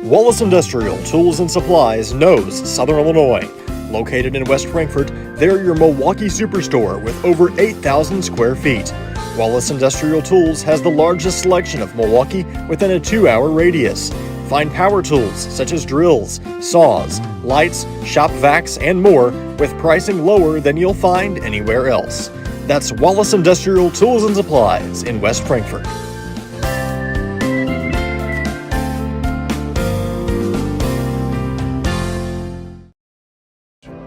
Wallace Industrial Tools and Supplies knows Southern Illinois. Located in West Frankfort, they're your Milwaukee superstore with over 8,000 square feet. Wallace Industrial Tools has the largest selection of Milwaukee within a 2-hour radius. Find power tools such as drills, saws, lights, shop vacs, and more with pricing lower than you'll find anywhere else. That's Wallace Industrial Tools and Supplies in West Frankfort.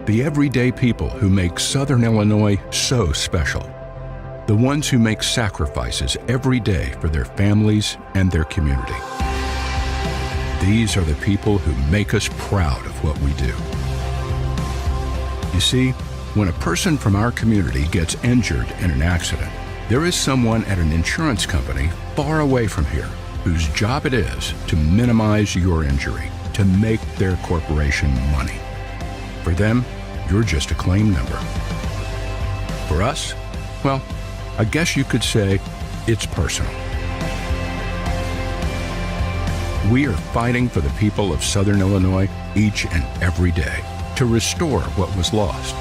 The everyday people who make Southern Illinois so special. The ones who make sacrifices every day for their families and their community. These are the people who make us proud of what we do. You see, when a person from our community gets injured in an accident, there is someone at an insurance company far away from here whose job it is to minimize your injury, to make their corporation money. For them, you're just a claim number. For us, well, I guess you could say it's personal. We are fighting for the people of Southern Illinois each and every day to restore what was lost.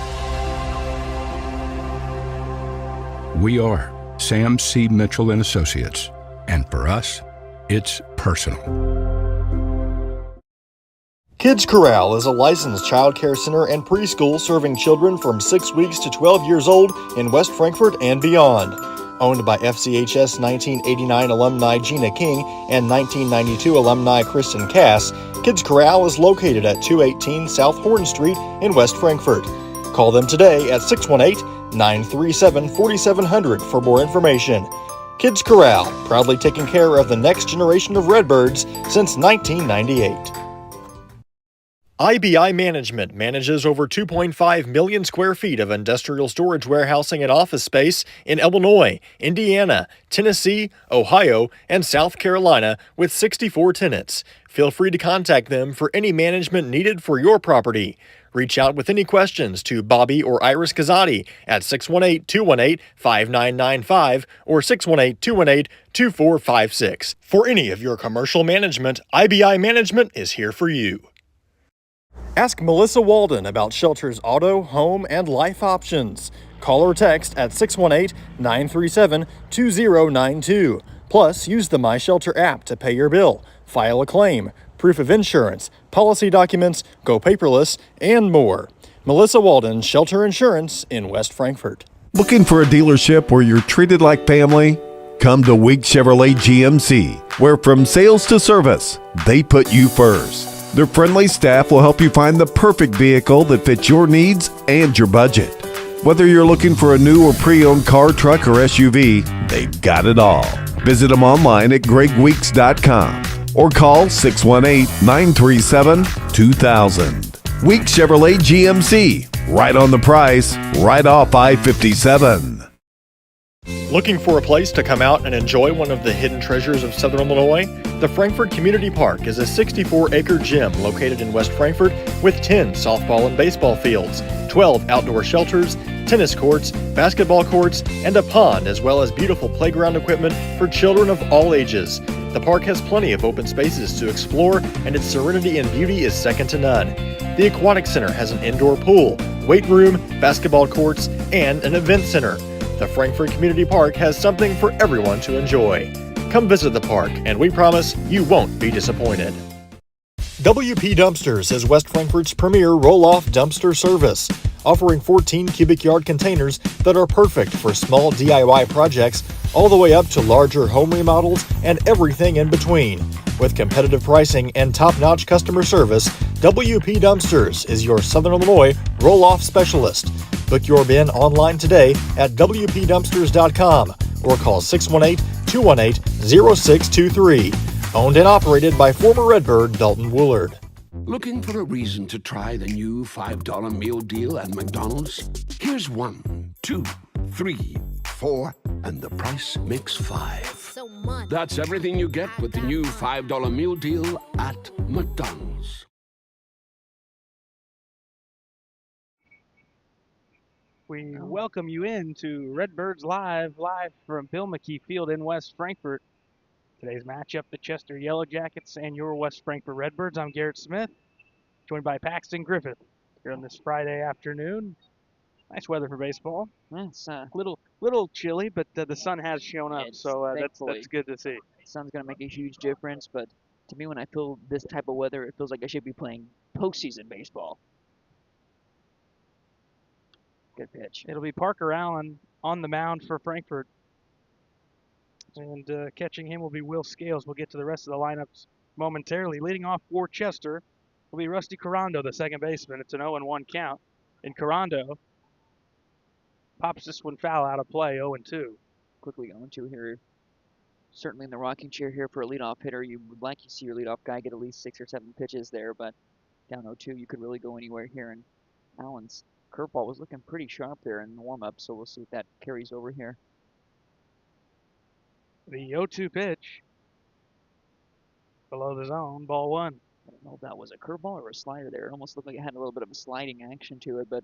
We are Sam C. Mitchell and Associates, and for us, it's personal. Kids Corral is a licensed child care center and preschool serving children from 6 weeks to 12 years old in West Frankfort and beyond. Owned by FCHS 1989 alumni Gina King and 1992 alumni Kristen Cass, Kids Corral is located at 218 South Horn Street in West Frankfort. Call them today at 618-937-4700 for more information. Kids Corral, proudly taking care of the next generation of Redbirds since 1998. IBI Management manages over 2.5 million square feet of industrial storage warehousing and office space in Illinois, Indiana, Tennessee, Ohio, and South Carolina with 64 tenants. Feel free to contact them for any management needed for your property. Reach out with any questions to Bobby or Iris Kazadi at 618-218-5995 or 618-218-2456. For any of your commercial management, IBI Management is here for you. Ask Melissa Walden about Shelter's auto, home, and life options. Call or text at 618-937-2092. Plus, use the My Shelter app to pay your bill, file a claim, proof of insurance, policy documents, go paperless, and more. Melissa Walden, Shelter Insurance in West Frankfort. Looking for a dealership where you're treated like family? Come to Weeks Chevrolet GMC, where from sales to service, they put you first. Their friendly staff will help you find the perfect vehicle that fits your needs and your budget. Whether you're looking for a new or pre-owned car, truck, or SUV, they've got it all. Visit them online at gregweeks.com or call 618-937-2000. Weeks Chevrolet GMC, right on the price, right off I-57. Looking for a place to come out and enjoy one of the hidden treasures of Southern Illinois? The Frankfort Community Park is a 64-acre gym located in West Frankfort with 10 softball and baseball fields, 12 outdoor shelters, tennis courts, basketball courts, and a pond, as well as beautiful playground equipment for children of all ages. The park has plenty of open spaces to explore, and its serenity and beauty is second to none. The Aquatic Center has an indoor pool, weight room, basketball courts, and an event center. The Frankfort Community Park has something for everyone to enjoy. Come visit the park, and we promise you won't be disappointed. WP Dumpsters is West Frankfort's premier roll-off dumpster service, offering 14 cubic yard containers that are perfect for small DIY projects all the way up to larger home remodels and everything in between. With competitive pricing and top-notch customer service, WP Dumpsters is your Southern Illinois roll-off specialist. Book your bin online today at WPDumpsters.com or call 618-218-0623. Owned and operated by former Redbird Dalton Woolard. Looking for a reason to try the new $5 meal deal at McDonald's? Here's 1, 2, 3, 4, and the price makes 5. So much. That's everything you get with the new $5 meal deal at McDonald's. We welcome you in to Redbirds live from Bill McKee Field in West Frankfort. Today's matchup, the Chester Yellow Jackets and your West Frankfort Redbirds. I'm Garrett Smith, joined by Paxton Griffith here on this Friday afternoon. Nice weather for baseball. It's Little chilly, but the sun has shown up, so that's good to see. the sun's gonna make a huge difference, but to me, when I feel this type of weather, it feels like I should be playing postseason baseball. Good pitch. It'll be Parker Allen on the mound for Frankfort. And catching him will be Will Scales. We'll get to the rest of the lineups momentarily. Leading off for Chester will be Rusty Carando, the second baseman. It's an 0-1 count. And Carando pops this one foul out of play, 0-2. Quickly going to here. Certainly in the rocking chair here for a leadoff hitter, you would like to see your leadoff guy get at least 6 or 7 pitches there, but down 0-2, you could really go anywhere here. And Allen's curveball was looking pretty sharp there in the warm-up, so we'll see if that carries over here. The 0-2 pitch below the zone, ball 1. I don't know if that was a curveball or a slider there. It almost looked like it had a little bit of a sliding action to it, but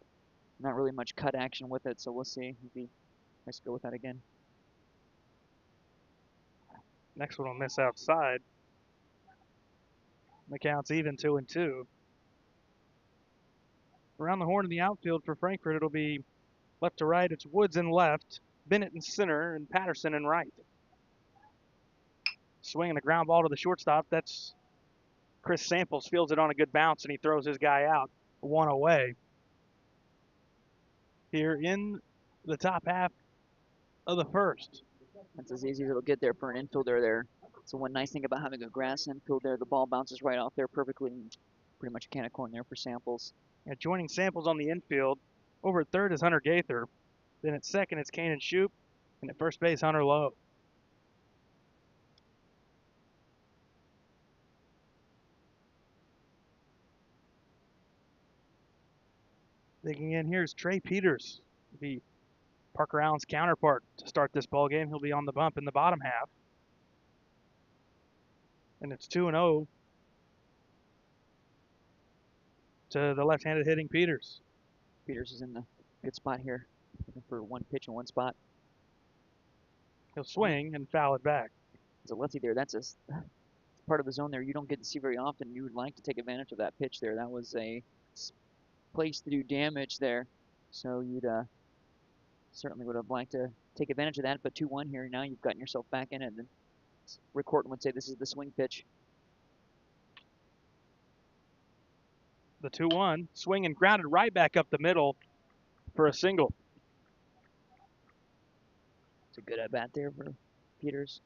not really much cut action with it, so we'll see. Maybe let's go with that again. Next one will miss outside. The count's even, 2-2. Around the horn in the outfield for Frankfort, it'll be left to right. It's Woods in left, Bennett in center, and Patterson in right. Swinging a ground ball to the shortstop. That's Chris Samples. Fields it on a good bounce, and he throws his guy out, 1 away. Here in the top half of the first. That's as easy as it'll get there for an infielder there. So one nice thing about having a grass infield there, the ball bounces right off there perfectly. Pretty much a can of corn there for Samples. And joining Samples on the infield, over at third is Hunter Gaither. Then at second, it's Kanan Shoup. And at first base, Hunter Lowe. Digging in here is Trey Peters, the Parker Allen's counterpart to start this ball game. He'll be on the bump in the bottom half. And it's 2-0 to the left-handed hitting Peters. Peters is in the good spot here. Looking for one pitch in one spot. He'll swing and foul it back. There's a lefty there. That's part of the zone there you don't get to see very often. You would like to take advantage of that pitch there. That was a place to do damage there. So you'd certainly would have liked to take advantage of that. But 2-1 here. Now you've gotten yourself back in it. And Rick Horton would say this is the swing pitch. The 2-1, swing and grounded right back up the middle for a single. It's a good at-bat there for Peters.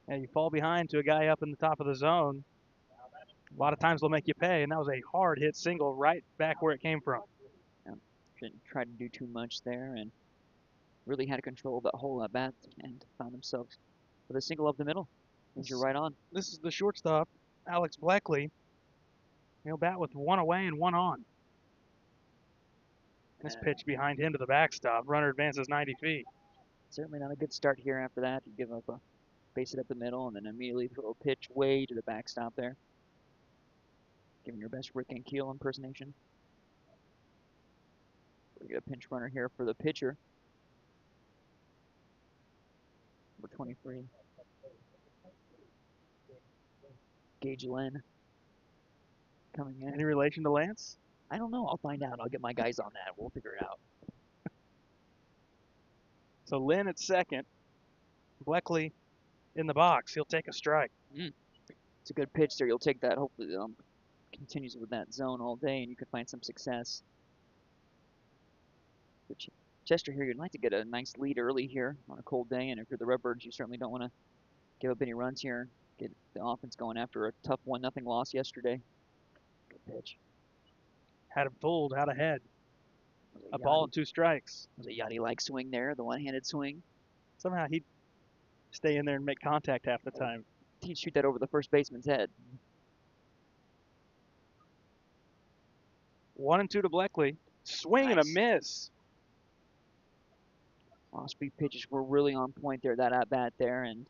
And you fall behind to a guy up in the top of the zone. A lot of times they'll make you pay, and that was a hard hit single right back where it came from. Yeah, didn't try to do too much there and really had control of that whole at-bat and found himself with a single up the middle. As you're right on. This is the shortstop, Alex Blackley. He'll bat with 1 away and 1 on. This pitch behind him to the backstop. Runner advances 90 feet. Certainly not a good start here after that. You give up a base it up the middle and then immediately throw a pitch way to the backstop there. Giving your best Rick and Keel impersonation. We get a pinch runner here for the pitcher. Number 23. Gage Lynn coming in. Any relation to Lance? I don't know. I'll find out. I'll get my guys on that. We'll figure it out. So Lynn at second. Bleckley in the box. He'll take a strike. it's a good pitch there. You'll take that. Hopefully, continues with that zone all day, and you can find some success. But Chester here, you'd like to get a nice lead early here on a cold day, and if you're the Redbirds, you certainly don't want to give up any runs here. Get the offense going after a tough 1-0 loss yesterday. Good pitch. Had him fooled, out ahead. A ball and 2 strikes. Was a Yachty-like swing there, the one-handed swing. Somehow he'd stay in there and make contact half the time. He'd shoot that over the first baseman's head. 1-2 to Bleckley. Swing and a miss. Off-speed pitches were really on point there, that at-bat there, and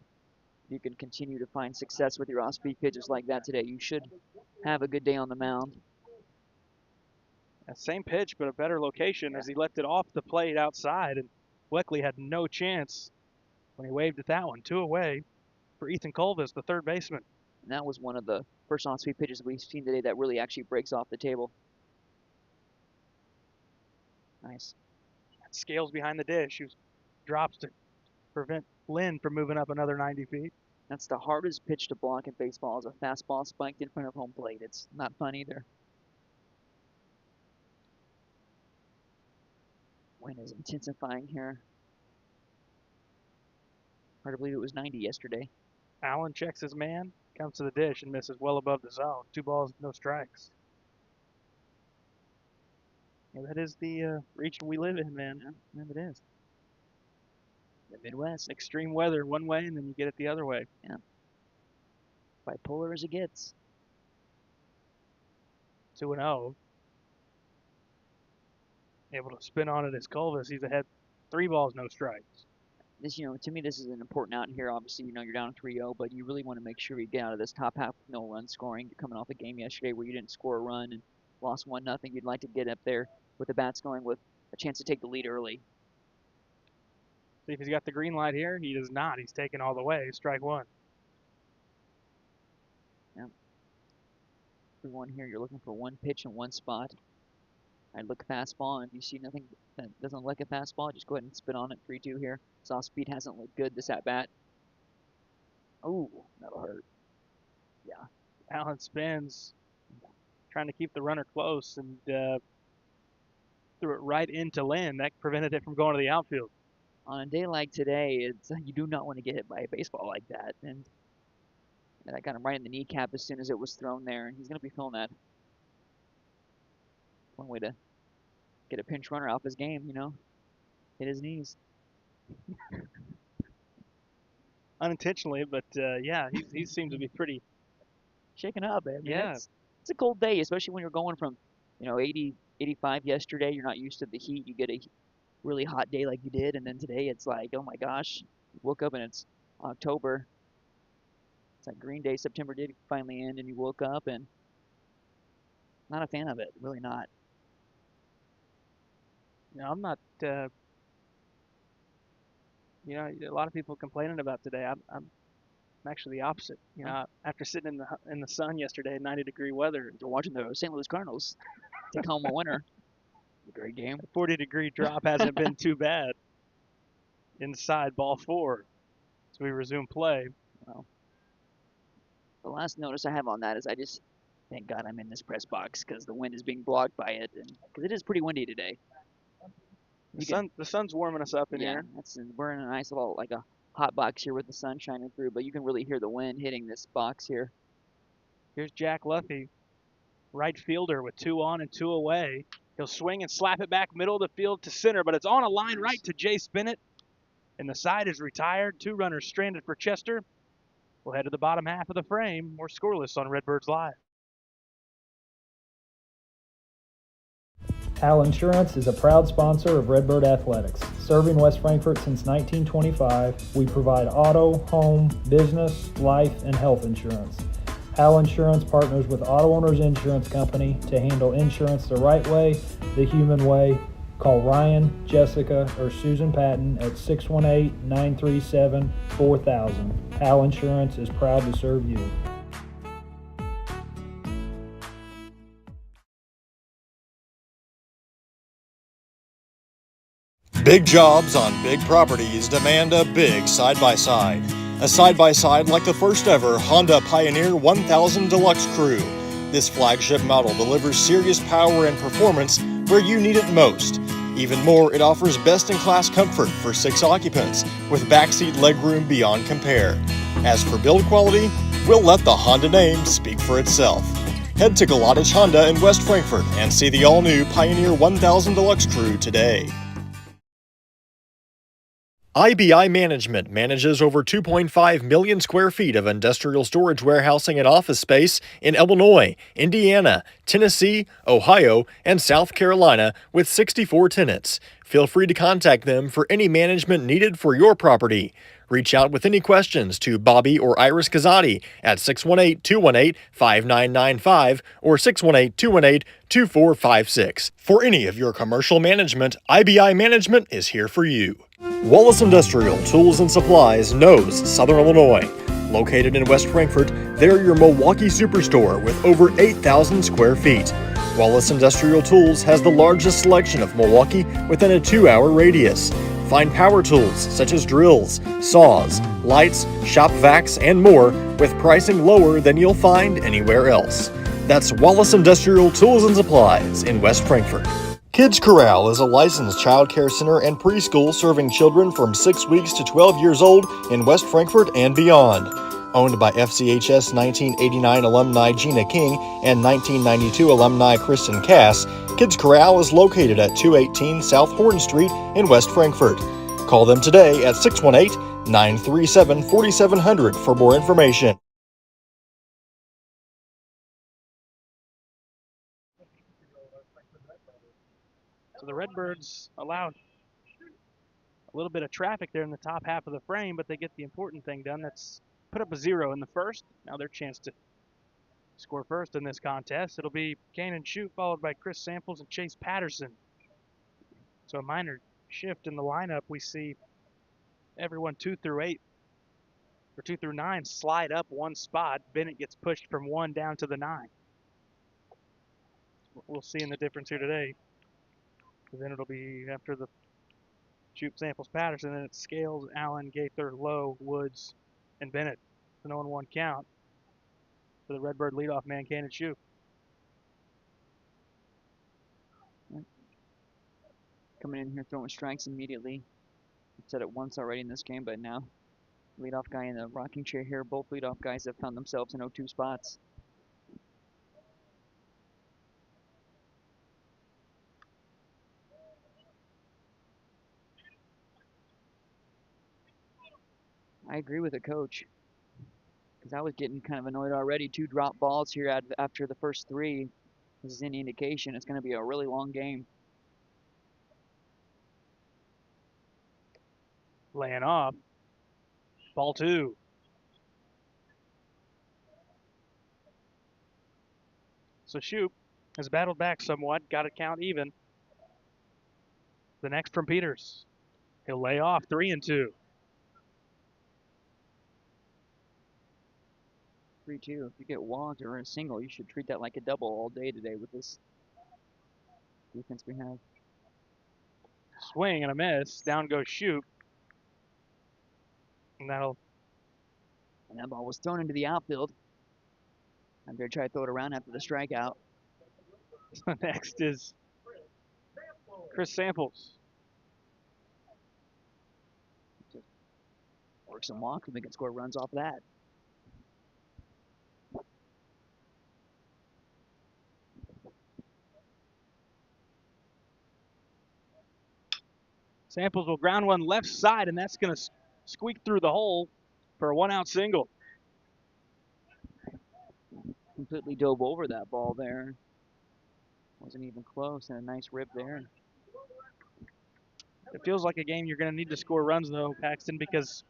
you can continue to find success with your off-speed pitches like that today. You should have a good day on the mound. That same pitch, but a better location as he left it off the plate outside, and Bleckley had no chance when he waved at that one. 2 away for Ethan Colvis, the third baseman. And that was one of the first off-speed pitches we've seen today that really actually breaks off the table. Nice. Scales behind the dish, who drops to prevent Lynn from moving up another 90 feet. That's the hardest pitch to block in baseball, is a fastball spiked in front of home plate. It's not fun either. Wind is intensifying here. Hard to believe it was 90 yesterday. Allen checks his man, comes to the dish, and misses well above the zone. 2 balls, no strikes. Yeah, that is the region we live in, man. Yeah, it is. The Midwest. Extreme weather one way, and then you get it the other way. Yeah. Bipolar as it gets. 2-0. Able to spin on it as Colvis. He's ahead 3 balls, no strikes. This, to me, this is an important out here. Obviously, you're down 3-0, but you really want to make sure you get out of this top half with no run scoring. You're coming off a game yesterday where you didn't score a run and lost 1-0. You'd like to get up there with the bats going with a chance to take the lead early. See if he's got the green light here. He does not. He's taken all the way. Strike 1. Yeah. 3-1 here. You're looking for one pitch in one spot. I'd look fastball, and if you see nothing that doesn't look like a fastball, just go ahead and spin on it. 3-2 here. Soft speed hasn't looked good this at bat. Oh, that'll hurt. Yeah. Allen spins, trying to keep the runner close, and threw it right into Lynn. That prevented it from going to the outfield. On a day like today, you do not want to get hit by a baseball like that. And that got him right in the kneecap as soon as it was thrown there, and he's going to be feeling that. One way to get a pinch runner off his game, hit his knees. Unintentionally, but yeah, he seems to be pretty shaken up. I mean, yeah. It's a cold day, especially when you're going from 80, 85 yesterday. You're not used to the heat. You get a really hot day like you did, and then today it's like, oh my gosh, you woke up and it's October. It's like Green Day. September did finally end, and you woke up, and not a fan of it. Really not. I'm not. A lot of people complaining about today. I'm actually the opposite. After sitting in the sun yesterday, 90-degree weather, You're watching the St. Louis Cardinals take home a winner. A great game. 40-degree drop hasn't been too bad. Inside ball 4, as we resume play. Well, the last notice I have on that is I just thank God I'm in this press box because the wind is being blocked by it, and because it is pretty windy today. The sun's warming us up in here. We're in a nice little, like a hot box here with the sun shining through, but you can really hear the wind hitting this box here. Here's Jack Luffy, right fielder with 2 on and 2 away. He'll swing and slap it back middle of the field to center, but it's on a line right to Jace Bennett. And the side is retired. 2 runners stranded for Chester. We'll head to the bottom half of the frame. More scoreless on Redbirds Live. Hal Insurance is a proud sponsor of Redbird Athletics. Serving West Frankfort since 1925, we provide auto, home, business, life, and health insurance. Hal Insurance partners with Auto Owners Insurance Company to handle insurance the right way, the human way. Call Ryan, Jessica, or Susan Patton at 618-937-4000. Hal Insurance is proud to serve you. Big jobs on big properties demand a big side-by-side. A side-by-side like the first ever Honda Pioneer 1000 Deluxe Crew. This flagship model delivers serious power and performance where you need it most. Even more, it offers best-in-class comfort for 6 occupants with backseat legroom beyond compare. As for build quality, we'll let the Honda name speak for itself. Head to Galatich Honda in West Frankfort and see the all-new Pioneer 1000 Deluxe Crew today. IBI Management manages over 2.5 million square feet of industrial storage, warehousing, and office space in Illinois, Indiana, Tennessee, Ohio, and South Carolina with 64 tenants. Feel free to contact them for any management needed for your property. Reach out with any questions to Bobby or Iris Kazadi at 618-218-5995 or 618-218-2456. For any of your commercial management, IBI Management is here for you. Wallace Industrial Tools and Supplies knows Southern Illinois. Located in West Frankfort, they're your Milwaukee superstore with over 8,000 square feet. Wallace Industrial Tools has the largest selection of Milwaukee within a 2-hour radius. Find power tools such as drills, saws, lights, shop vacs, and more with pricing lower than you'll find anywhere else. That's Wallace Industrial Tools and Supplies in West Frankfort. Kids Corral is a licensed child care center and preschool serving children from 6 weeks to 12 years old in West Frankfort and beyond. Owned by FCHS 1989 alumni Gina King and 1992 alumni Kristen Cass, Kids Corral is located at 218 South Horton Street in West Frankfort. Call them today at 618-937-4700 for more information. So the Redbirds allowed a little bit of traffic there in the top half of the frame, but they get the important thing done. That's put up a 0 in the first. Now their chance to score first in this contest. It'll be Kanan Shute followed by Chris Samples and Chase Patterson. So a minor shift in the lineup. We see everyone 2 through 8 or 2 through 9 slide up one spot. Bennett gets pushed from 1 down to the 9. We'll see in the difference here today. Then it'll be after the Shute, Samples, Patterson, then it's Scales, Allen, Gaither, Lowe, Woods, and Bennett. It's an 0-1 count for the Redbird leadoff man, Kanan Shute. Coming in here throwing strikes immediately. I've said it once already in this game, but now leadoff guy in the rocking chair here. Both leadoff guys have found themselves in 0-2 spots. I agree with the coach, because I was getting kind of annoyed already. 2 drop balls here after the first 3. This is any indication it's going to be a really long game. Laying off. Ball 2. So Shute has battled back somewhat, got it count even. The next from Peters. He'll lay off 3-2. 3-2. If you get walked or a single, you should treat that like a double all day today with this defense we have. Swing and a miss. Down goes Shute. And that ball was thrown into the outfield. I'm going to try to throw it around after the strikeout. next is Chris Samples. Just work some walks and we can score runs off that. Samples will ground one left side, and that's going to squeak through the hole for a 1-out single. Completely dove over that ball there. Wasn't even close, and a nice rip there. It feels like a game you're going to need to score runs, though, Paxton, because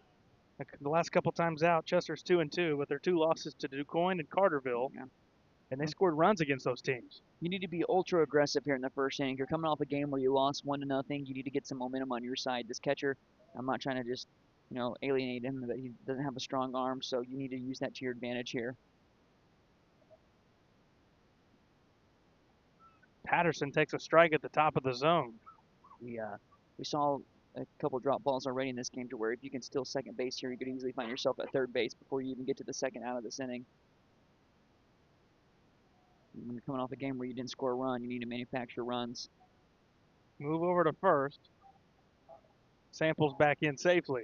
the last couple times out, Chester's 2-2, but their 2 losses to DuQuoin and Carterville, and they scored runs against those teams. You need to be ultra aggressive here in the first inning. You're coming off a game where you lost 1-0. You need to get some momentum on your side. This catcher, I'm not trying to just, alienate him, but he doesn't have a strong arm, so you need to use that to your advantage here. Patterson takes a strike at the top of the zone. We saw a couple drop balls already in this game to where if you can steal second base here, you could easily find yourself at third base before you even get to the second out of this inning. When you're coming off a game where you didn't score a run, you need to manufacture runs. Move over to first. Samples back in safely.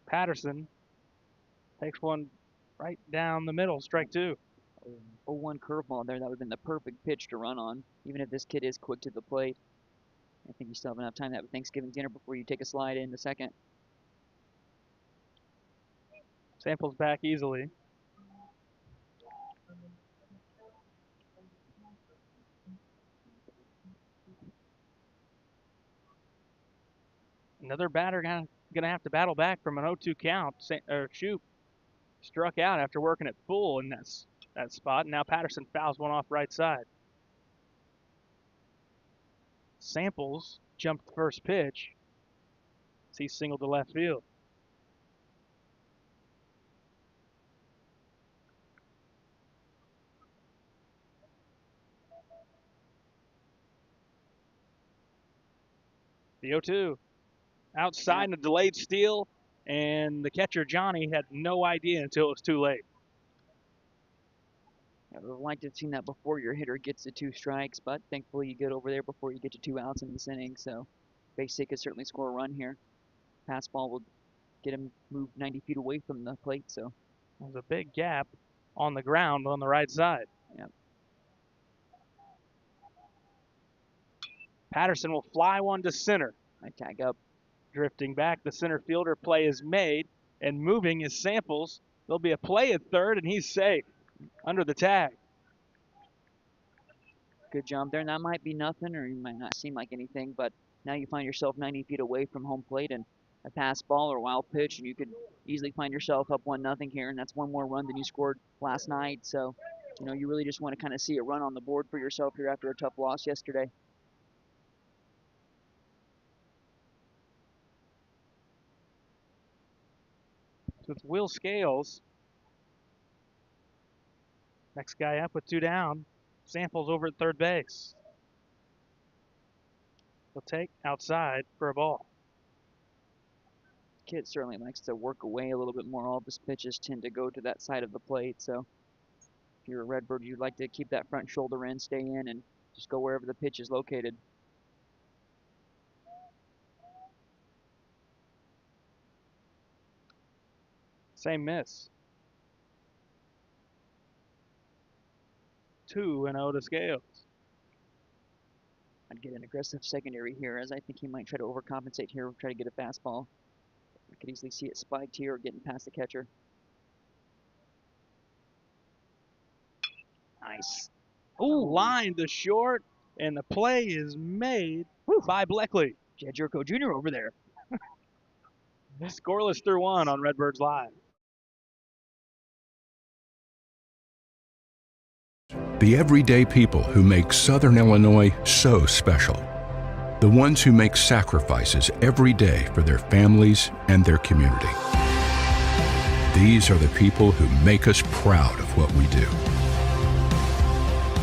Patterson takes one right down the middle, strike two. 0-1 curveball there. That would have been the perfect pitch to run on, even if this kid is quick to the plate. I think you still have enough time to have a Thanksgiving dinner before you take a slide in the second. Samples back easily. Another batter going to have to battle back from an 0-2 count. Shoop struck out after working it full in that spot. And now Patterson fouls one off right side. Samples jumped the first pitch. He singled to left field. The 0-2. Outside and a delayed steal, and the catcher, Johnny, had no idea until it was too late. I would have liked to have seen that before your hitter gets to 2 strikes, but thankfully you get over there before you get to 2 outs in this inning, so base hit could certainly score a run here. Pass ball will get him moved 90 feet away from the plate, so. There's a big gap on the ground on the right side. Yep. Patterson will fly one to center. I tag up. Drifting back, the center fielder play is made, and moving is Samples. There'll be a play at third, and he's safe under the tag. Good jump there, and that might be nothing, or you might not seem like anything, but now you find yourself 90 feet away from home plate, and a pass ball or a wild pitch, and you could easily find yourself up 1-0 here, and that's one more run than you scored last night. So, you know, you really just want to kind of see a run on the board for yourself here after a tough loss yesterday. So it's Will Scales. Next guy up with 2 down. Samples over at third base. He'll take outside for a ball. Kid certainly likes to work away a little bit more. All of his pitches tend to go to that side of the plate. So if you're a Redbird, you'd like to keep that front shoulder in, stay in, and just go wherever the pitch is located. Same miss. 2-0 to Scales. I'd get an aggressive secondary here, as I think he might try to overcompensate here, try to get a fastball. You could easily see it spiked here or getting past the catcher. Nice. Ooh, line to short, and the play is made by Bleckley. Jed Jerko Jr. over there. Scoreless through 1 on Redbirds Live. The everyday people who make Southern Illinois so special. The ones who make sacrifices every day for their families and their community. These are the people who make us proud of what we do.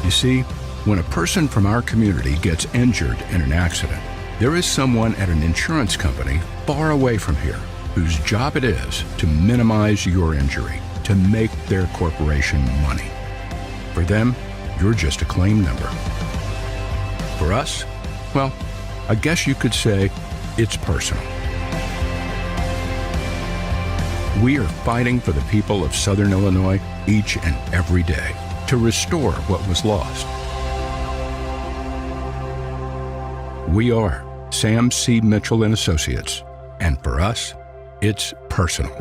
You see, when a person from our community gets injured in an accident, there is someone at an insurance company far away from here whose job it is to minimize your injury, to make their corporation money. For them, you're just a claim number. For us, well, I guess you could say it's personal. We are fighting for the people of Southern Illinois each and every day to restore what was lost. We are Sam C. Mitchell and Associates, and for us, it's personal.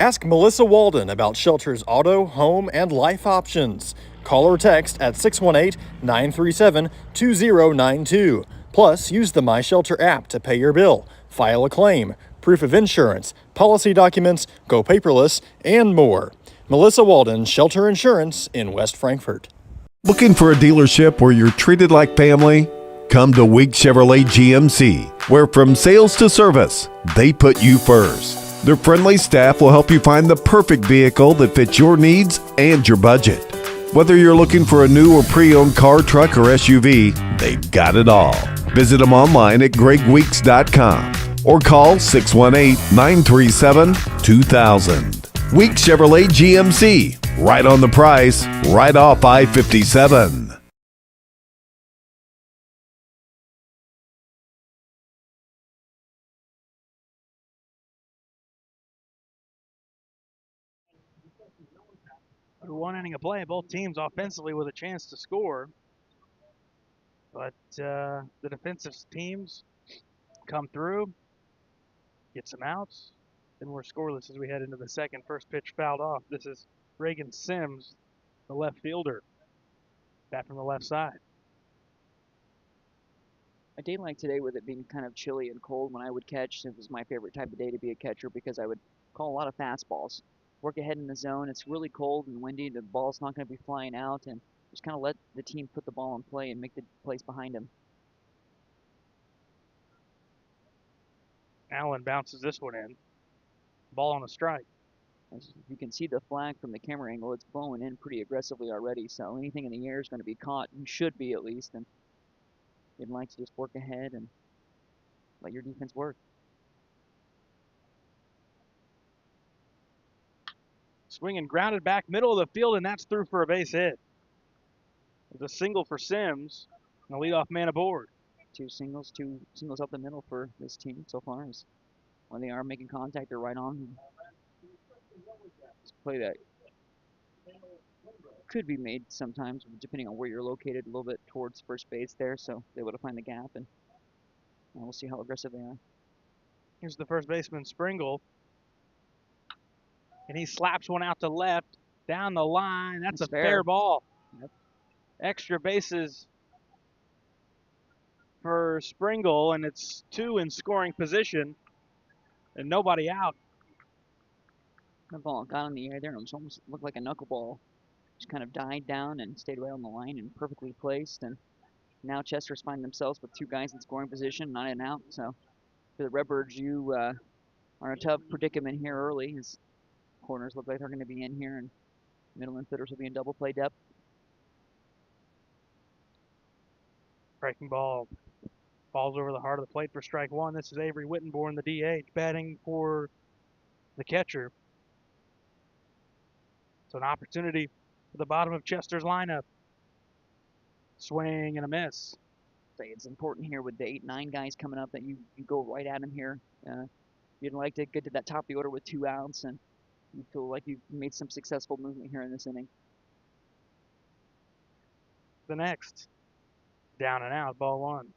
Ask Melissa Walden about Shelter's auto, home, and life options. Call or text at 618-937-2092. Plus, use the My Shelter app to pay your bill, file a claim, proof of insurance, policy documents, go paperless, and more. Melissa Walden, Shelter Insurance in West Frankfort. Looking for a dealership where you're treated like family? Come to Week Chevrolet GMC, where from sales to service, they put you first. Their friendly staff will help you find the perfect vehicle that fits your needs and your budget. Whether you're looking for a new or pre-owned car, truck, or SUV, they've got it all. Visit them online at gregweeks.com or call 618-937-2000. Weeks Chevrolet GMC, right on the price, right off I-57. Through one inning of play, both teams offensively with a chance to score. But the defensive teams come through, get some outs, and we're scoreless as we head into the second. First pitch fouled off. This is Reagan Sims, the left fielder, bat from the left side. A day like today, with it being kind of chilly and cold, when I would catch, it was my favorite type of day to be a catcher because I would call a lot of fastballs. Work ahead in the zone. It's really cold and windy. The ball's not going to be flying out, and just kind of let the team put the ball in play and make the plays behind them. Allen bounces this one in. Ball on a strike. As you can see the flag from the camera angle, it's blowing in pretty aggressively already, so anything in the air is going to be caught. You should be, at least, and you'd like to just work ahead and let your defense work. Swinging grounded back middle of the field, and that's through for a base hit. There's a single for Sims, and the leadoff man aboard. Two singles up the middle for this team so far. Is when they are making contact, they're right on. It's a play that could be made sometimes, depending on where you're located, a little bit towards first base there, so they able to find the gap, and we'll see how aggressive they are. Here's the first baseman, Springle. And he slaps one out to left, down the line. That's a fair ball. Yep. Extra bases for Springle, and it's 2 in scoring position, and nobody out. The ball got in the air there, and it almost looked like a knuckleball. Just kind of died down and stayed right on the line and perfectly placed. And now Chester's find themselves with 2 guys in scoring position, not an out. So for the Redbirds, you are in a tough predicament here early. As corners look like they're going to be in here, and middle infielders will be in double play depth. Striking ball falls over the heart of the plate for strike 1. This is Avery Wittenborn, the DH, batting for the catcher. So an opportunity for the bottom of Chester's lineup. Swing and a miss. It's important here with the 8-9 guys coming up that you go right at them here. You'd like to get to that top of the order with 2 outs, and you feel like you've made some successful movement here in this inning. The next. Down and out, ball 1.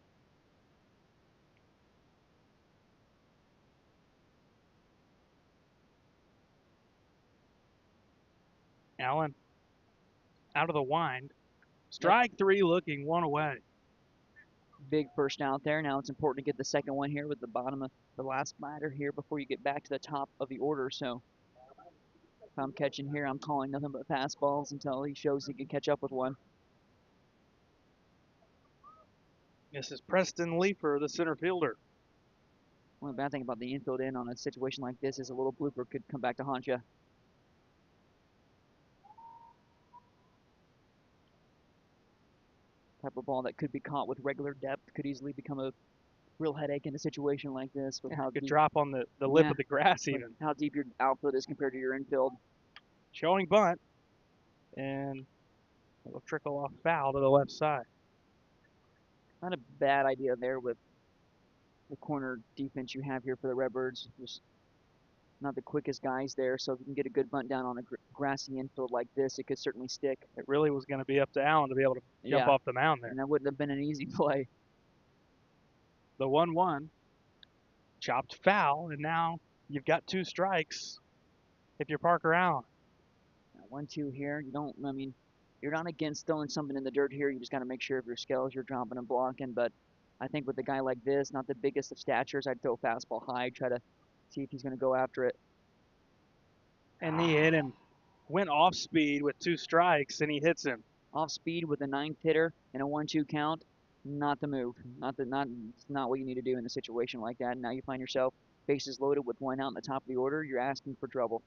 Allen out of the wind. Strike 3, looking 1 away. Big first out there. Now it's important to get the second one here with the bottom of the last batter here before you get back to the top of the order. So if I'm catching here, I'm calling nothing but fastballs until he shows he can catch up with one. This is Preston Leeper, the center fielder. One bad thing about the infield in on a situation like this is a little blooper could come back to haunt you. Type of ball that could be caught with regular depth could easily become a real headache in a situation like this with how could deep, drop on the lip of the grass even. How deep your outfield is compared to your infield. Showing bunt, and it'll trickle off foul to the left side. Not a bad idea there with the corner defense you have here for the Redbirds. Just not the quickest guys there, so if you can get a good bunt down on a grassy infield like this, it could certainly stick. It really was going to be up to Allen to be able to jump off the mound there. And that wouldn't have been an easy play. The 1-1, chopped foul, and now you've got 2 strikes if you're Parker Allen. 1-2 here. You're not against throwing something in the dirt here. You just got to make sure of your skills, you're dropping and blocking. But I think with a guy like this, not the biggest of statures, I'd throw fastball high, try to see if he's going to go after it. And he hit him. Went off speed with 2 strikes, and he hits him. Off speed with a 9th hitter and a 1-2 count. not the move. It's not what you need to do in a situation like that. Now you find yourself bases loaded with one out in the top of the order. You're asking for trouble.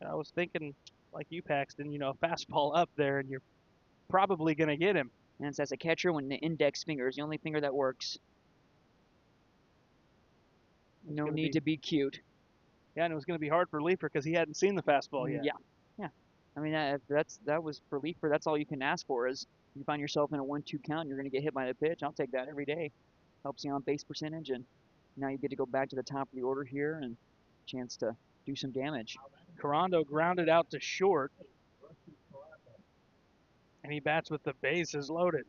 I was thinking, like you, Paxton, fastball up there, and you're probably going to get him. And as a catcher, when the index finger is the only finger that works. No need to be cute. Yeah, and it was going to be hard for Leeper because he hadn't seen the fastball yet. Yeah. I mean, that was for Leeper. That's all you can ask for is you find yourself in a 1-2 count, and you're going to get hit by the pitch. I'll take that every day. Helps you on base percentage, and now you get to go back to the top of the order here and chance to do some damage. Carando grounded out to short, and he bats with the bases loaded.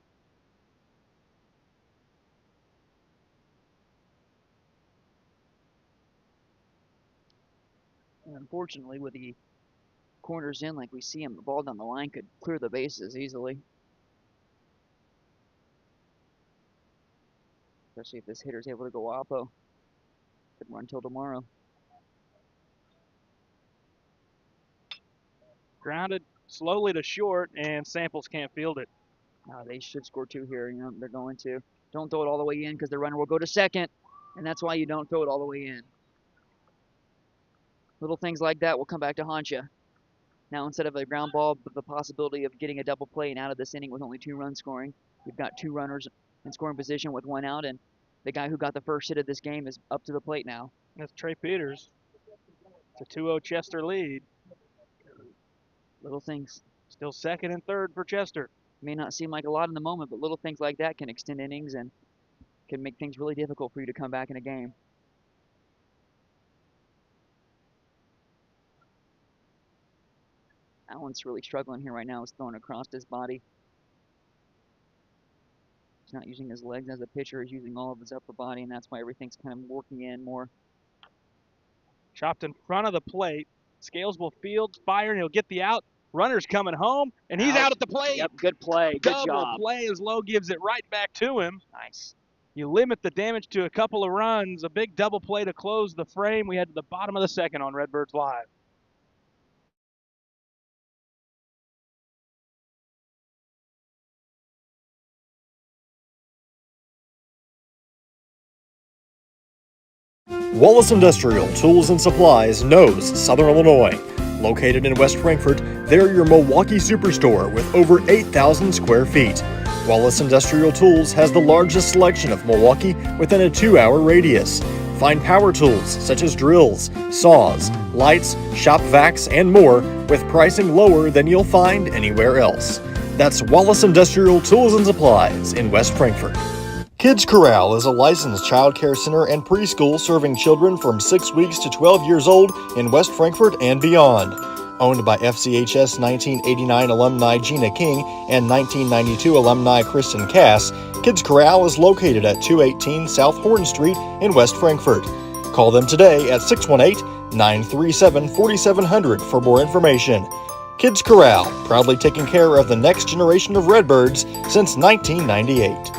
And unfortunately, with the corners in like we see him, the ball down the line could clear the bases easily. Especially if this hitter's able to go oppo. Could run till tomorrow. Grounded slowly to short, and Samples can't field it. They should score 2 here. They're going to. Don't throw it all the way in because the runner will go to second, and that's why you don't throw it all the way in. Little things like that will come back to haunt you. Now, instead of a ground ball, but the possibility of getting a double play and out of this inning with only 2 runs scoring, you've got 2 runners in scoring position with 1 out, and the guy who got the first hit of this game is up to the plate now. That's Trey Peters. It's a 2-0 Chester lead. Little things. Still second and third for Chester. May not seem like a lot in the moment, but little things like that can extend innings and can make things really difficult for you to come back in a game. Allen's really struggling here right now. He's throwing across his body. He's not using his legs as a pitcher. He's using all of his upper body, and that's why everything's kind of working in more. Chopped in front of the plate. Scales will field, fire, and he'll get the out. Runner's coming home, and he's out at the plate. Yep, good play. Good Double job. play as Lowe gives it right back to him. Nice. You limit the damage to a couple of runs. A big double play to close the frame. We head to the bottom of the second on Redbirds Live. Wallace Industrial Tools and Supplies knows Southern Illinois. Located in West Frankfort, they're your Milwaukee superstore with over 8,000 square feet. Wallace Industrial Tools has the largest selection of Milwaukee within a 2-hour radius. Find power tools such as drills, saws, lights, shop vacs, and more with pricing lower than you'll find anywhere else. That's Wallace Industrial Tools and Supplies in West Frankfort. Kids Corral is a licensed child care center and preschool serving children from 6 weeks to 12 years old in West Frankfort and beyond. Owned by FCHS 1989 alumni Gina King and 1992 alumni Kristen Cass, Kids Corral is located at 218 South Horn Street in West Frankfort. Call them today at 618-937-4700 for more information. Kids Corral, proudly taking care of the next generation of Redbirds since 1998.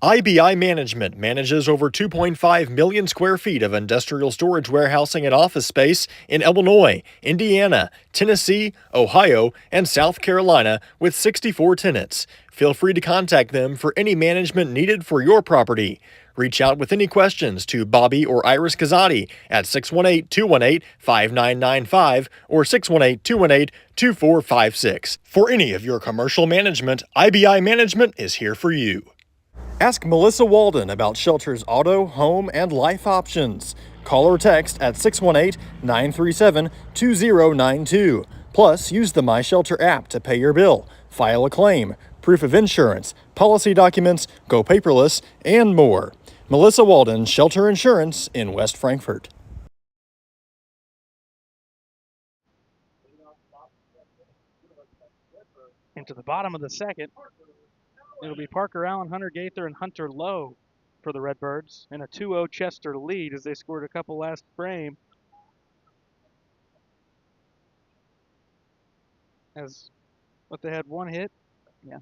IBI Management manages over 2.5 million square feet of industrial storage warehousing and office space in Illinois, Indiana, Tennessee, Ohio, and South Carolina with 64 tenants. Feel free to contact them for any management needed for your property. Reach out with any questions to Bobby or Iris Kazadi at 618-218-5995 or 618-218-2456. For any of your commercial management, IBI Management is here for you. Ask Melissa Walden about Shelter's auto, home, and life options. Call or text at 618-937-2092. Plus, use the My Shelter app to pay your bill, file a claim, proof of insurance, policy documents, go paperless, and more. Melissa Walden, Shelter Insurance in West Frankfort. Into the bottom of the second. It'll be Parker Allen, Hunter Gaither, and Hunter Lowe for the Redbirds in a 2-0 Chester lead as they scored a couple last frame. They had one hit? Yeah.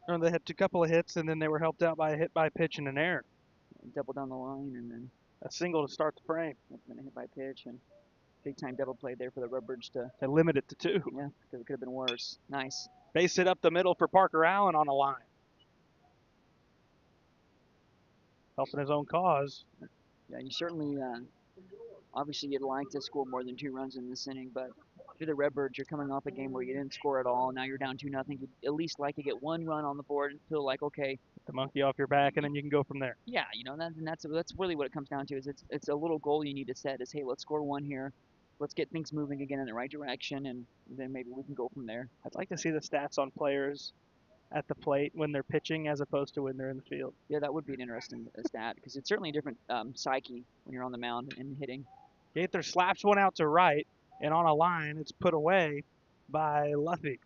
Or they had a couple of hits, and then they were helped out by a hit by pitch and an error. Double down the line, and then A single to start the frame. then a hit by pitch, and big time double play there for the Redbirds to. They limit it to 2. Yeah, because it could have been worse. Nice. Base hit up the middle for Parker Allen on a line. Helping his own cause. Yeah, you certainly, obviously you'd like to score more than 2 runs in this inning, but if you're the Redbirds, you're coming off a game where you didn't score at all. Now you're down 2-0. You'd at least like to get 1 run on the board and feel like, okay, The monkey off your back, and then you can go from there. yeah, you know, that's really what it comes down to. Is it's a little goal you need to set. Is, hey, let's score 1 here, let's get things moving again in the right direction, and then maybe we can go from there. I'd like to see the stats on players at the plate when they're pitching as opposed to when they're in the field. Yeah, that would be an interesting stat because it's certainly a different psyche when you're on the mound and hitting. Gaither slaps one out to right, and on a line, it's put away by Luffy.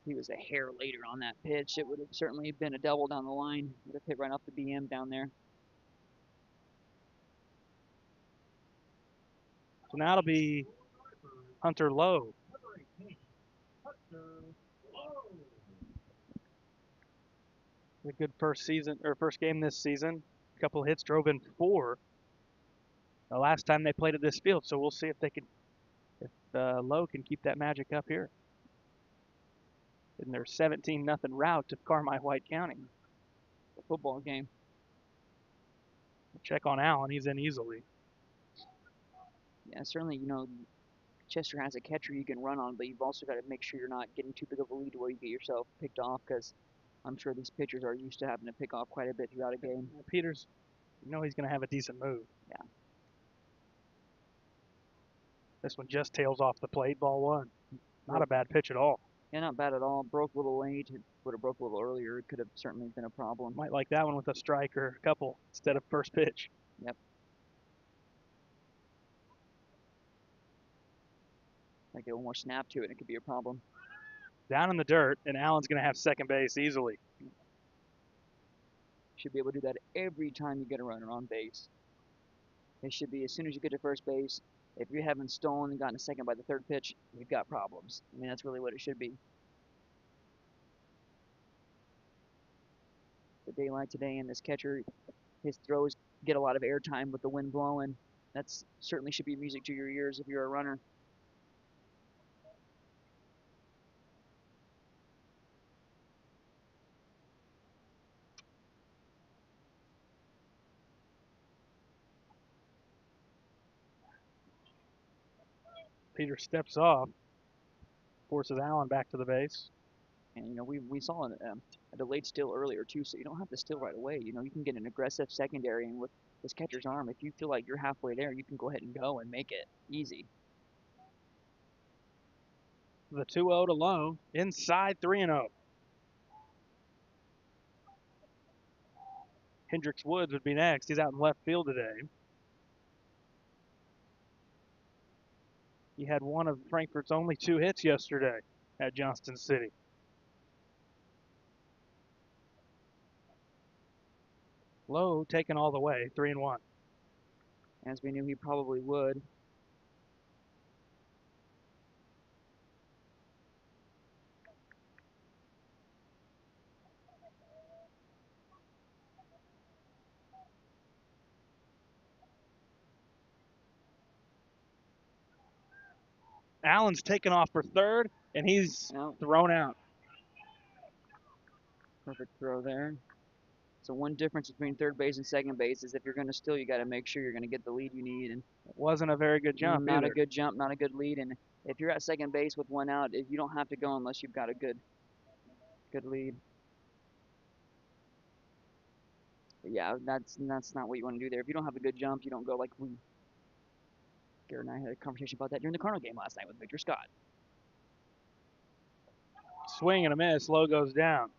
He was a hair later on that pitch. It would have certainly been a double down the line. Would have hit right off the BM down there. So now it'll be Hunter Lowe. A good first game this season. A couple hits, drove in 4. The last time they played at this field, so we'll see if Lowe can keep that magic up here in their 17-0 rout to Carmi White County. A football game. Check on Allen, he's in easily. Yeah, certainly, you know, Chester has a catcher you can run on, but you've also got to make sure you're not getting too big of a lead to where you get yourself picked off, because I'm sure these pitchers are used to having to pick off quite a bit throughout a game. Peters, you know he's going to have a decent move. Yeah. This one just tails off the plate, ball 1. Not a bad pitch at all. Yeah, not bad at all. Broke a little late. It would have broke a little earlier. It could have certainly been a problem. Might like that one with a strike or a couple instead of first pitch. Yep. Might get one more snap to it, and it could be a problem. Down in the dirt, and Allen's going to have second base easily. Should be able to do that every time you get a runner on base. It should be as soon as you get to first base. If you haven't stolen and gotten a second by the 3rd pitch, you've got problems. I mean, that's really what it should be. The daylight today, and this catcher, his throws get a lot of airtime with the wind blowing. That's certainly should be music to your ears if you're a runner. Peter steps off, forces Allen back to the base. And, you know, we saw a delayed steal earlier, too, so you don't have to steal right away. You know, you can get an aggressive secondary, and with this catcher's arm, if you feel like you're halfway there, you can go ahead and go and make it easy. The 2-0 to Lowe, inside 3-0. Hendricks Woods would be next. He's out in left field today. He had one of Frankfurt's only 2 hits yesterday at Johnston City. Lowe taken all the way, 3-1. As we knew he probably would. Allen's taken off for 3rd, and he's thrown out. Perfect throw there. So one difference between 3rd base and 2nd base is if you're going to steal, you got to make sure you're going to get the lead you need. And it wasn't a very good jump Not either. a good jump, not a good lead. And if you're at 2nd base with 1 out, you don't have to go unless you've got a good lead. But yeah, that's not what you want to do there. If you don't have a good jump, you don't go like Garrett and I had a conversation about that during the Cardinal game last night with Victor Scott. Swing and a miss. Lowe goes down.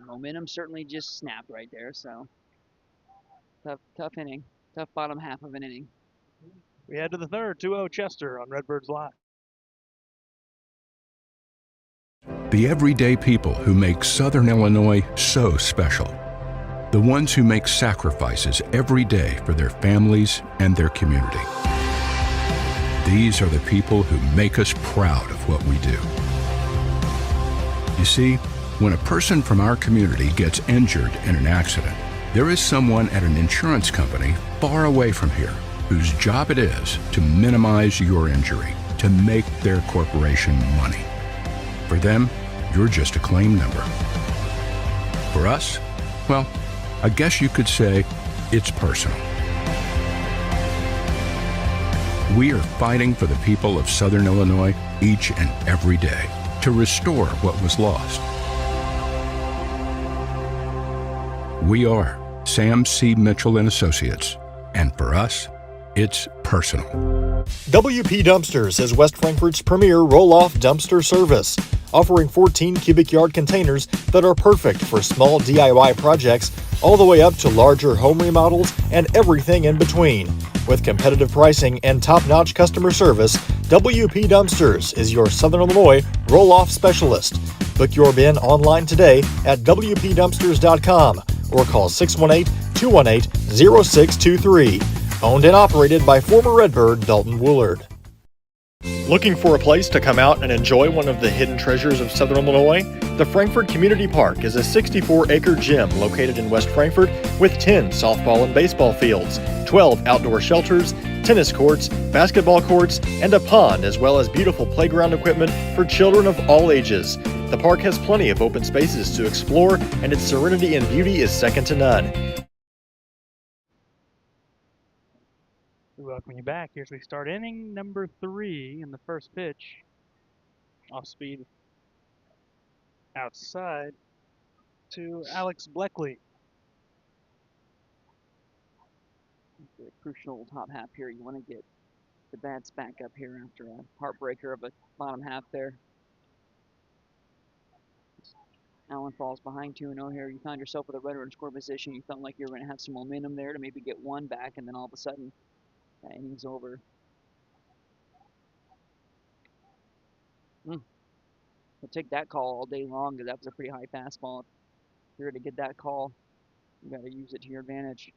Momentum certainly just snapped right there. So tough inning, tough bottom half of an inning. We head to the 3rd, 2-0 Chester on Redbirds Live. The everyday people who make Southern Illinois so special. The ones who make sacrifices every day for their families and their community. These are the people who make us proud of what we do. You see, when a person from our community gets injured in an accident, there is someone at an insurance company far away from here whose job it is to minimize your injury, to make their corporation money. For them, you're just a claim number. For us, well, I guess you could say it's personal. We are fighting for the people of Southern Illinois each and every day to restore what was lost. We are Sam C. Mitchell and Associates, and for us, it's personal. WP Dumpsters is West Frankfort's premier roll-off dumpster service, offering 14 cubic yard containers that are perfect for small DIY projects all the way up to larger home remodels and everything in between. With competitive pricing and top-notch customer service, WP Dumpsters is your Southern Illinois roll-off specialist. Book your bin online today at WPDumpsters.com or call 618-218-0623. Owned and operated by former Redbird Dalton Woolard. Looking for a place to come out and enjoy one of the hidden treasures of Southern Illinois? The Frankfort Community Park is a 64-acre gym located in West Frankfort with 10 softball and baseball fields, 12 outdoor shelters, tennis courts, basketball courts, and a pond, as well as beautiful playground equipment for children of all ages. The park has plenty of open spaces to explore, and its serenity and beauty is second to none. We welcome you back. Here's we start inning number 3 in the first pitch. Off speed outside to Alex Bleckley. The crucial top half here. You want to get the bats back up here after a heartbreaker of a bottom half there. Allen falls behind 2-0 here. You found yourself with a runner in score position. You felt like you were going to have some momentum there to maybe get one back, and then all of a sudden, that inning's over. We'll take that call all day long because that was a pretty high fastball. If you're going to get that call, you got to use it to your advantage.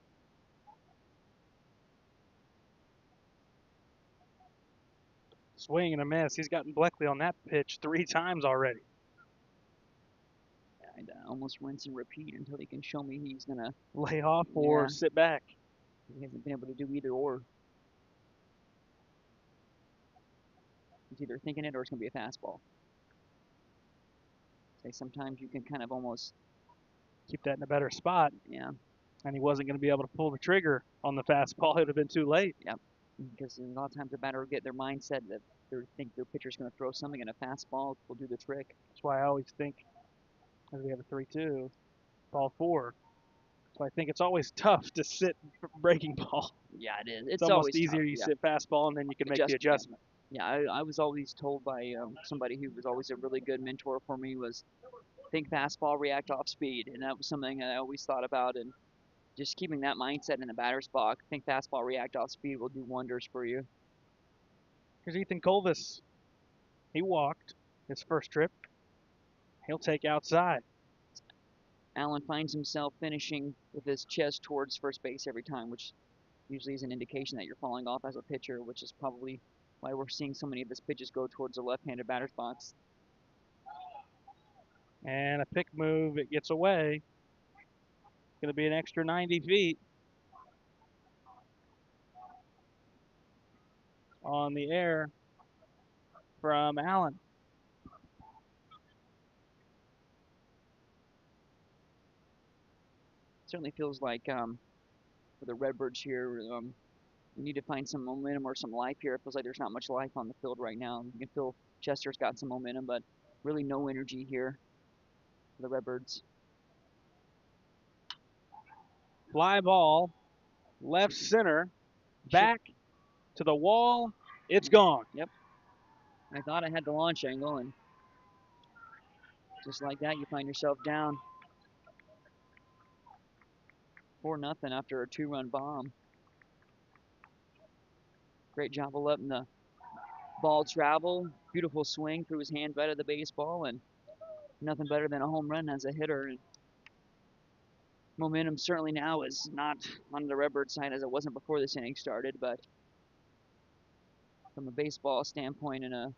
Swing and a miss. He's gotten Bleckley on that pitch 3 times already. I'd almost rinse and repeat until he can show me he's going to Lay off or sit back. He hasn't been able to do either or. He's either thinking it or it's going to be a fastball. Sometimes you can kind of almost keep that in a better spot. Yeah. And he wasn't going to be able to pull the trigger on the fastball. It would have been too late. Yep. Because a lot of times the batter will get their mindset that they think their pitcher's going to throw something and a fastball will do the trick. That's why I always think, as we have a 3-2, ball 4. So I think it's always tough to sit breaking ball. Yeah, it is. It's almost easier tough, you sit fastball and then you can make the adjustment. Yeah, I was always told by somebody who was always a really good mentor for me was think fastball, react off speed. And that was something that I always thought about. And just keeping that mindset in the batter's box, think fastball, react off speed will do wonders for you. Here's Ethan Colvis. He walked his first trip. He'll take outside. Allen finds himself finishing with his chest towards first base every time, which usually is an indication that you're falling off as a pitcher, which is probably why we're seeing so many of his pitches go towards the left-handed batter's box. And a pick move, it gets away. Going to be an extra 90 feet. On the air from Allen. Certainly feels like for the Redbirds here, we need to find some momentum or some life here. It feels like there's not much life on the field right now. You can feel Chester's got some momentum, but really no energy here for the Redbirds. Fly ball, left center, back to the wall. It's gone. Yep. I thought I had the launch angle, and just like that, you find yourself down 4-0 after a 2-run bomb. Great job of letting the ball travel. Beautiful swing through his hand right at the baseball, and nothing better than a home run as a hitter. And momentum certainly now is not on the Redbird side as it wasn't before this inning started, but from a baseball standpoint and a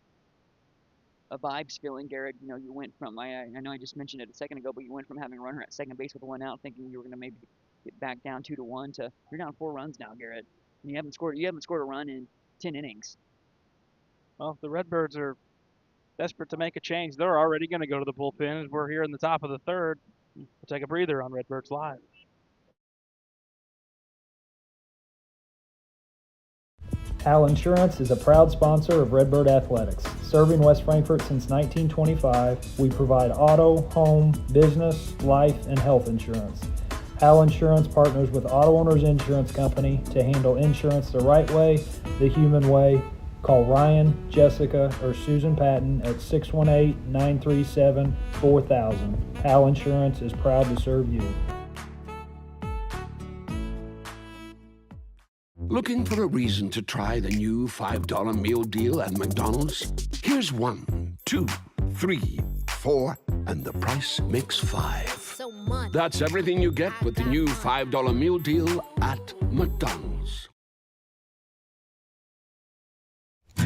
vibes feeling, Garrett, you know, you went from, I know I just mentioned it a second ago, but you went from having a runner at second base with 1 out, thinking you were going to maybe get back down 2-1 to you're down 4 runs now, Garrett. And you haven't scored a run in 10 innings. Well, the Redbirds are desperate to make a change. They're already going to go to the bullpen as we're here in the top of the third. We'll take a breather on Redbirds Live. Hal Insurance is a proud sponsor of Redbird Athletics. Serving West Frankfort since 1925, we provide auto, home, business, life, and health insurance. Hal Insurance partners with Auto Owners Insurance Company to handle insurance the right way, the human way. Call Ryan, Jessica, or Susan Patton at 618-937-4000. Hal Insurance is proud to serve you. Looking for a reason to try the new $5 meal deal at McDonald's? Here's 1, 2, 3, 4, and the price makes 5. So much. That's everything you get with the new $5 meal deal at McDonald's.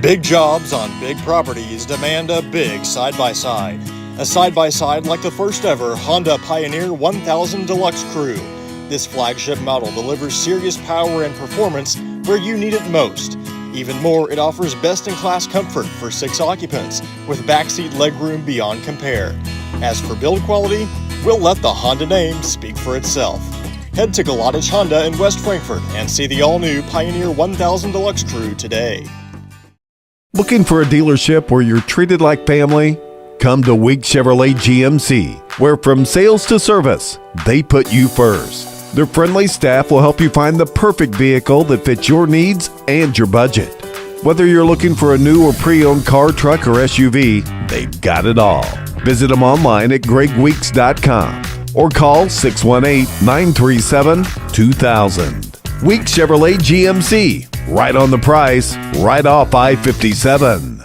Big jobs on big properties demand a big side-by-side. A side-by-side like the first ever Honda Pioneer 1000 Deluxe Crew. This flagship model delivers serious power and performance where you need it most. Even more, it offers best-in-class comfort for 6 occupants with backseat legroom beyond compare. As for build quality, we'll let the Honda name speak for itself. Head to Galatich Honda in West Frankfort and see the all-new Pioneer 1000 Deluxe Crew today. Looking for a dealership where you're treated like family? Come to Weeks Chevrolet GMC, where from sales to service, they put you first. Their friendly staff will help you find the perfect vehicle that fits your needs and your budget. Whether you're looking for a new or pre-owned car, truck, or SUV, they've got it all. Visit them online at gregweeks.com or call 618-937-2000. Weeks Chevrolet GMC, right on the price, right off I-57.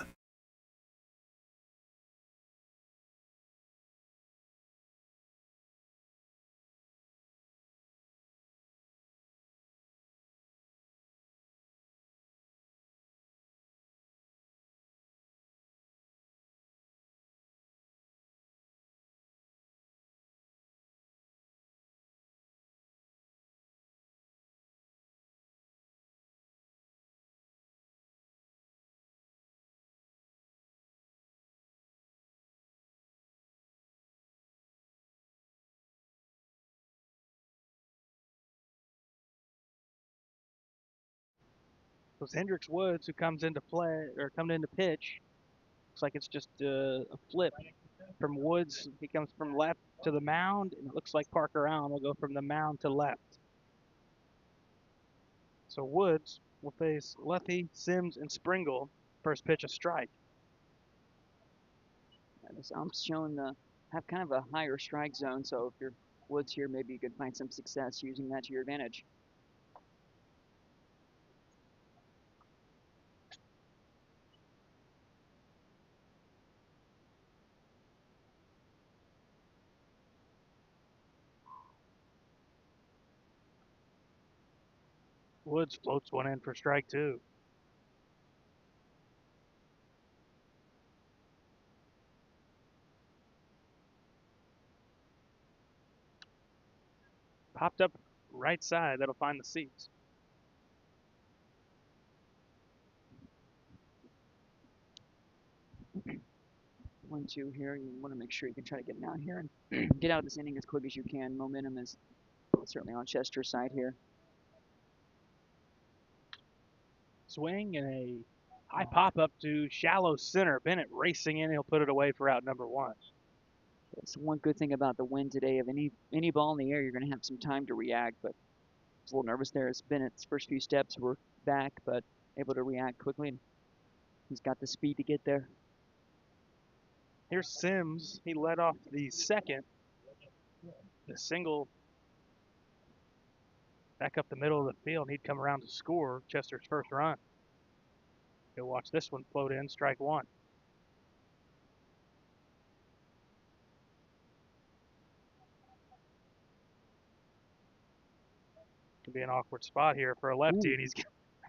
So it's Hendrix Woods who comes into play or coming into pitch. Looks like it's just a flip from Woods. He comes from left to the mound, and it looks like Parker Allen will go from the mound to left. So Woods will face Lethe, Sims, and Springle. First pitch, a strike. I'm showing have kind of a higher strike zone, so if you're Woods here, maybe you could find some success using that to your advantage. Woods floats one in for strike 2. Popped up right side. That'll find the seats. 1-2 here. You want to make sure you can try to get him out here and get out of this inning as quick as you can. Momentum is certainly on Chester's side here. Swing and a high pop up to shallow center. Bennett racing in. He'll put it away for out number 1. That's one good thing about the wind today. Of any ball in the air, you're going to have some time to react. But I was a little nervous there as Bennett's first few steps were back, but able to react quickly. And he's got the speed to get there. Here's Sims. He led off the second. The single back up the middle of the field. He'd come around to score Chester's first run. You'll watch this one float in, strike 1. Could be an awkward spot here for a lefty, and he's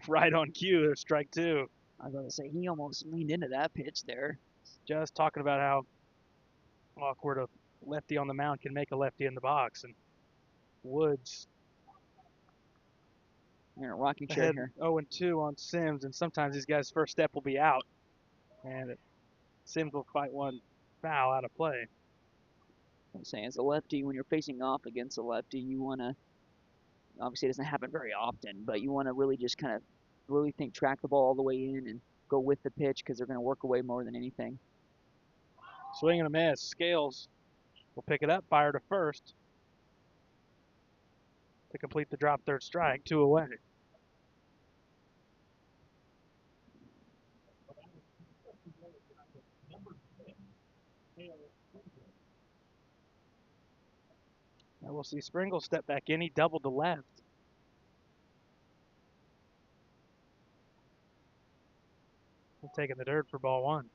right on cue. There's strike 2. I was going to say, he almost leaned into that pitch there. Just talking about how awkward a lefty on the mound can make a lefty in the box. And Woods in a rocking chair here. 0-2 on Sims, and sometimes these guys' first step will be out. And Sims will fight one foul out of play. I'm saying as a lefty, when you're facing off against a lefty, you want to, obviously it doesn't happen very often, but you want to really just kind of really track the ball all the way in and go with the pitch because they're going to work away more than anything. Swing and a miss. Scales will pick it up, fire to first to complete the drop third strike, 2 away. Now we'll see Springle step back in. He doubled to left. He's taking the dirt for ball 1.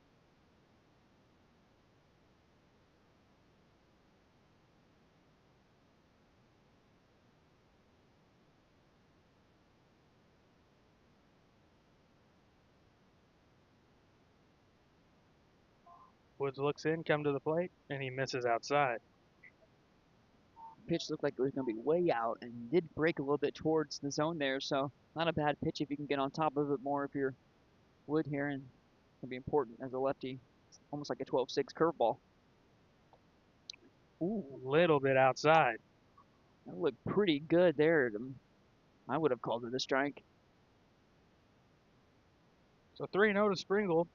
Woods looks in, come to the plate, and he misses outside. Pitch looked like it was going to be way out and did break a little bit towards the zone there, so not a bad pitch if you can get on top of it more if you're Wood here, and can be important as a lefty. It's almost like a 12-6 curveball. Ooh, little bit outside. That looked pretty good there. I would have called it a strike. So 3-0 to Springle.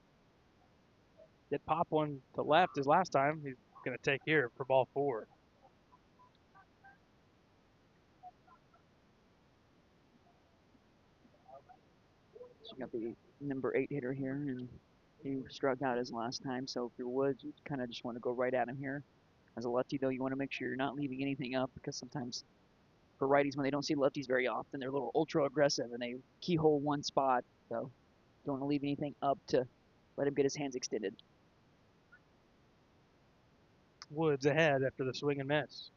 Did pop one to left his last time. He's going to take here for ball 4. So you got the number 8 hitter here, and he struck out his last time. So if you're Woods, you kind of just want to go right at him here. As a lefty, though, you want to make sure you're not leaving anything up because sometimes for righties, when they don't see lefties very often, they're a little ultra aggressive and they keyhole one spot. So don't want to leave anything up to let him get his hands extended. Woods ahead after the swing and miss.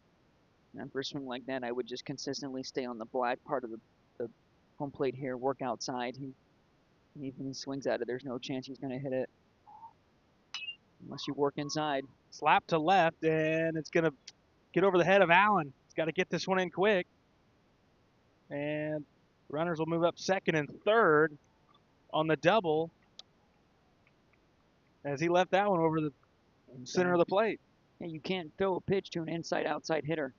And for a swing like that, I would just consistently stay on the black part of the home plate here, work outside. Even he swings at it, there's no chance he's going to hit it unless you work inside. Slap to left, and it's going to get over the head of Allen. He's got to get this one in quick. And runners will move up second and third on the double as he left that one over the center of the plate. Yeah, you can't throw a pitch to an inside-outside hitter.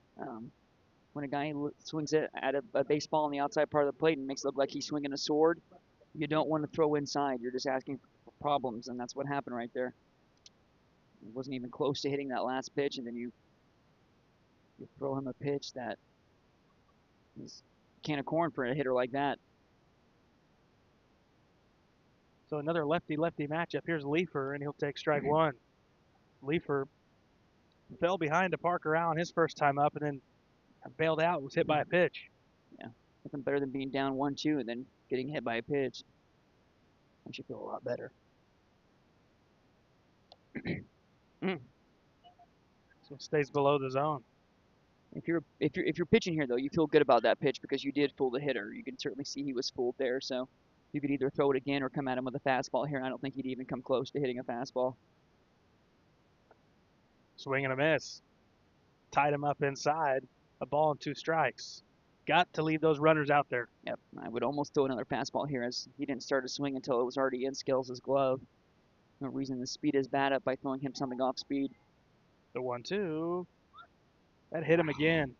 When a guy swings it at a baseball on the outside part of the plate and makes it look like he's swinging a sword, you don't want to throw inside. You're just asking for problems, and that's what happened right there. He wasn't even close to hitting that last pitch, and then you throw him a pitch that is a can of corn for a hitter like that. So another lefty-lefty matchup. Here's Leifer, and he'll take strike 1. Leifer fell behind to Parker Allen his first time up, and then bailed out, was hit by a pitch. Yeah, nothing better than being down 1-2 and then getting hit by a pitch. Makes you feel a lot better. So it stays below the zone. If you're pitching here though, you feel good about that pitch because you did fool the hitter. You can certainly see he was fooled there, so you could either throw it again or come at him with a fastball here. I don't think he'd even come close to hitting a fastball. Swing and a miss. Tied him up inside. A ball and 2 strikes. Got to leave those runners out there. Yep, I would almost throw another fastball here as he didn't start a swing until it was already in Scales' glove. No reason to speed his bat up by throwing him something off speed. The 1-2. That hit him again.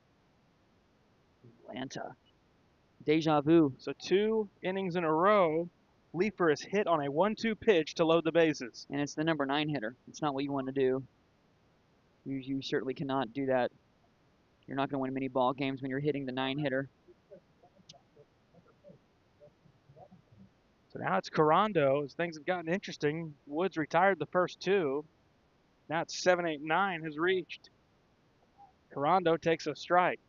Atlanta. Deja vu. So 2 innings in a row, Leifer is hit on a 1-2 pitch to load the bases. And it's the number 9 hitter. It's not what you want to do. You certainly cannot do that. You're not going to win many ball games when you're hitting the 9 hitter. So now it's Carando as things have gotten interesting. Woods retired the first 2. Now it's 7, 8, 9 has reached. Carando takes a strike.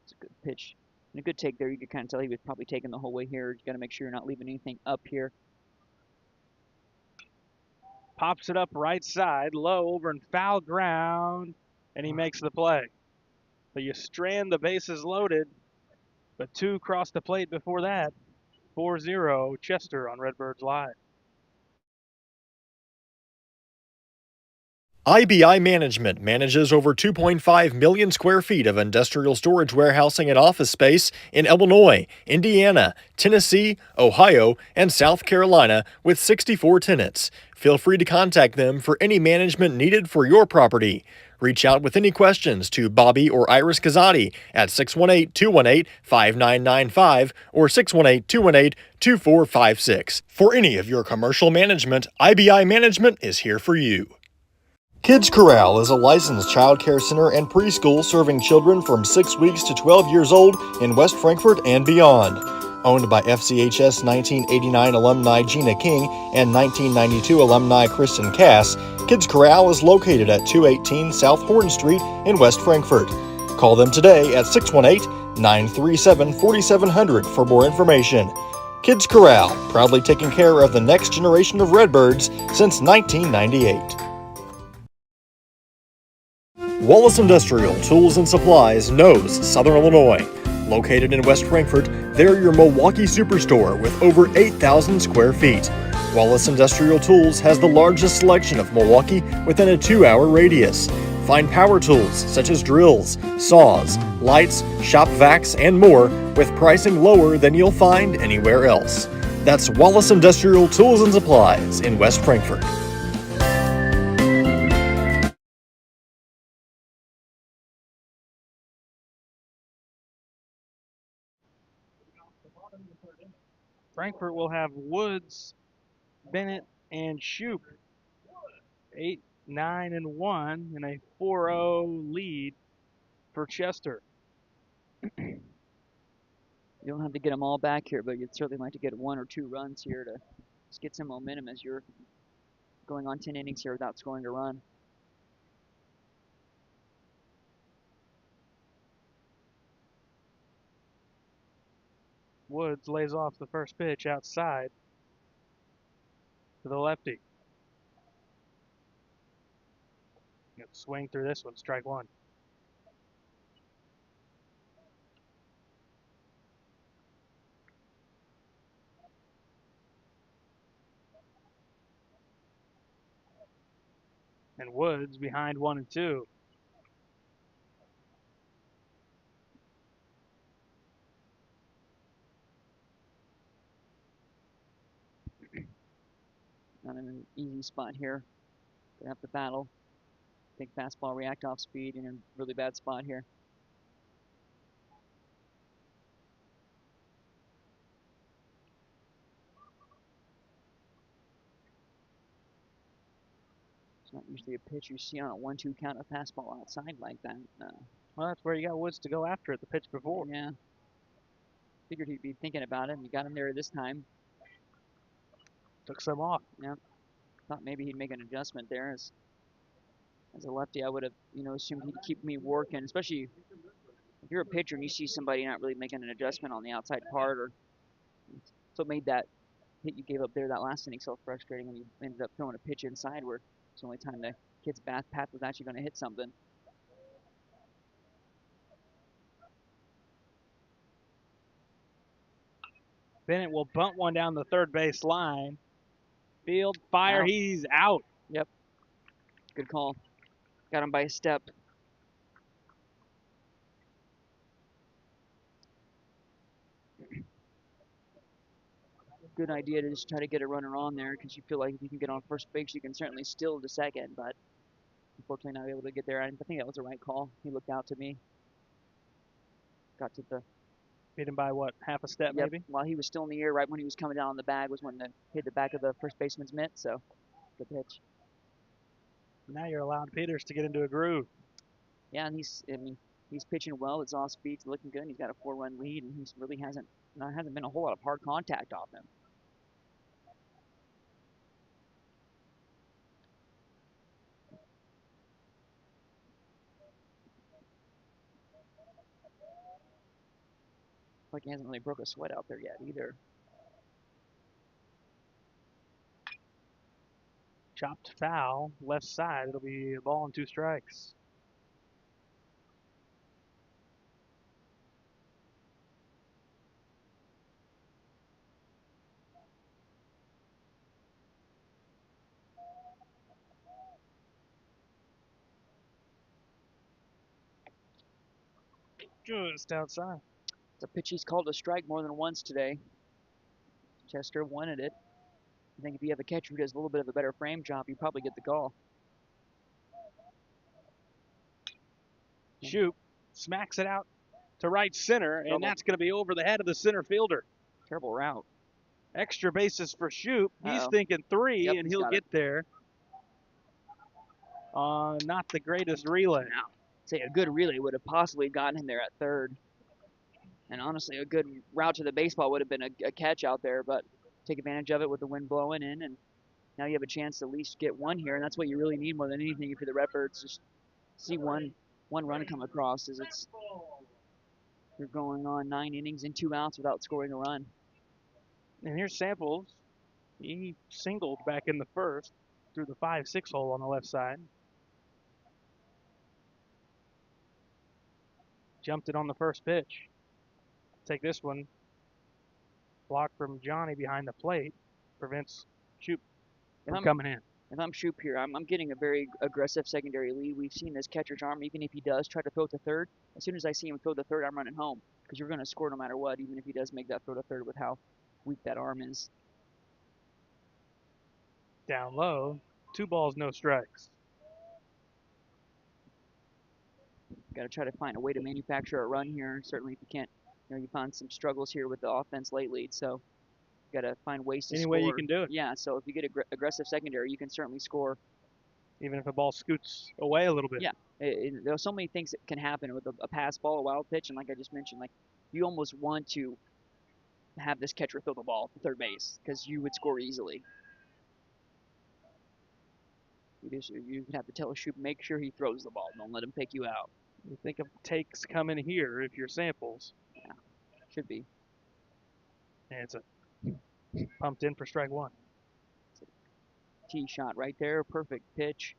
It's a good pitch. And a good take there. You could kind of tell he was probably taking the whole way here. You got to make sure you're not leaving anything up here. Pops it up right side, low over in foul ground, and he makes the play. So you strand the bases loaded, but 2 cross the plate before that. 4-0 Chester on Redbirds Live. IBI Management manages over 2.5 million square feet of industrial storage warehousing and office space in Illinois, Indiana, Tennessee, Ohio, and South Carolina with 64 tenants. Feel free to contact them for any management needed for your property. Reach out with any questions to Bobby or Iris Kazadi at 618-218-5995 or 618-218-2456. For any of your commercial management, IBI Management is here for you. Kids Corral is a licensed child care center and preschool serving children from 6 weeks to 12 years old in West Frankfort and beyond. Owned by FCHS 1989 alumni Gina King and 1992 alumni Kristen Cass, Kids Corral is located at 218 South Horn Street in West Frankfort. Call them today at 618-937-4700 for more information. Kids Corral, proudly taking care of the next generation of Redbirds since 1998. Wallace Industrial Tools and Supplies knows Southern Illinois. Located in West Frankfort, they're your Milwaukee superstore with over 8,000 square feet. Wallace Industrial Tools has the largest selection of Milwaukee within a 2-hour radius. Find power tools such as drills, saws, lights, shop vacs, and more with pricing lower than you'll find anywhere else. That's Wallace Industrial Tools and Supplies in West Frankfort. Frankfort will have Woods, Bennett, and Shoup 8, 9, and 1 in a 4-0 lead for Chester. You don't have to get them all back here, but you'd certainly like to get 1 or 2 runs here to just get some momentum as you're going on 10 innings here without scoring a run. Woods lays off the first pitch outside to the lefty. Gonna swing through this one, strike one. And Woods behind 1 and 2. Not in an easy spot here. They have to battle. Think fastball react off speed in a really bad spot here. It's not usually a pitch you see on a 1-2 count, a fastball outside like that. Well, that's where you got Woods to go after it the pitch before. Yeah. Figured he'd be thinking about it, and you got him there this time. Took some off. Yeah. Thought maybe he'd make an adjustment there. As a lefty, I would have, assumed he'd keep me working, especially if you're a pitcher and you see somebody not really making an adjustment on the outside part, or so it made that hit you gave up there that last inning so frustrating when you ended up throwing a pitch inside where it's the only time the kid's path was actually going to hit something. Bennett will bunt one down the third base line. Field fire, Out. he's out. Yep. Good call. Got him by a step. Good idea to just try to get a runner on there because you feel like if you can get on first base, you can certainly steal to second, but unfortunately not able to get there. I think that was the right call. He looked out to me. Got to the Beat him by what, half a step Yep. maybe? While he was still in the air, right when he was coming down on the bag was when it hit the back of the first baseman's mitt, so good pitch. Now you're allowing Peters to get into a groove. Yeah, and he's pitching well. It's off speed, it's looking good, and he's got a 4-run lead, and he really hasn't been a whole lot of hard contact off him. Like he hasn't really broke a sweat out there yet either. Chopped foul, left side. It'll be a ball and 2 strikes. Just outside. It's a pitch he's called a strike more than once today. Chester wanted it. I think if you have a catcher who does a little bit of a better frame job, you probably get the call. Shoop smacks it out to right center, and Double. that's going to be over the head of the center fielder. Terrible route. Extra bases for Shoop. He's Uh-oh. thinking 3, Yep, and he's he'll got get there. Not the greatest relay. Say a good relay would have possibly gotten him there at third. And honestly, a good route to the baseball would have been a catch out there, but take advantage of it with the wind blowing in, and now you have a chance to at least get one here, and that's what you really need more than anything if you're the Redbirds. Just see one run come across as you're going on 9 innings and 2 outs without scoring a run. And here's Samples. He singled back in the first through the 5-6 hole on the left side. Jumped it on the first pitch. Take this one. Block from Johnny behind the plate prevents Shoop from coming in. If I'm Shoop here, I'm getting a very aggressive secondary lead. We've seen this catcher's arm, even if he does try to throw to third. As soon as I see him throw to third, I'm running home because you're going to score no matter what, even if he does make that throw to third with how weak that arm is. Down low, 2 balls, no strikes. Got to try to find a way to manufacture a run here. Certainly, if you can't, you found some struggles here with the offense lately. So, got to find ways to Any score. way you can do it. Yeah. So if you get aggressive secondary, you can certainly score. Even if a ball scoots away a little bit. Yeah. There are so many things that can happen with a pass ball, a wild pitch, and like I just mentioned, like you almost want to have this catcher throw the ball to third base because you would score easily. You have to tell a Shoop, make sure he throws the ball. Don't let him pick you out. You think of takes coming here if you're Samples. Yeah, should be. And it's a pumped in for strike 1. Tee shot right there, perfect pitch.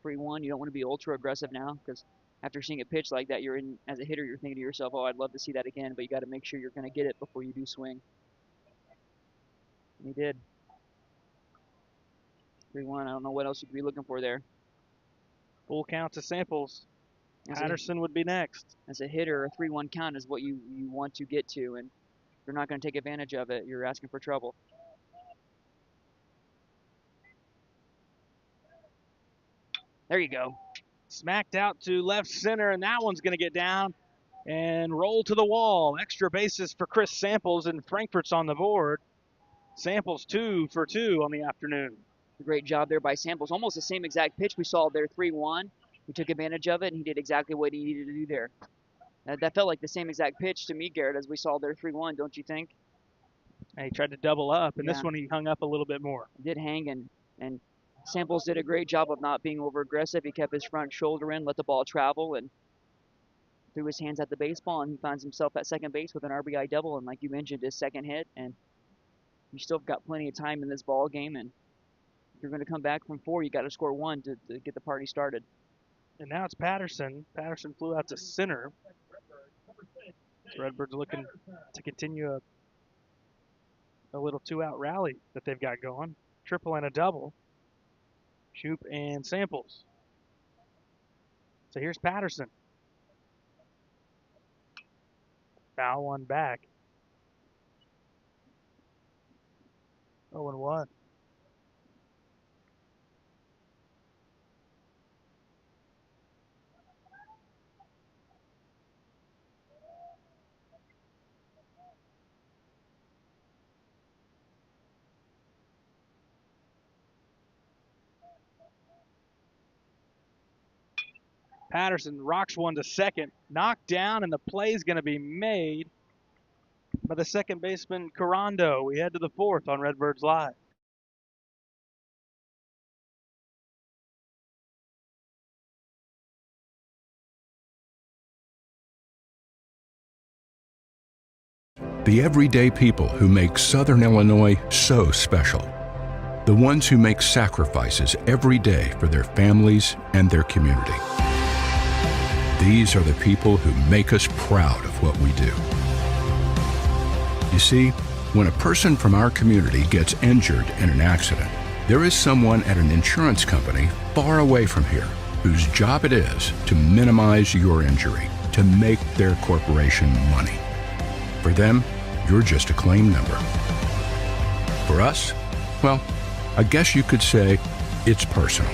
3-1. You don't want to be ultra aggressive now because after seeing a pitch like that, as a hitter, you're thinking to yourself, oh, I'd love to see that again, but you got to make sure you're going to get it before you do swing. And he did. 3-1. I don't know what else you could be looking for there. Full count to Samples. As Patterson would be next. As a hitter, a 3-1 count is what you want to get to, and if you're not going to take advantage of it, you're asking for trouble. There you go. Smacked out to left center, and that one's going to get down and roll to the wall. Extra bases for Chris Samples, and Frankfurt's on the board. Samples 2 for 2 on the afternoon. Great job there by Samples. Almost the same exact pitch we saw there, 3-1. He took advantage of it, and he did exactly what he needed to do there. That felt like the same exact pitch to me, Garrett, as we saw there, 3-1, don't you think? And he tried to double up, and Yeah. this one he hung up a little bit more. He did hang, and Samples did a great job of not being over-aggressive. He kept his front shoulder in, let the ball travel, and threw his hands at the baseball, and he finds himself at second base with an RBI double, and like you mentioned, his second hit, and you still got plenty of time in this ball game, and if you're going to come back from 4, you got to score 1 to get the party started. And now it's Patterson. Patterson flew out to center. So Redbirds looking to continue a little 2-out rally that they've got going. Triple and a double. Shoop and Samples. So here's Patterson. Foul one back. 0-1. Patterson rocks one to second, knocked down, and the play's going to be made by the second baseman, Carando. We head to the 4th on Redbirds Live. The everyday people who make Southern Illinois so special. The ones who make sacrifices every day for their families and their community. These are the people who make us proud of what we do. You see, when a person from our community gets injured in an accident, there is someone at an insurance company far away from here whose job it is to minimize your injury, to make their corporation money. For them, you're just a claim number. For us, well, I guess you could say it's personal.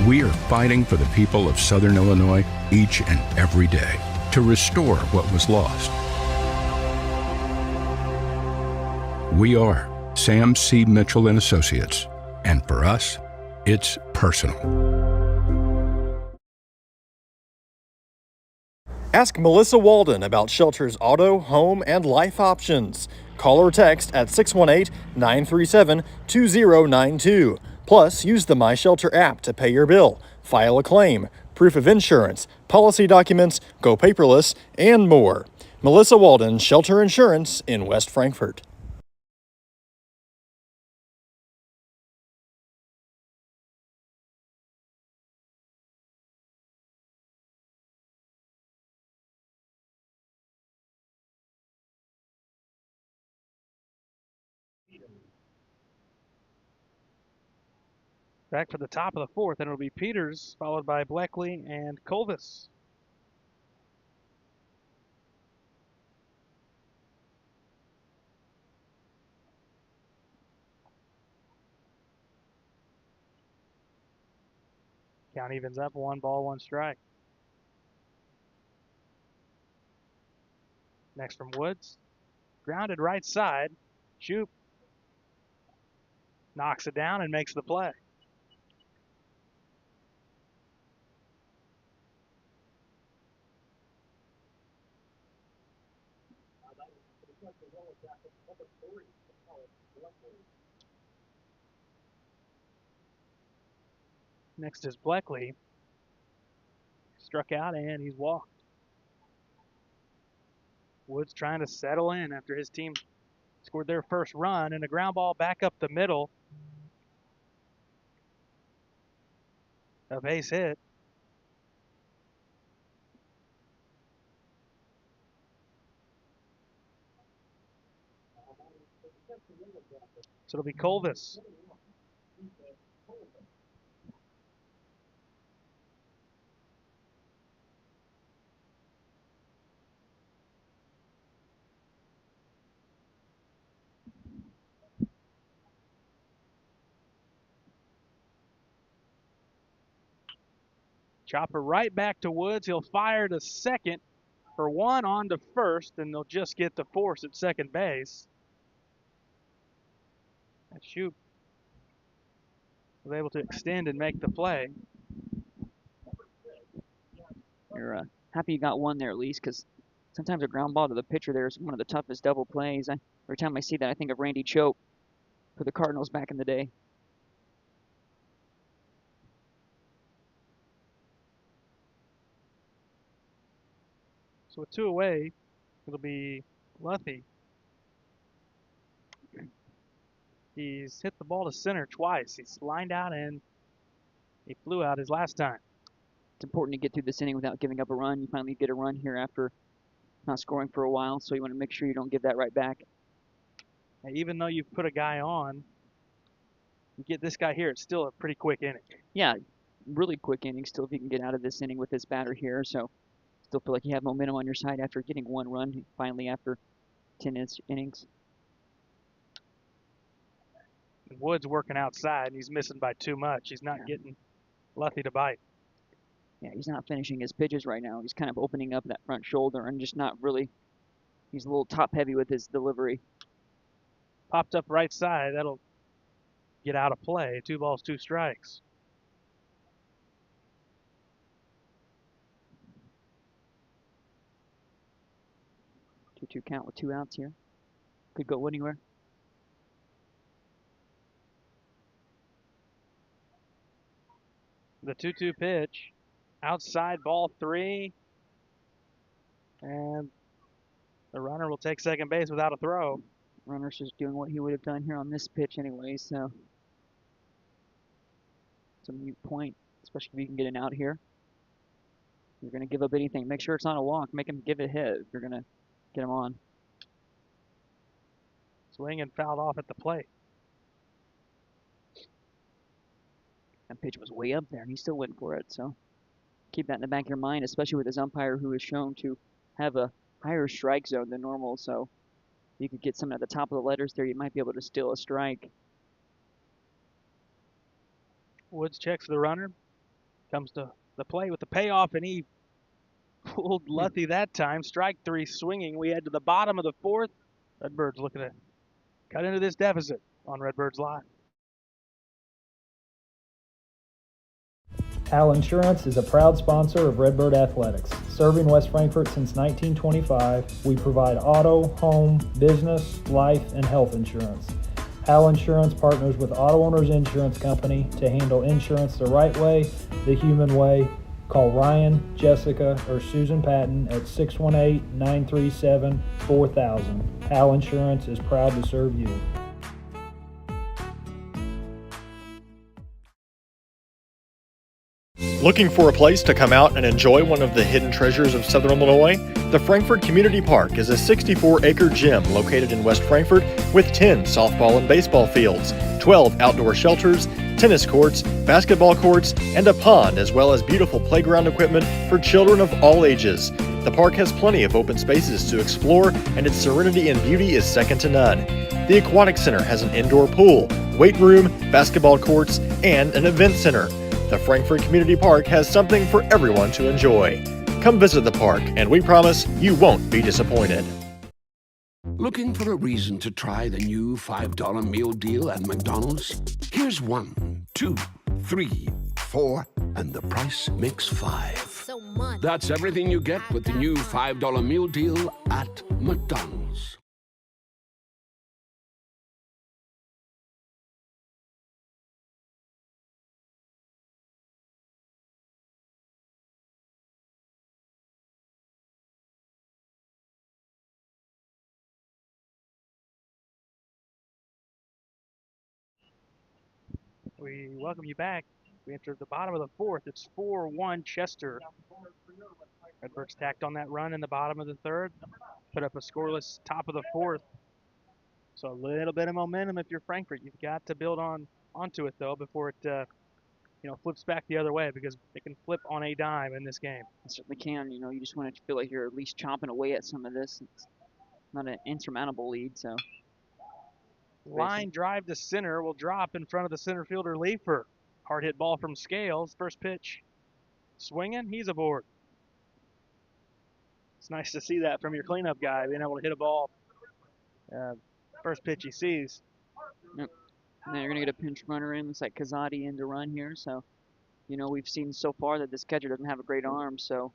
We are fighting for the people of Southern Illinois each and every day to restore what was lost. We are Sam C. Mitchell and Associates, and for us, it's personal. Ask Melissa Walden about Shelter's auto, home, and life options. Call or text at 618-937-2092. Plus, use the My Shelter app to pay your bill, file a claim, proof of insurance, policy documents, go paperless, and more. Melissa Walden, Shelter Insurance in West Frankfort. Back for the top of the fourth, and it'll be Peters, followed by Bleckley and Colvis. Count evens up, 1 ball, 1 strike. Next from Woods. Grounded right side. Shoop knocks it down and makes the play. Next is Bleckley. Struck out and he's walked. Woods trying to settle in after his team scored their first run, and a ground ball back up the middle. A base hit. So it'll be Colvis. Chopper right back to Woods. He'll fire to second for 1 on to first, and they'll just get the force at second base. And Shoop was able to extend and make the play. You're happy you got one there at least, because sometimes a ground ball to the pitcher there is one of the toughest double plays. Every time I see that, I think of Randy Choate for the Cardinals back in the day. So with 2 away, it'll be Luthi. He's hit the ball to center twice. He's lined out and he flew out his last time. It's important to get through this inning without giving up a run. You finally get a run here after not scoring for a while, so you want to make sure you don't give that right back. And even though you've put a guy on, you get this guy here, it's still a pretty quick inning. Yeah, really quick inning still if you can get out of this inning with this batter here. So still feel like you have momentum on your side after getting 1 run finally after 10 innings. Woods working outside, and he's missing by too much. He's not getting Luthi to bite. Yeah, he's not finishing his pitches right now. He's kind of opening up that front shoulder and just not really. He's a little top heavy with his delivery. Popped up right side. That'll get out of play. 2 balls, 2 strikes. Two count with 2 outs here. Could go anywhere. The 2-2 pitch. Outside, ball 3. And the runner will take second base without a throw. Runner's just doing what he would have done here on this pitch anyway, so it's a moot point, especially if you can get an out here. You're going to give up anything. Make sure it's not a walk. Make him give it a hit if you're going to get him on. Swing and fouled off at the plate. That pitch was way up there, and he still went for it, so keep that in the back of your mind, especially with this umpire who is shown to have a higher strike zone than normal. So you could get something at the top of the letters there. You might be able to steal a strike. Woods checks the runner, comes to the play with the payoff, and he pulled Luthi that time. Strike 3 swinging. We head to the bottom of the 4th. Redbirds looking to cut into this deficit on Redbirds Live. Hal Insurance is a proud sponsor of Redbird Athletics. Serving West Frankfort since 1925, we provide auto, home, business, life, and health insurance. Hal Insurance partners with Auto Owners Insurance Company to handle insurance the right way, the human way. Call Ryan, Jessica, or Susan Patton at 618-937-4000. Hal Insurance is proud to serve you. Looking for a place to come out and enjoy one of the hidden treasures of Southern Illinois? The Frankfort Community Park is a 64-acre gym located in West Frankfort with 10 softball and baseball fields, 12 outdoor shelters, tennis courts, basketball courts, and a pond, as well as beautiful playground equipment for children of all ages. The park has plenty of open spaces to explore, and its serenity and beauty is second to none. The Aquatic Center has an indoor pool, weight room, basketball courts, and an event center. The Frankfort Community Park has something for everyone to enjoy. Come visit the park, and we promise you won't be disappointed. Looking for a reason to try the new $5 meal deal at McDonald's? Here's 1, 2, 3, 4, and the price makes 5. So much. That's everything you get with the new $5 meal deal at McDonald's. We welcome you back. We entered the bottom of the 4th. It's 4-1 Chester. Redbirds tacked on that run in the bottom of the 3rd. Put up a scoreless top of the 4th. So a little bit of momentum if you're Frankfort. You've got to build onto it, though, before it flips back the other way, because it can flip on a dime in this game. It certainly can. You just want to feel like you're at least chomping away at some of this. It's not an insurmountable lead, so. Line drive to center will drop in front of the center fielder Leifer. Hard hit ball from Scales. First pitch swinging. He's aboard. It's nice to see that from your cleanup guy, being able to hit a ball first pitch he sees. Yep. And then you're going to get a pinch runner in. Looks like Kazadi in to run here. So, we've seen so far that this catcher doesn't have a great arm. So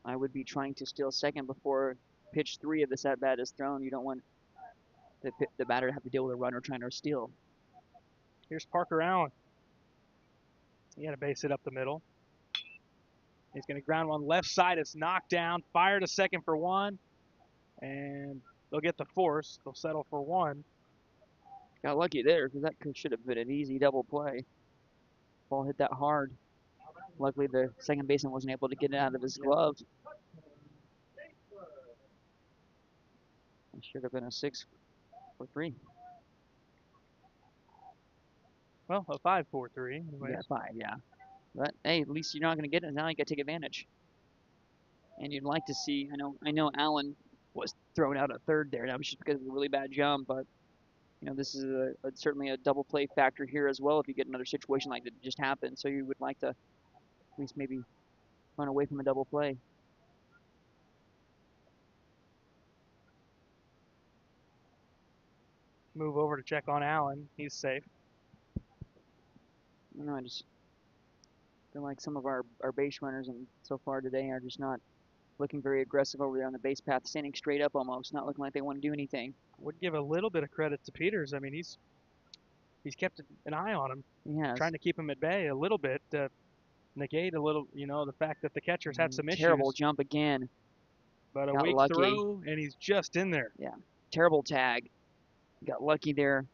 I would be trying to steal second before pitch 3 of this at-bat is thrown. You don't want the batter to have to deal with a runner trying to steal. Here's Parker Allen. He had a base hit up the middle. He's going to ground one left side. It's knocked down. Fire to second for 1. And they'll get the force. They'll settle for 1. Got lucky there because that should have been an easy double play. Ball hit that hard. Luckily, the second baseman wasn't able to get it out of his glove. It should have been a 6 for 3. Well, a 5-4-3. Yeah, 5, yeah. But hey, at least you're not going to get it. Now you got to take advantage. And you'd like to see. I know Allen was thrown out at third there. That was just because of a really bad jump. But this is certainly a double play factor here as well. If you get another situation like that just happened, so you would like to at least maybe run away from a double play. Move over to check on Allen. He's safe. I just feel like some of our base runners and so far today are just not looking very aggressive over there on the base path, standing straight up almost, not looking like they want to do anything. Would give a little bit of credit to Peters. I mean, he's kept an eye on him, trying to keep him at bay a little bit, to negate a little, the fact that the catcher's had some issues. Terrible jump again. But a Got weak lucky. throw, and he's just in there. Yeah, terrible tag. Got lucky there.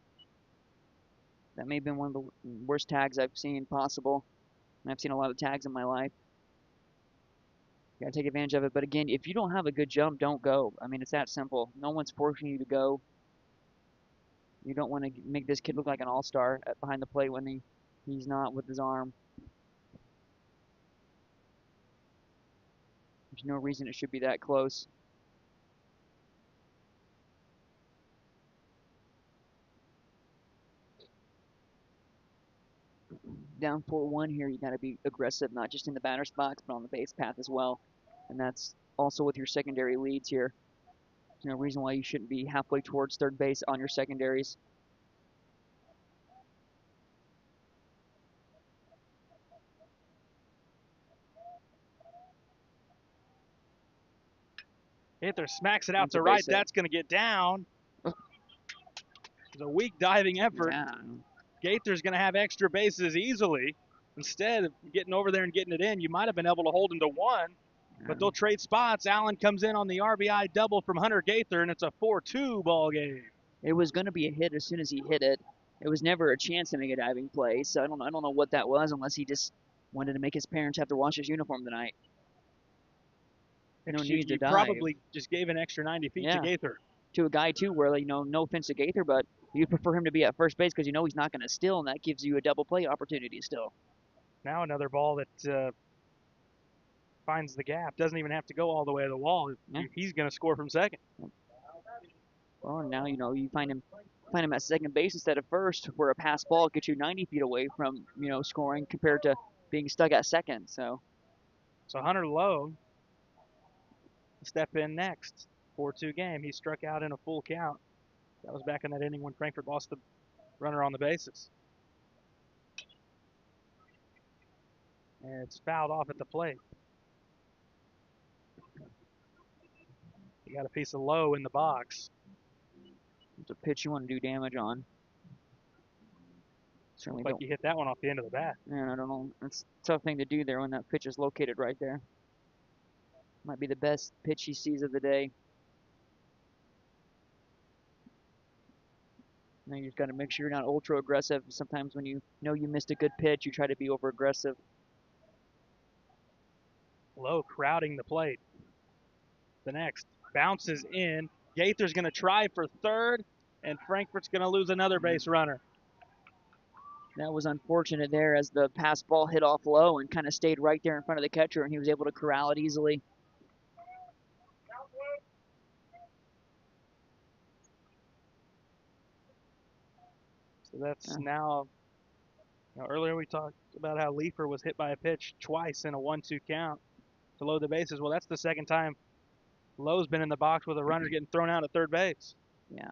That may have been one of the worst tags I've seen possible. And I've seen a lot of tags in my life. You gotta take advantage of it. But again, if you don't have a good jump, don't go. I mean, it's that simple. No one's forcing you to go. You don't want to make this kid look like an all-star behind the plate when he's not with his arm. There's no reason it should be that close. Down 4-1 here, you got to be aggressive, not just in the batter's box, but on the base path as well. And that's also with your secondary leads here. There's no reason why you shouldn't be halfway towards third base on your secondaries. Gaither smacks it out That's a to right. base hit. That's going to get down. It's a weak diving effort. Yeah. Gaither's going to have extra bases easily. Instead of getting over there and getting it in, you might have been able to hold him to one, but they'll trade spots. Allen comes in on the RBI double from Hunter Gaither, and it's a 4-2 ball game. It was going to be a hit as soon as he hit it. It was never a chance to make a diving play, so I don't know what that was, unless he just wanted to make his parents have to wash his uniform tonight. No need to You dive. probably just gave an extra 90 feet to Gaither. To a guy too, where no offense to Gaither, but you prefer him to be at first base because you know he's not going to steal, and that gives you a double play opportunity still. Now another ball that finds the gap. Doesn't even have to go all the way to the wall. Yeah. He's going to score from second. Well, now you find him at second base instead of first, where a pass ball gets you 90 feet away from scoring compared to being stuck at second. So Hunter Lowe step in next. 4-2 game. He struck out in a full count. That was back in that inning when Frankfurt lost the runner on the bases. And it's fouled off at the plate. You got a piece of Lowe in the box. it's a pitch you want to do damage on. Certainly Like don't. you hit that one off the end of the bat. And I don't know. It's a tough thing to do there when that pitch is located right there. Might be the best pitch he sees of the day. Now you just got to make sure you're not ultra aggressive. Sometimes when you know you missed a good pitch, you try to be over aggressive. Lowe crowding the plate. The next bounces in. Gaither's going to try for third, and Frankfurt's going to lose another base runner. That was unfortunate there as the pass ball hit off Lowe and kind of stayed right there in front of the catcher, and he was able to corral it easily. So that's now, earlier we talked about how Leifer was hit by a pitch twice in a 1-2 count to load the bases. Well, that's the second time Lowe's been in the box with a runner getting thrown out at third base. Yeah.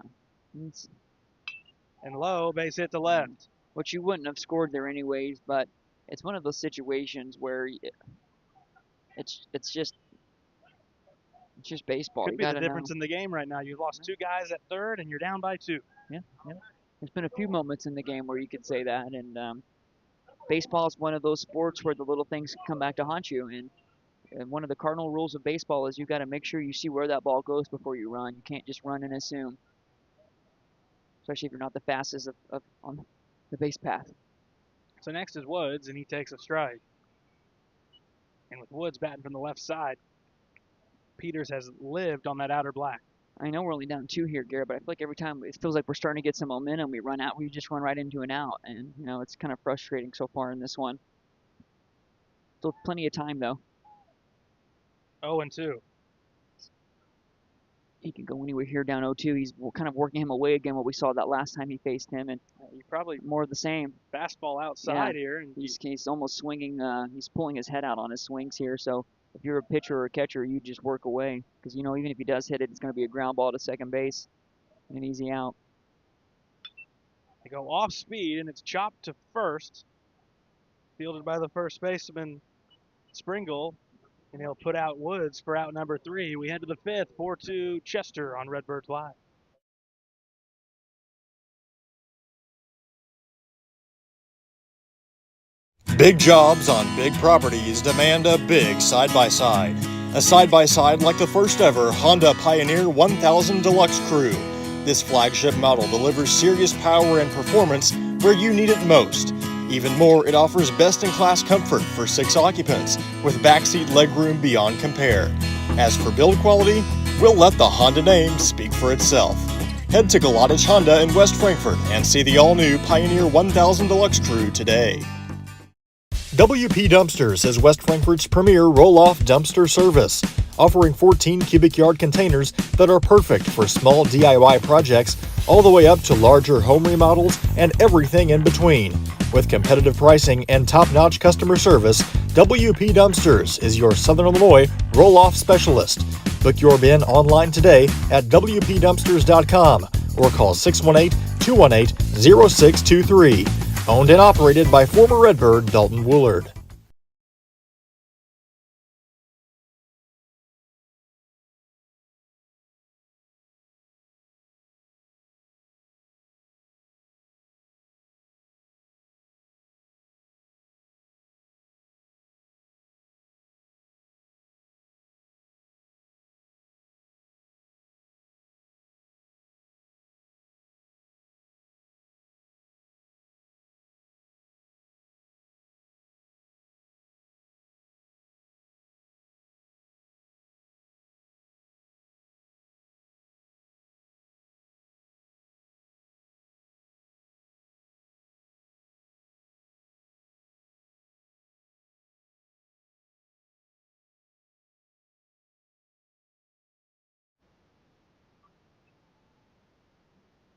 And Lowe, base hit to left. Which you wouldn't have scored there anyways, but it's one of those situations where it's just baseball. Could You be the gotta difference know. in the game right now. You lost two guys at third, and you're down by 2. Yeah. There's been a few moments in the game where you could say that, and baseball is one of those sports where the little things come back to haunt you. And one of the cardinal rules of baseball is you got to make sure you see where that ball goes before you run. You can't just run and assume, especially if you're not the fastest on the base path. So next is Woods, and he takes a strike. And with Woods batting from the left side, Peters has lived on that outer black. I know we're only down 2 here, Garrett, but I feel like every time it feels like we're starting to get some momentum, we just run right into an out, and it's kind of frustrating so far in this one. Still plenty of time though. 0-2. He can go anywhere here down 0-2. He's kind of working him away again. What we saw that last time he faced him, and You probably more of the same. fastball outside here, and He's almost swinging. He's pulling his head out on his swings here. So if you're a pitcher or a catcher, you just work away because even if he does hit it, it's going to be a ground ball to second base, and an easy out. they go off speed, and it's chopped to first. Fielded by the first baseman, Springle, and he'll put out Woods for out number 3. We head to the 5th, 4-2 Chester on Redbirds Live. Big jobs on big properties demand a big side-by-side. A side-by-side like the first ever Honda Pioneer 1000 Deluxe Crew. This flagship model delivers serious power and performance where you need it most. Even more, it offers best-in-class comfort for 6 occupants with backseat legroom beyond compare. As for build quality, we'll let the Honda name speak for itself. Head to Galadich Honda in West Frankfort and see the all-new Pioneer 1000 Deluxe Crew today. WP Dumpsters is West Frankfort's premier roll-off dumpster service. offering 14 cubic yard containers that are perfect for small DIY projects all the way up to larger home remodels and everything in between. With competitive pricing and top-notch customer service, WP Dumpsters is your Southern Illinois roll-off specialist. Book your bin online today at WPDumpsters.com or call 618-218-0623. Owned and operated by former Redbird Dalton Woolard.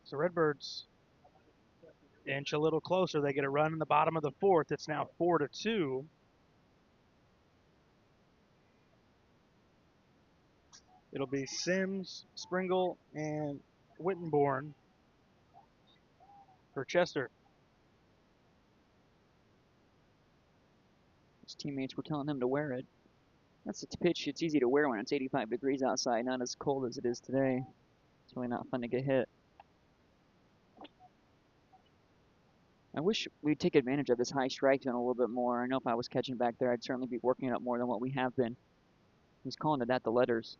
So Redbirds inch a little closer. They get a run in the bottom of the fourth. It's now 4-2. It'll be Sims, Springle, and Wittenborn for Chester. His teammates were telling him to wear it. That's a pitch. It's easy to wear when it's 85 degrees outside, not as cold as it is today. It's really not fun to get hit. I wish we'd take advantage of this high strike zone a little bit more. I know if I was catching back there, I'd certainly be working it up more than what we have been. He's calling it at the letters.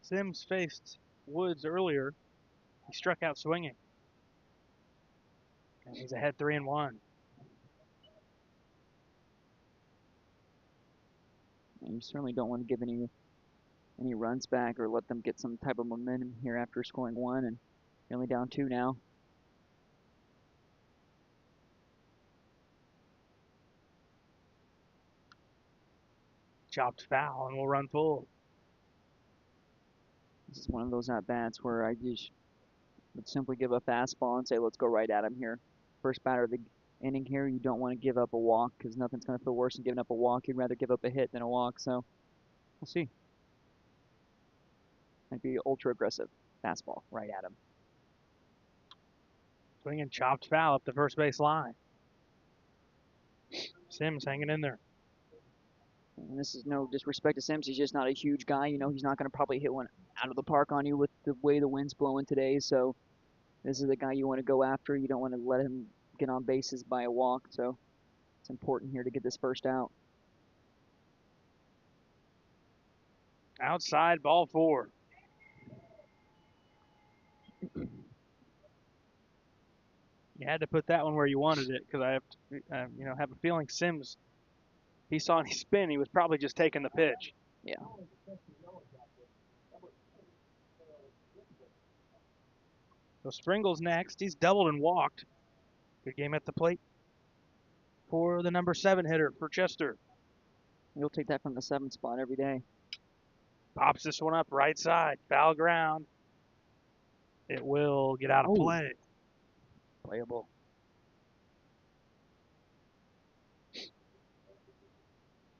Sims faced Woods earlier. He struck out swinging. And he's ahead 3-1. And you certainly don't want to give any runs back or let them get some type of momentum here after scoring one, and you're only down 2 now. Chopped foul, and we'll run full. This is one of those at-bats where I just would simply give a fastball and say, let's go right at him here. First batter of the inning here, you don't want to give up a walk because nothing's going to feel worse than giving up a walk. You'd rather give up a hit than a walk, so we'll see. Might be ultra aggressive fastball right at him. Swinging chopped foul up the first base line. Sims hanging in there. And this is no disrespect to Sims. He's just not a huge guy. You know, he's not going to probably hit one out of the park on you with the way the wind's blowing today. So this is the guy you want to go after. You don't want to let him get on bases by a walk. So it's important here to get this first out. Outside, ball 4. You had to put that one where you wanted it because I have, have a feeling Sims. He saw any spin. He was probably just taking the pitch. Yeah. So Springle's next. He's doubled and walked. Good game at the plate for the number 7 hitter for Chester. You'll take that from the 7th spot every day. Pops this one up right side. Foul ground. It will get out of play. Playable.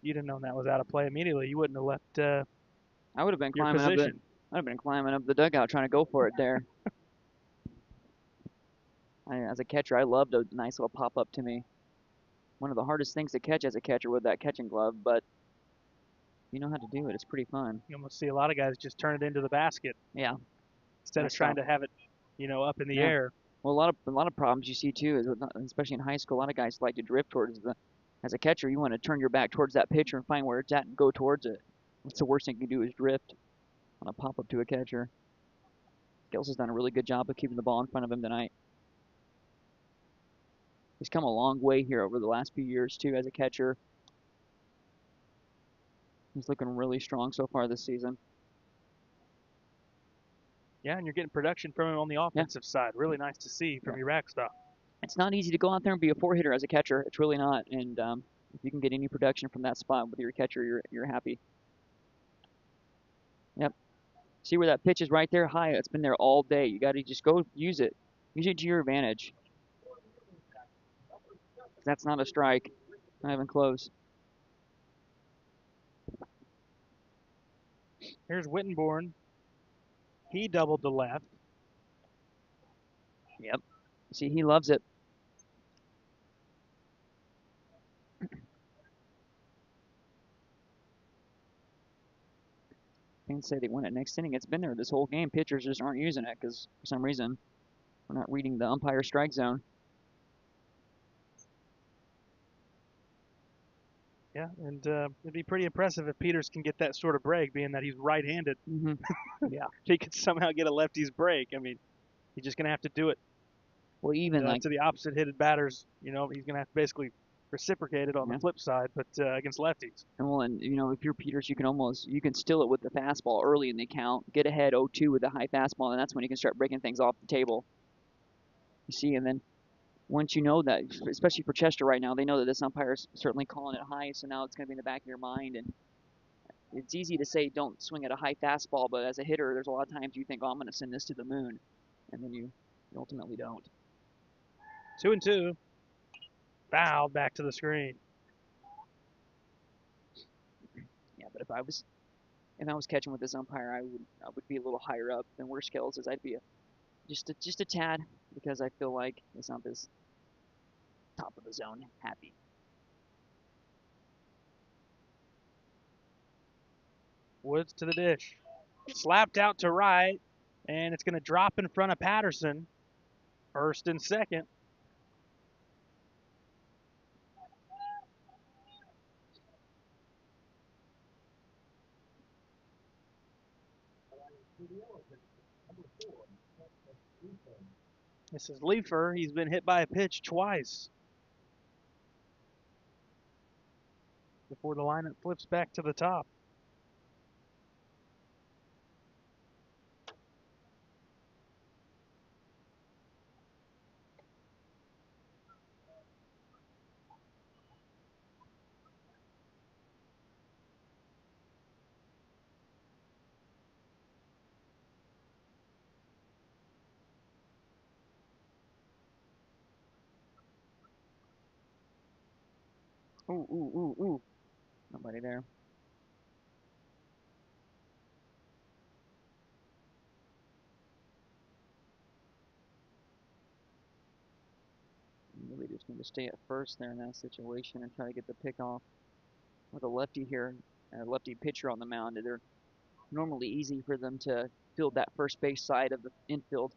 You'd have known that was out of play immediately. You wouldn't have left I would have been your climbing up position. I'd have been climbing up the dugout trying to go for it there. As a catcher, I loved a nice little pop up to me. One of the hardest things to catch as a catcher with that catching glove, but you know how to do it. It's pretty fun. You almost see a lot of guys just turn it into the basket. Yeah. Instead of trying to have it, up in the air. Well, a lot of problems you see too is especially in high school, a lot of guys like to drift towards the. As a catcher, you want to turn your back towards that pitcher and find where it's at and go towards it. What's the worst thing you can do is drift on a pop up to a catcher. Gills has done a really good job of keeping the ball in front of him tonight. He's come a long way here over the last few years too as a catcher. He's looking really strong so far this season. Yeah, and you're getting production from him on the offensive side. Really nice to see from your backstop. It's not easy to go out there and be a 4-hitter as a catcher. It's really not. And if you can get any production from that spot with your catcher, you're happy. Yep. See where that pitch is right there? High. It's been there all day. You got to just go use it. Use it to your advantage. That's not a strike. Not even close. Here's Wittenborn. He doubled to left. Yep. See, he loves it. Fans say they won it next inning. It's been there this whole game. Pitchers just aren't using it because for some reason we're not reading the umpire strike zone. Yeah, and it'd be pretty impressive if Peters can get that sort of break, being that he's right-handed. Mm-hmm. Yeah. If he could somehow get a lefty's break, I mean, he's just going to have to do it Well, even like to the opposite-hitted batters. You know, he's going to have to basically reciprocate it on the flip side, but against lefties. and you know, if you're Peters, you can steal it with the fastball early in the count, get ahead 0-2 with the high fastball, and that's when you can start breaking things off the table. You see, and then once you know that, especially for Chester right now, they know that this umpire is certainly calling it high, so now it's going to be in the back of your mind. And it's easy to say don't swing at a high fastball, but as a hitter, there's a lot of times you think, oh, I'm going to send this to the moon, and then you ultimately don't. 2-2. Fouled back to the screen. Yeah, but if I was catching with this umpire, I would be a little higher up than where Scales is. I'd be just a tad, because I feel like this ump is top of the zone happy. Woods to the dish. Slapped out to right, and it's going to drop in front of Patterson. First and second. This is Leifer. He's been hit by a pitch twice before the lineup flips back to the top. Ooh. Nobody there. You really just need to stay at first there in that situation and try to get the pick off. With a lefty here, a lefty pitcher on the mound, they're normally easy for them to field that first base side of the infield.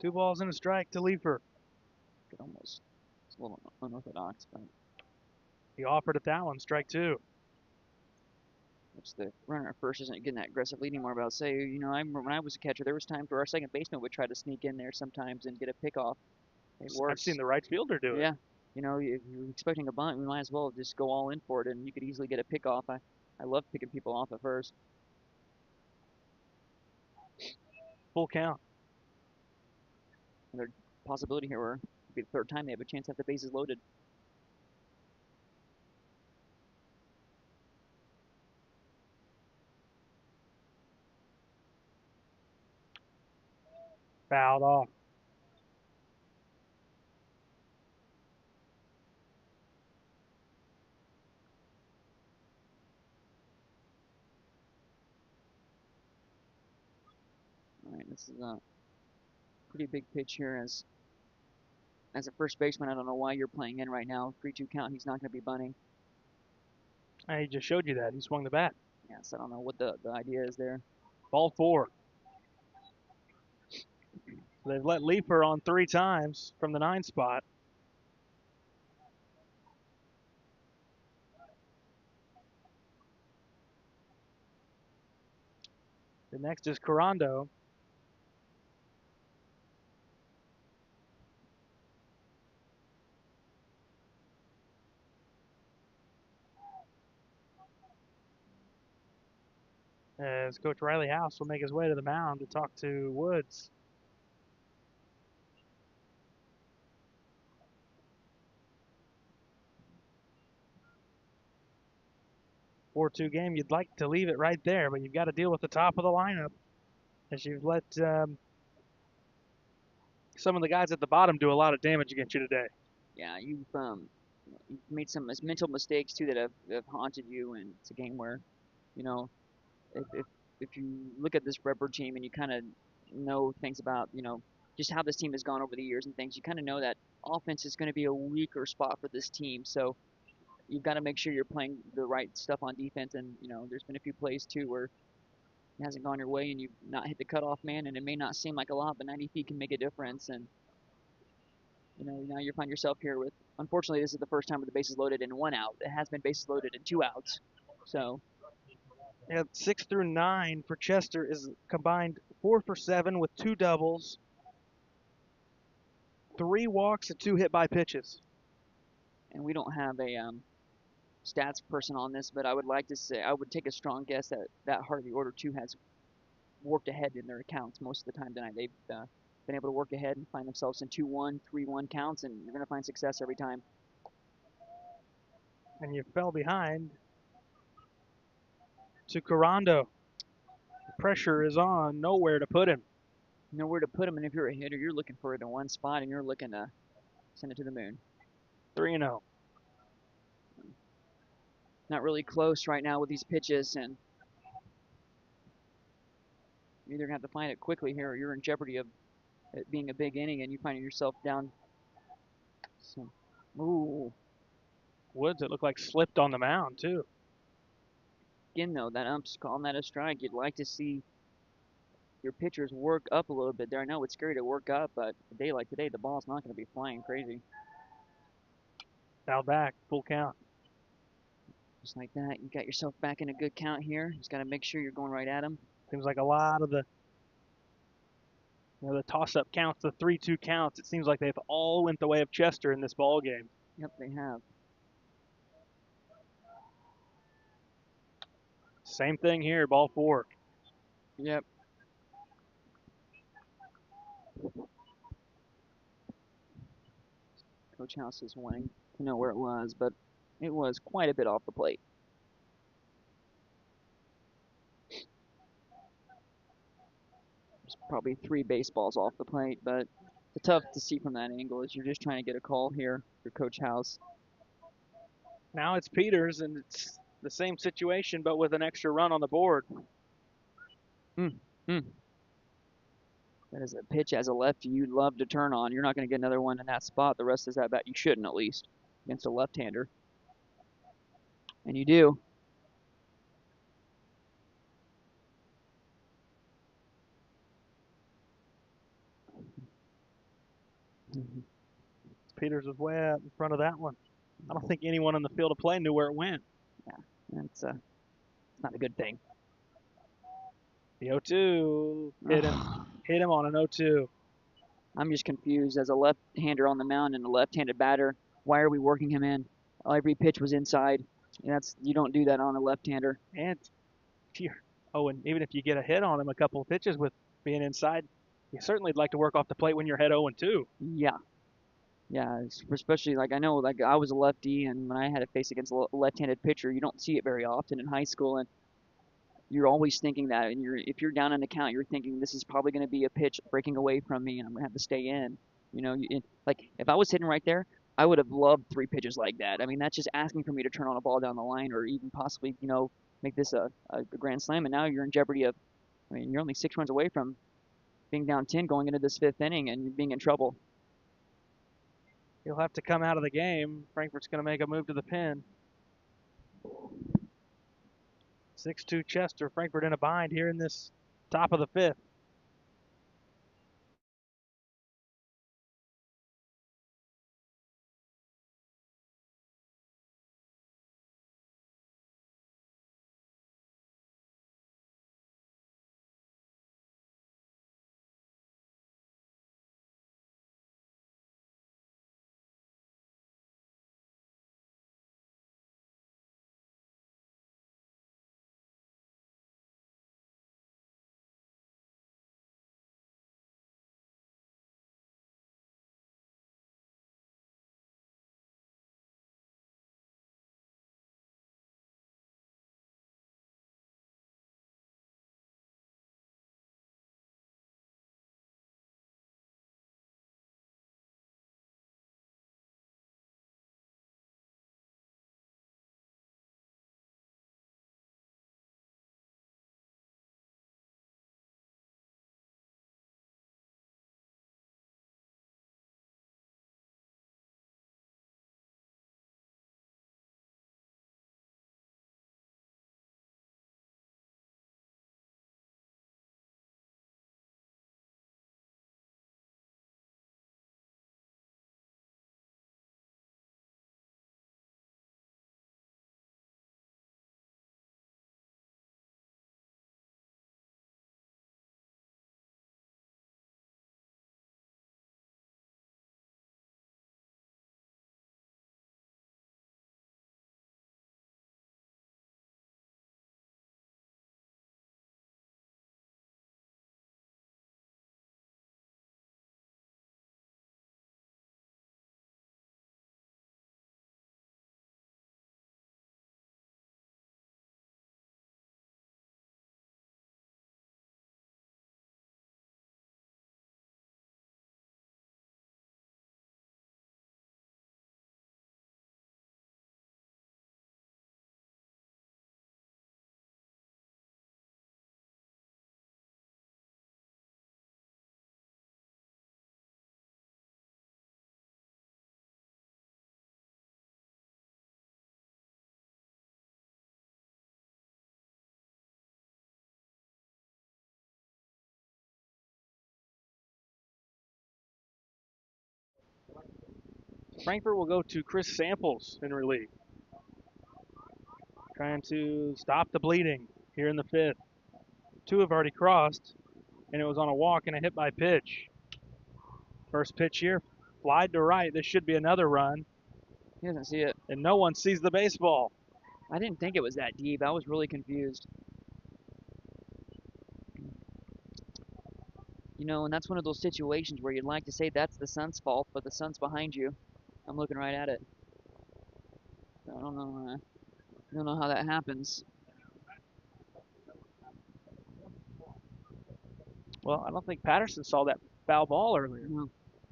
Two balls and a strike to Leifer. It's a little unorthodox, but He offered at that one, strike two. which the runner at first isn't getting that aggressively anymore. But I'll say, you know, I remember when I was a catcher, there was times where our second baseman would try to sneak in there sometimes and get a pick off. It works. I've seen the right fielder do it. Yeah, you know, if you're expecting a bunt, we might as well just go all in for it, and you could easily get a pick off. I love picking people off at first. Full count. Another possibility here where it'll be the third time they have a chance to have the bases loaded. Fouled off. All right, this is a pretty big pitch here as a first baseman. I don't know why you're playing in right now. 3-2 count. He's not going to be bunting. He just showed you that. He swung the bat. Yes, I don't know what the idea is there. Ball four. They've let Leifer on 3 times from the 9 spot. The next is Corando. as Coach Riley House will make his way to the mound to talk to Woods. Four-two game. You'd like to leave it right there, but you've got to deal with the top of the lineup as you've let some of the guys at the bottom do a lot of damage against you today. Yeah, you've made some mental mistakes too that have haunted you, and it's a game where, you know, if you look at this Redbird team and you kind of know things about, just how this team has gone over the years and things, you kind of know that offense is going to be a weaker spot for this team. So you've got to make sure you're playing the right stuff on defense. And, there's been a few plays too where it hasn't gone your way and you've not hit the cutoff man, and it may not seem like a lot, but 90 feet can make a difference. And, now you find yourself here with, unfortunately, this is the first time with the bases loaded and 1 out. It has been bases loaded and 2 outs. So. Yeah, 6 through 9 for Chester is combined 4 for 7 with 2 doubles, 3 walks, and 2 hit by pitches. And we don't have a stats person on this, but I would like to say, I would take a strong guess that Heart of the Order 2 has worked ahead in their accounts most of the time tonight. They've been able to work ahead and find themselves in 2-1, 3-1 counts, and you're going to find success every time. And you fell behind to Carando. The pressure is on, nowhere to put him. Nowhere to put him, and if you're a hitter, you're looking for it in one spot, and you're looking to send it to the moon. 3-0. Not really close right now with these pitches, and you're either going to have to find it quickly here, or you're in jeopardy of it being a big inning, and you find yourself down. So, ooh. Woods, it looked like slipped on the mound, too. Again, though, that ump's calling that a strike. You'd like to see your pitchers work up a little bit there. I know it's scary to work up, but a day like today, the ball's not going to be flying crazy. Foul back, full count. Just like that, you got yourself back in a good count here. Just got to make sure you're going right at him. Seems like a lot of the toss-up counts, the 3-2 counts, it seems like they've all went the way of Chester in this ball game. Yep, they have. Same thing here, ball 4. Yep. Coach House is wanting to know where it was, but it was quite a bit off the plate. There's probably 3 baseballs off the plate, but it's tough to see from that angle as you're just trying to get a call here for Coach House. Now it's Peters, and it's the same situation, but with an extra run on the board. That is a pitch as a lefty you'd love to turn on. You're not going to get another one in that spot. The rest is at bat. You shouldn't, at least, against a left-hander. And you do. Peters was way out in front of that one. I don't think anyone in the field of play knew where it went. Yeah, it's not a good thing. The 0-2 hit him on an 0-2. I'm just confused as a left-hander on the mound and a left-handed batter. Why are we working him in? Every pitch was inside. You don't do that on a left-hander. And and even if you get a hit on him a couple of pitches with being inside, you certainly would like to work off the plate when you're head 0-2. Yeah. Yeah, especially I know I was a lefty, and when I had to face against a left-handed pitcher, you don't see it very often in high school, and you're always thinking that. And if you're down an account, you're thinking this is probably going to be a pitch breaking away from me, and I'm going to have to stay in. If I was hitting right there, I would have loved 3 pitches like that. I mean, that's just asking for me to turn on a ball down the line, or even possibly make this a grand slam. And now you're in jeopardy of, you're only 6 runs away from being down 10 going into this 5th inning, and you're being in trouble. He'll have to come out of the game. Frankfurt's going to make a move to the pen. 6-2 Chester. Frankfurt in a bind here in this top of the 5th. Frankfurt will go to Chris Samples in relief. Trying to stop the bleeding here in the 5th. 2 have already crossed, and it was on a walk and a hit by pitch. First pitch here, flied to right. This should be another run, He doesn't see it. and no one sees the baseball. I didn't think it was that deep. I was really confused. You know, and that's one of those situations where you'd like to say that's the sun's fault, but the sun's behind you. I'm looking right at it. So I don't know how that happens. Well, I don't think Patterson saw that foul ball earlier. No.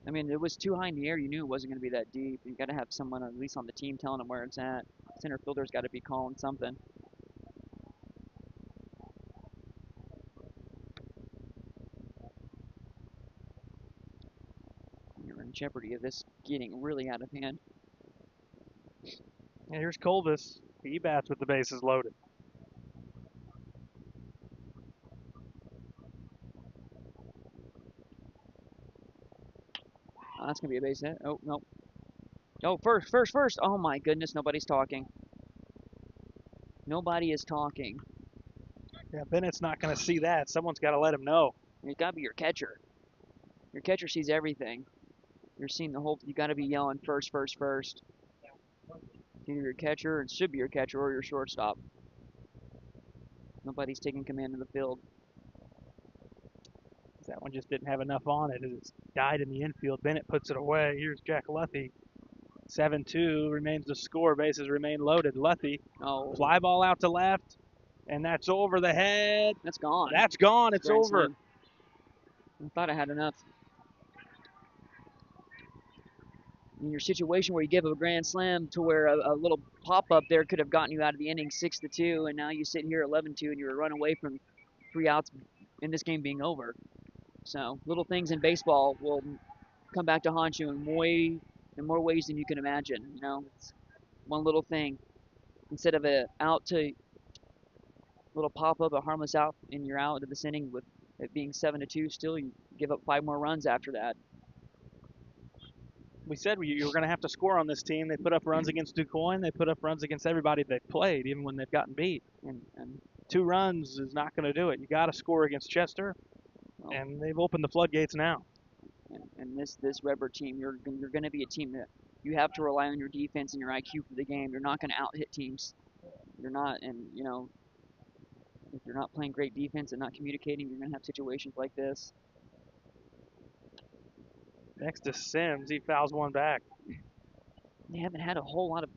I mean, it was too high in the air. You knew it wasn't going to be that deep. You got to have someone at least on the team telling them where it's at. Center fielder's got to be calling something. You're in jeopardy of this getting really out of hand. And here's Colvis. He bats with the bases loaded. Oh, that's going to be a base hit. Oh, no. Oh, first. Oh, my goodness. Nobody's talking. Nobody is talking. Yeah, Bennett's not going to see that. Someone's got to let him know. It's got to be your catcher. Your catcher sees everything. You're seeing the whole. You got to be yelling first. It's either your catcher, it should be your catcher, or your shortstop. Nobody's taking command of the field. That one just didn't have enough on it as it died in the infield. Bennett puts it away. Here's Jack Luthi. 7-2 remains the score. Bases remain loaded. Luthi, Oh, fly ball out to left, and that's over the head. that's gone. That's gone. It's Grand over. slam. I thought I had enough. In your situation where you give up a grand slam to where a little pop-up there could have gotten you out of the inning 6-2, and now you sit here 11-2 and you're a run away from 3 outs in this game being over. So little things in baseball will come back to haunt you in more ways than you can imagine. You know, it's one little thing. Instead of a out to little pop-up, a harmless out, and you're out of this inning with it being 7-2 still, you give up 5 more runs after that. We said you were going to have to score on this team. They put up runs against DuQuoin. They put up runs against everybody they've played, even when they've gotten beat. And 2 runs is not going to do it. You got to score against Chester, and they've opened the floodgates now. And this Redbird team, you're going to be a team that you have to rely on your defense and your IQ for the game. You're not going to out-hit teams. You're not, and you know, if you're not playing great defense and not communicating, you're going to have situations like this. Next to Sims, he fouls one back. They haven't had a whole lot of,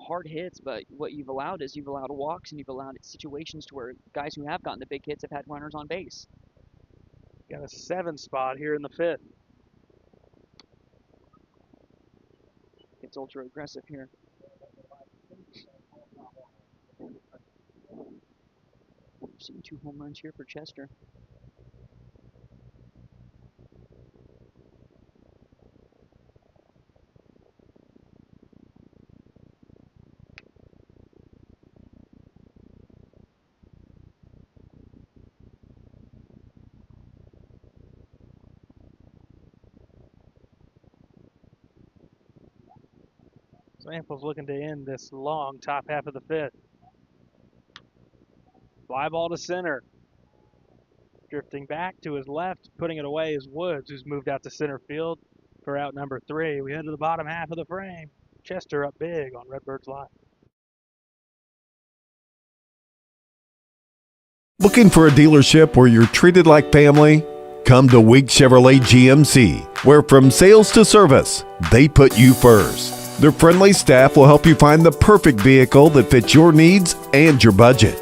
hard hits, but what you've allowed is you've allowed walks and you've allowed situations to where guys who have gotten the big hits have had runners on base. Got a 7 spot here in the 5th. It's ultra aggressive here. We're seeing 2 home runs here for Chester. Samples looking to end this long top half of the 5th. Fly ball to center. Drifting back to his left, putting it away is Woods, who's moved out to center field for out number 3. We head to the bottom half of the frame. Chester up big on Redbirds Live. Looking for a dealership where you're treated like family? Come to Weeks Chevrolet GMC, where from sales to service, they put you first. Their friendly staff will help you find the perfect vehicle that fits your needs and your budget.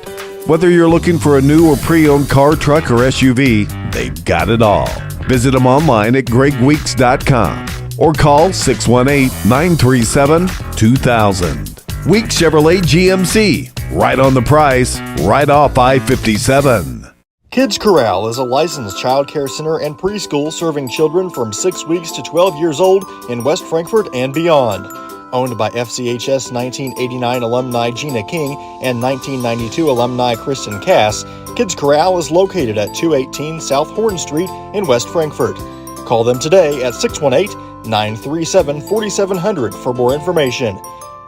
Whether you're looking for a new or pre-owned car, truck, or SUV, they've got it all. Visit them online at gregweeks.com or call 618-937-2000. Weeks Chevrolet GMC, right on the price, right off I-57. Kids Corral is a licensed child care center and preschool serving children from 6 weeks to 12 years old in West Frankfort and beyond. Owned by FCHS 1989 alumni Gina King and 1992 alumni Kristen Cass, Kids Corral is located at 218 South Horn Street in West Frankfort. Call them today at 618 937 4700 for more information.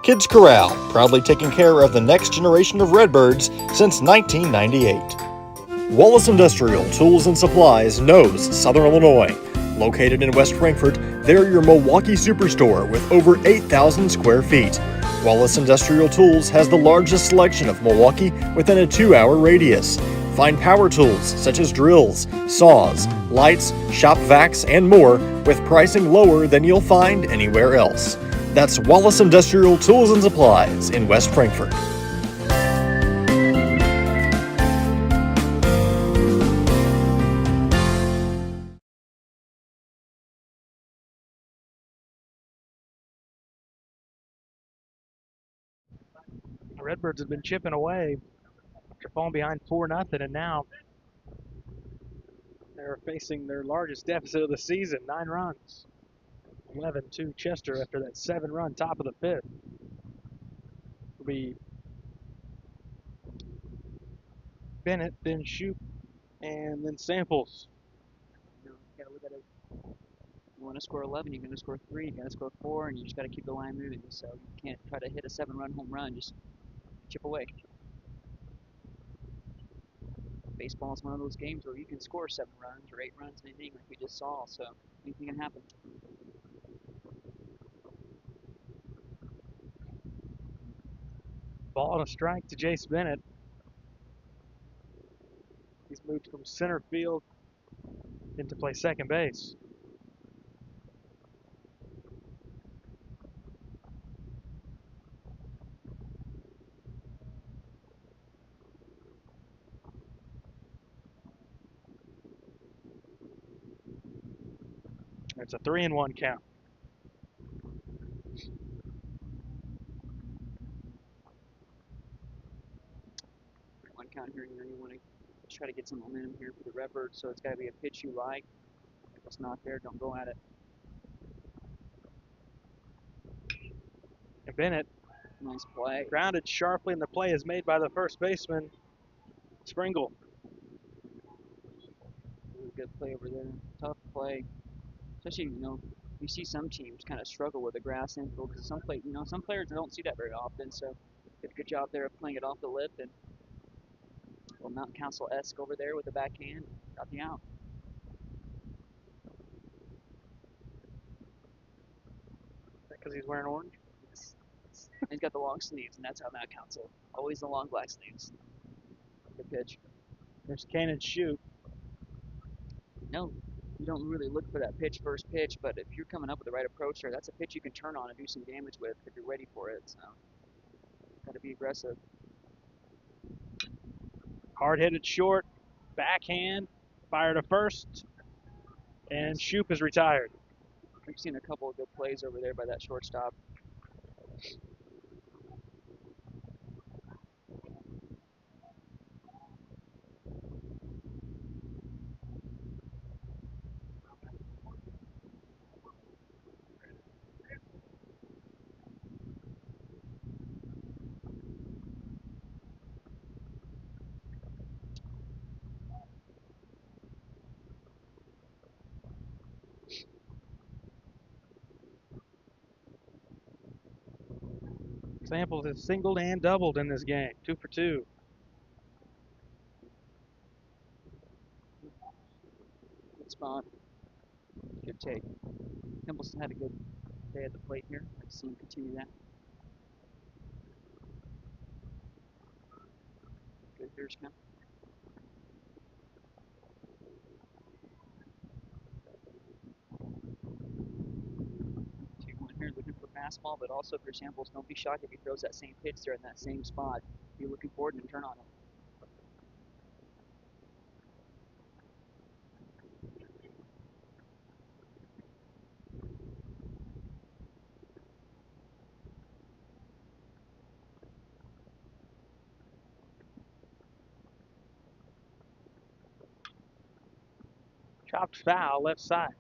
Kids Corral, proudly taking care of the next generation of Redbirds since 1998. Wallace Industrial Tools and Supplies knows Southern Illinois. Located in West Frankfort, they're your Milwaukee superstore with over 8,000 square feet. Wallace Industrial Tools has the largest selection of Milwaukee within a 2-hour radius. Find power tools such as drills, saws, lights, shop vacs, and more with pricing lower than you'll find anywhere else. That's Wallace Industrial Tools and Supplies in West Frankfort. Redbirds have been chipping away after falling behind 4-0, and now they're facing their largest deficit of the season, 9 runs. 11-2 Chester after that 7-run top of the 5th. It'll be Bennett, then Shoup, and then Samples. You gotta look at it. You want to score 11, you're going to score 3, you got to score 4, and you just got to keep the line moving. So you can't try to hit a 7-run home run, just chip away. Baseball is one of those games where you can score 7 runs or 8 runs in an inning like we just saw, so anything can happen. Ball and a strike to Jace Bennett. He's moved from center field into play second base. It's a 3-1 count. One count here, you want to try to get some momentum here for the Redbirds, so it's got to be a pitch you like. If it's not there, don't go at it. And Bennett, Nice play. grounded sharply, and the play is made by the first baseman, Springle. Really good play over there. Tough play. Especially, you see some teams kind of struggle with the grass infield because some players don't see that very often. So did a good job there of playing it off the lip, and well, Mountain Council-esque over there with the backhand, got the out. Because he's wearing orange. He's got the long sleeves, and that's how Mountain Council. Always the long black sleeves. Good pitch. There's Cannon Shoup. No, you don't really look for that first pitch, but if you're coming up with the right approach there, that's a pitch you can turn on and do some damage with if you're ready for it. So, got to be aggressive. Hard hit it short, backhand, fire to first, and Shoup is retired. We've seen a couple of good plays over there by that shortstop. Samples has singled and doubled in this game, 2 for 2. Good spot. Good take. Templeton had a good day at the plate here. Let's see him continue that. Good pitch count. 2-1 here, looking for fastball, but also for Samples, don't be shocked if he throws that same pitch there in that same spot. Be looking for it and turn on it. Chopped foul, left side.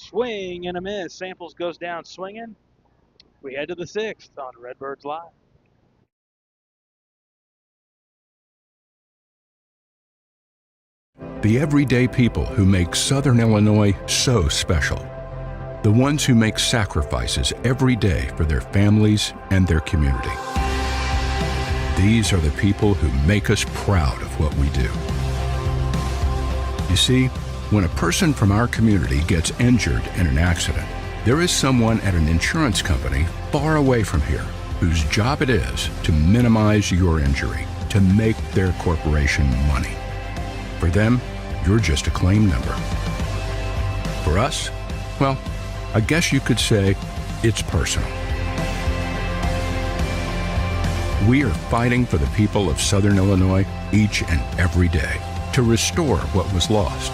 Swing and a miss. Samples goes down swinging. We head to the 6th on Redbirds Live. The everyday people who make Southern Illinois so special. The ones who make sacrifices every day for their families and their community. These are the people who make us proud of what we do. You see, when a person from our community gets injured in an accident, there is someone at an insurance company far away from here whose job it is to minimize your injury, to make their corporation money. For them, you're just a claim number. For us, well, I guess you could say it's personal. We are fighting for the people of Southern Illinois each and every day to restore what was lost.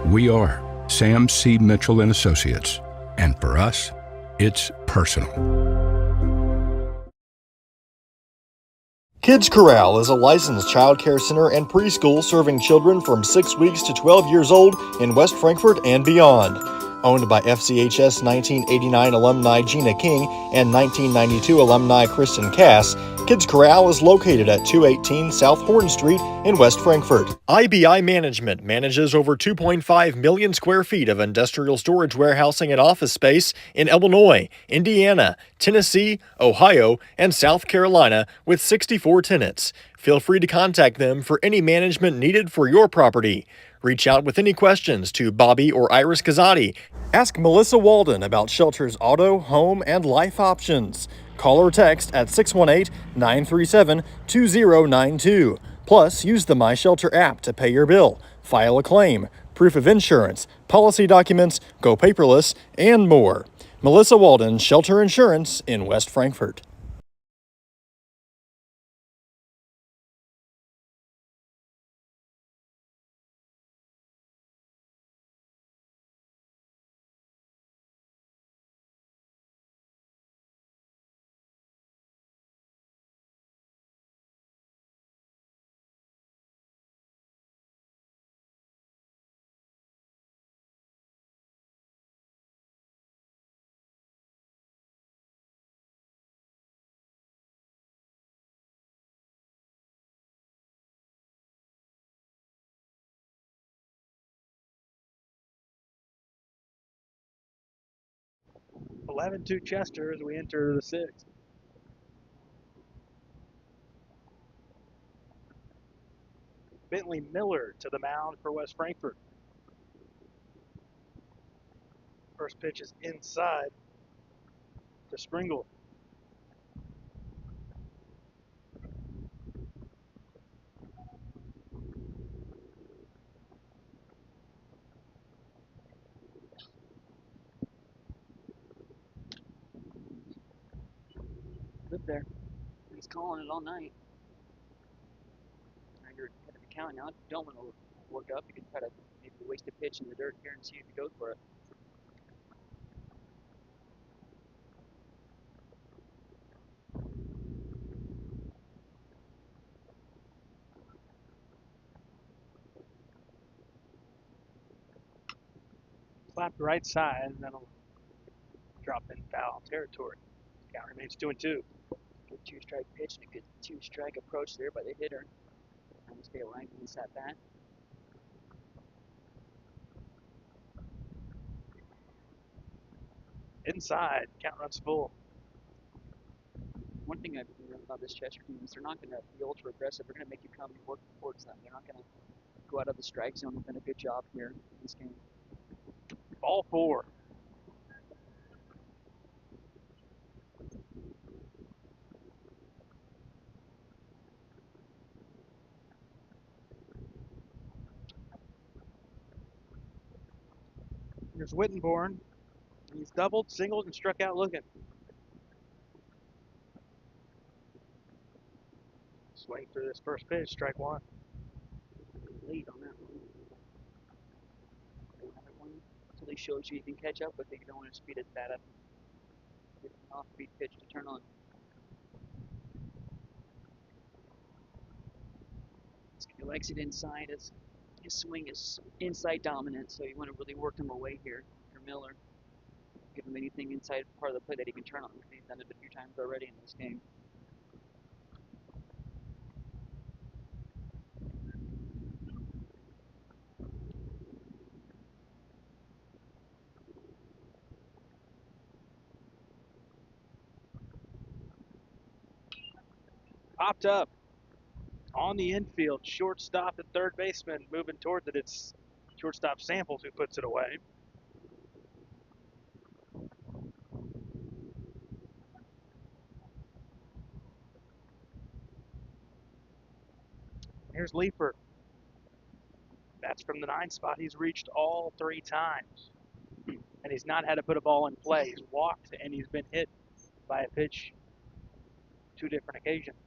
We are Sam C. Mitchell and Associates, and for us, it's personal. Kids Corral is a licensed child care center and preschool serving children from 6 weeks to 12 years old in West Frankfort and beyond. Owned by FCHS 1989 alumni Gina King and 1992 alumni Kristen Cass, Kids Corral is located at 218 South Horn Street in West Frankfort. IBI Management manages over 2.5 million square feet of industrial storage warehousing and office space in Illinois, Indiana, Tennessee, Ohio, and South Carolina with 64 tenants. Feel free to contact them for any management needed for your property. Reach out with any questions to Bobby or Iris Kazadi. Ask Melissa Walden about Shelter's auto, home, and life options. Call or text at 618-937-2092. Plus, use the My Shelter app to pay your bill, file a claim, proof of insurance, policy documents, go paperless, and more. Melissa Walden, Shelter Insurance in West Frankfort. – 11-2 Chester as we enter the 6th. Bentley Miller to the mound for West Frankfort. First pitch is inside to Springle. Good there. He's calling it all night. You're head of the count now. If you don't want to work up, you can try to maybe waste a pitch in the dirt here and see if he goes for it. Slapped right side, and that'll drop in foul territory. Count remains 2-2. Good two-strike pitch and a good two-strike approach there by the hitter. Trying to stay aligned with this at bat. Inside, count runs full. One thing I've learned about this Chester team is they're not going to be ultra aggressive. They're going to make you come and work towards them. They're not going to go out of the strike zone. They've done a good job here in this game. Ball 4. Here's Wittenborn. He's doubled, singled, and struck out looking. Swing through this first pitch, strike 1. Lead on that one. Another one until he shows you can catch up with it. You don't want to speed it that up. Get an off-speed pitch to turn on. He likes it inside as His swing is inside dominant, so you want to really work him away here for Miller. Give him anything inside part of the play that he can turn on, because he's done it a few times already in this game. Popped up on the infield. Shortstop and third baseman moving towards it. It's shortstop Samples who puts it away. Here's Leeper. That's from the 9 spot. He's reached all 3 times. And he's not had to put a ball in play. He's walked and he's been hit by a pitch 2 different occasions.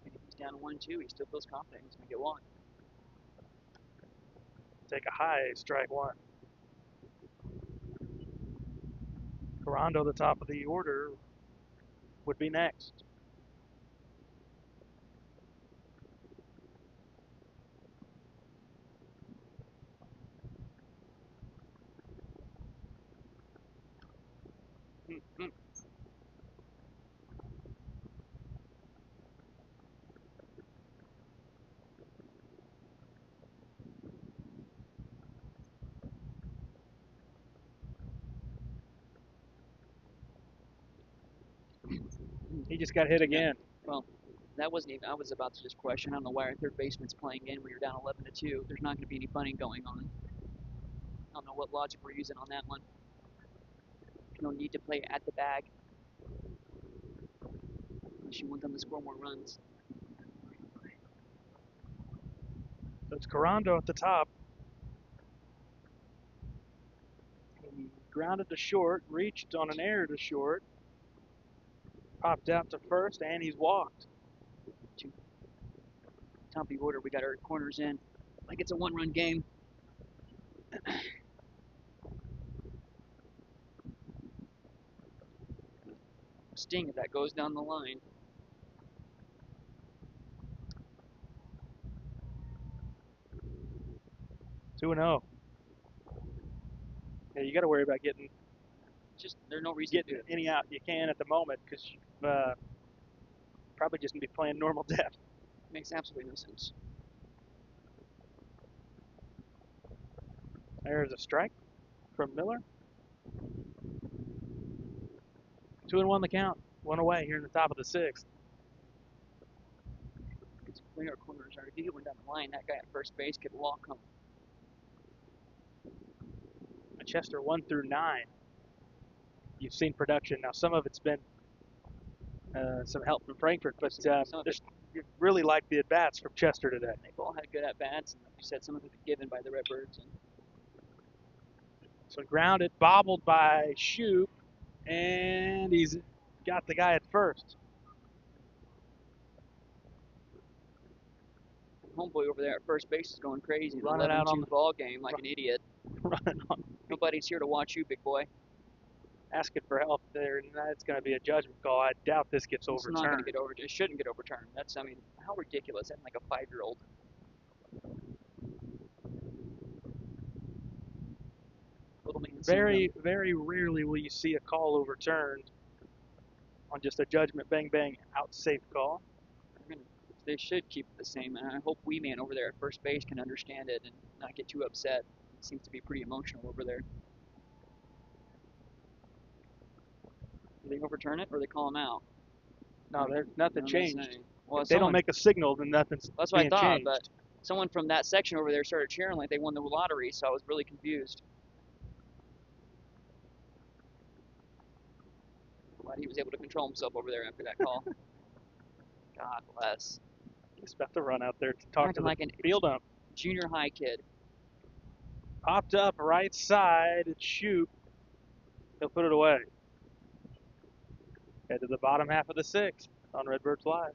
And if he's down 1-2, he still feels confident he's going to get one. Take a high, strike 1. Carando, the top of the order, would be next. He just got hit again. Well, that wasn't even. I was about to just question. I don't know why our third baseman's playing in when you're down 11-2. There's not going to be any bunting going on. I don't know what logic we're using on that one. No need to play at the bag unless you want them to score more runs. So it's Carando at the top. He grounded to short, reached on an error to short, popped out to first, and he's walked. Top of the order, we got our corners in. Like it's a 1-run game. Sting if that goes down the line. Two and 0. Yeah, you got to worry about getting Just there's no reason to do it. any out you can at the moment because probably just gonna be playing normal depth. Makes absolutely no sense. There's a strike from Miller. 2-1 the count. 1 away here in the top of the 6th. It's clear our corners are. If you get one down the line, that guy at first base could walk him. Chester 1 through 9. You've seen production. Now some of it's been some help from Frankfurt, but you really like the at-bats from Chester today. They've all had good at-bats, and like you said, some of them have been given by the Redbirds. And so grounded, bobbled by Shoup, and he's got the guy at first. homeboy over there at first base is going crazy. Running out on the ball game like an idiot. Running on. Nobody's here to watch you, big boy. Asking for help there, and that's going to be a judgment call. I doubt this gets It's overturned. not going to get overturned. It shouldn't get overturned. That's, I mean, how ridiculous. That's like a 5-year-old. Little man Very, very rarely will you see a call overturned on just a judgment bang bang out safe call. They should keep it the same, and I hope Wee-Man over there at first base can understand it and not get too upset. It seems to be pretty emotional over there. Do they overturn it or they call him out? No, there's nothing changed. Well, if they don't make a signal, then nothing's that's what I being thought, changed. but someone from that section over there started cheering like they won the lottery, so I was really confused. Glad he was able to control himself over there after that call. God bless. He's about to run out there to talk to like the an field ump. Junior high kid. Popped up right side. It's Shoup. He'll put it away. Head to the bottom half of the 6th on Redbirds Live.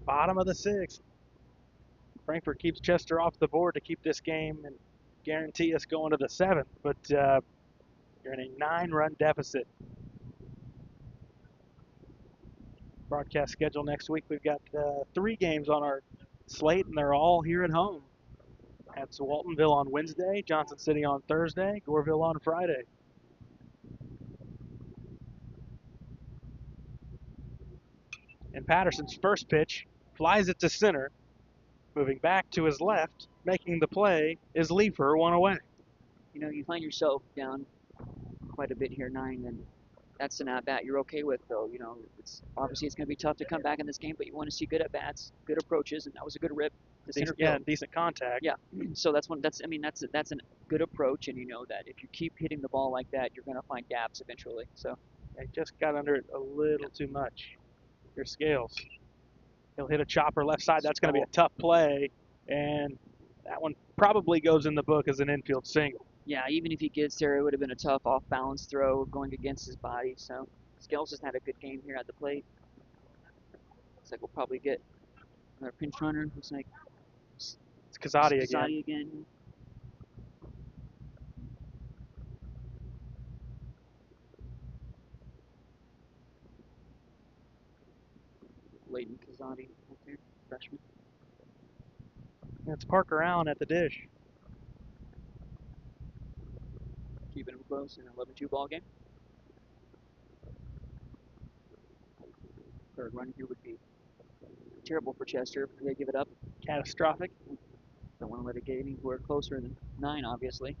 Bottom of the 6th. Frankfurt keeps Chester off the board to keep this game and guarantee us going to the 7th, but you're in a 9-run deficit. Broadcast schedule next week, we've got 3 games on our slate, and they're all here at home. That's Waltonville on Wednesday, Johnson City on Thursday, Goreville on Friday. And Patterson's first pitch flies it to center. Moving back to his left, making the play is Leifer, one away. You know, you find yourself down quite a bit here, 9, and that's an at-bat you're okay with, though. You know, it's obviously it's going to be tough to come back in this game, but you want to see good at-bats, good approaches, and that was a good rip to center Yeah, field. decent contact. Yeah, so that's a good approach, and you know that if you keep hitting the ball like that, you're going to find gaps eventually. So They just got under it a little too much. Your Scales. He'll hit a chopper left side. That's going to be a tough play, and that one probably goes in the book as an infield single. yeah, even if he gets there, it would have been a tough off-balance throw going against his body. So Scales has had a good game here at the plate. Looks like we'll probably get another pinch runner. Looks like It's Kazadi again. Kazadi again. Leighton Kazadi up there, freshman. It's Parker Allen at the dish. Keeping him close in an 11-2 ball game. Third run here would be terrible for Chester if they give it up. Catastrophic. Don't want to let it get anywhere closer than 9, obviously.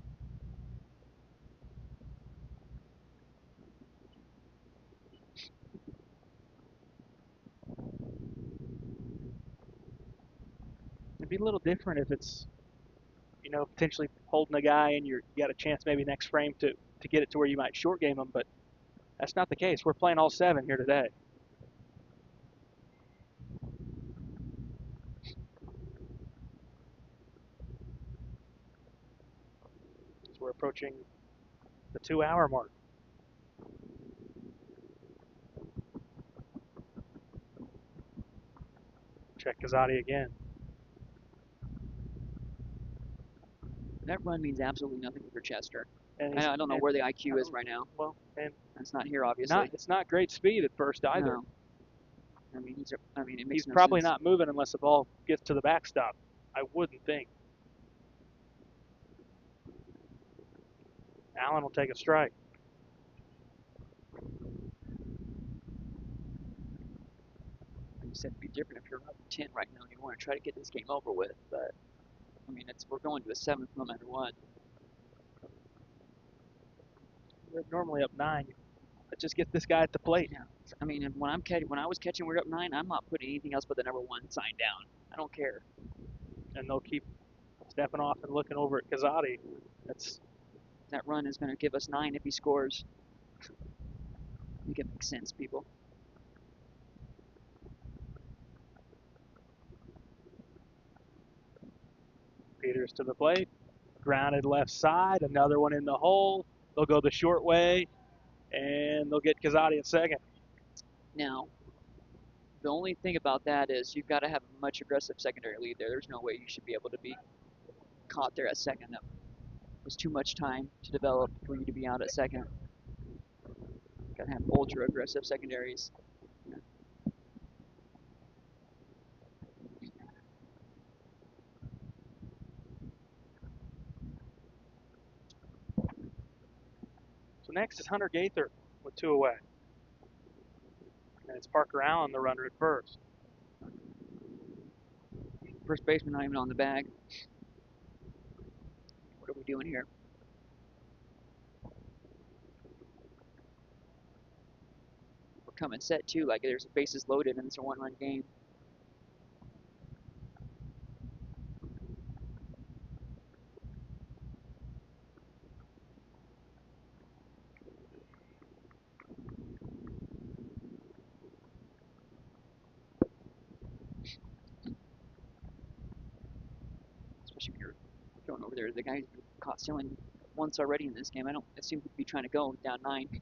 It'd be a little different if it's, you know, potentially holding a guy and you got a chance maybe next frame to get it to where you might short game him, but that's not the case. We're playing all 7 here today. So we're approaching the 2-hour mark. Check Kazadi again. That run means absolutely nothing for Chester. And I don't know where the IQ is right now. Well, and It's not here, obviously. it's not great speed at first either. No. I mean, it makes He's no probably sense. not moving unless the ball gets to the backstop. I wouldn't think. Allen will take a strike. Like you said, it'd be different if you're up 10 right now and you want to try to get this game over with. But I mean, we're going to a 7th no matter what. We're normally up 9. Let's just get this guy at the plate. Yeah. I mean, when I was catching, we were up 9. I'm not putting anything else but the number 1 sign down. I don't care. And they'll keep stepping off and looking over at Kazadi. That run is going to give us 9 if he scores. Make it make sense, people. Peters to the plate. Grounded left side. Another one in the hole. They'll go the short way. And they'll get Kazadi at second. Now, the only thing about that is you've got to have a much aggressive secondary lead there. There's no way you should be able to be caught there at second. That was too much time to develop for you to be out at second. Got to have ultra aggressive secondaries. Yeah. So next is Hunter Gaither with 2 away. And it's Parker Allen, the runner at first. First baseman not even on the bag. What are we doing here? We're coming set too, like there's bases loaded and it's a 1-run game. Especially when you're going over there. The guy's been caught stealing once already in this game. It seems to be trying to go down 9.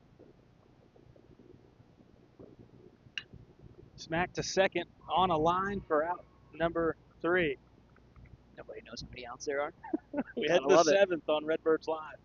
Smack to second on a line for out number 3. Nobody knows how many outs there are. We Gotta head to love it. 7th on Redbirds Live.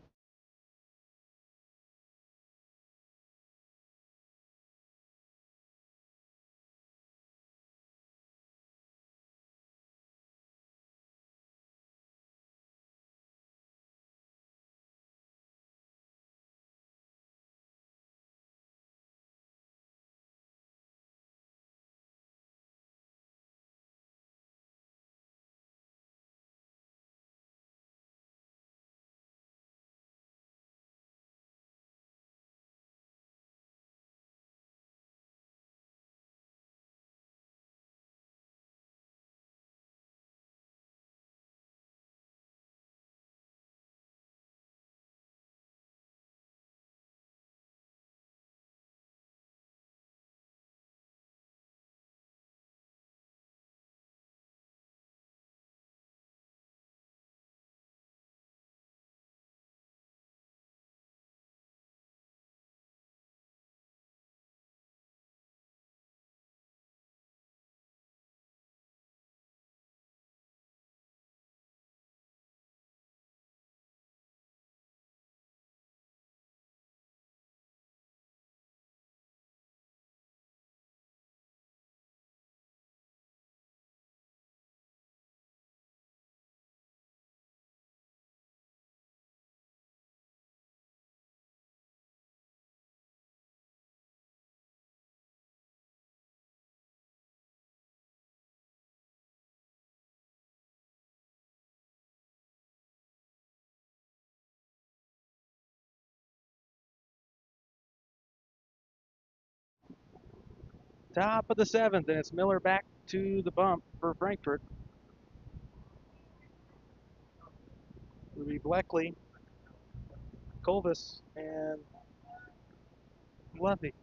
Top of the 7th, and it's Miller back to the bump for Frankfurt. It'll be Bleckley, Colvis, and Luffy.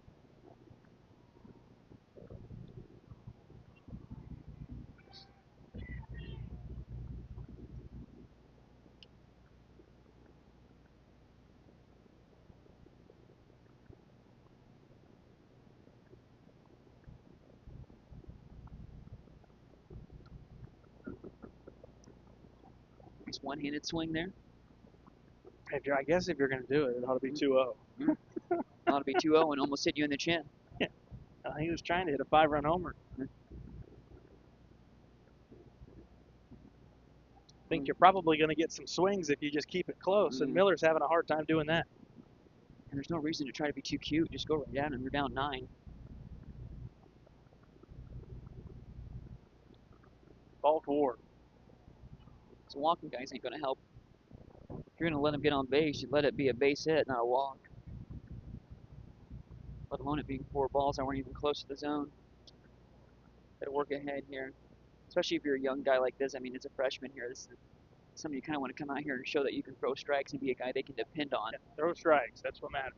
Nice one-handed swing there. I guess if you're going to do it, it ought to be 2-0. Ought to be 2-0 and almost hit you in the chin. He was trying to hit a 5-run homer. I think you're probably going to get some swings if you just keep it close, and Miller's having a hard time doing that. And there's no reason to try to be too cute. Just go right down, and you're down 9. Ball to Ward. So walking guys ain't going to help. If you're going to let him get on base, you let it be a base hit, not a walk. Let alone it being 4 balls that weren't even close to the zone. Got to work ahead here. Especially if you're a young guy like this. I mean, it's a freshman here. This is somebody you kind of want to come out here and show that you can throw strikes and be a guy they can depend on. Yeah, throw strikes. That's what matters.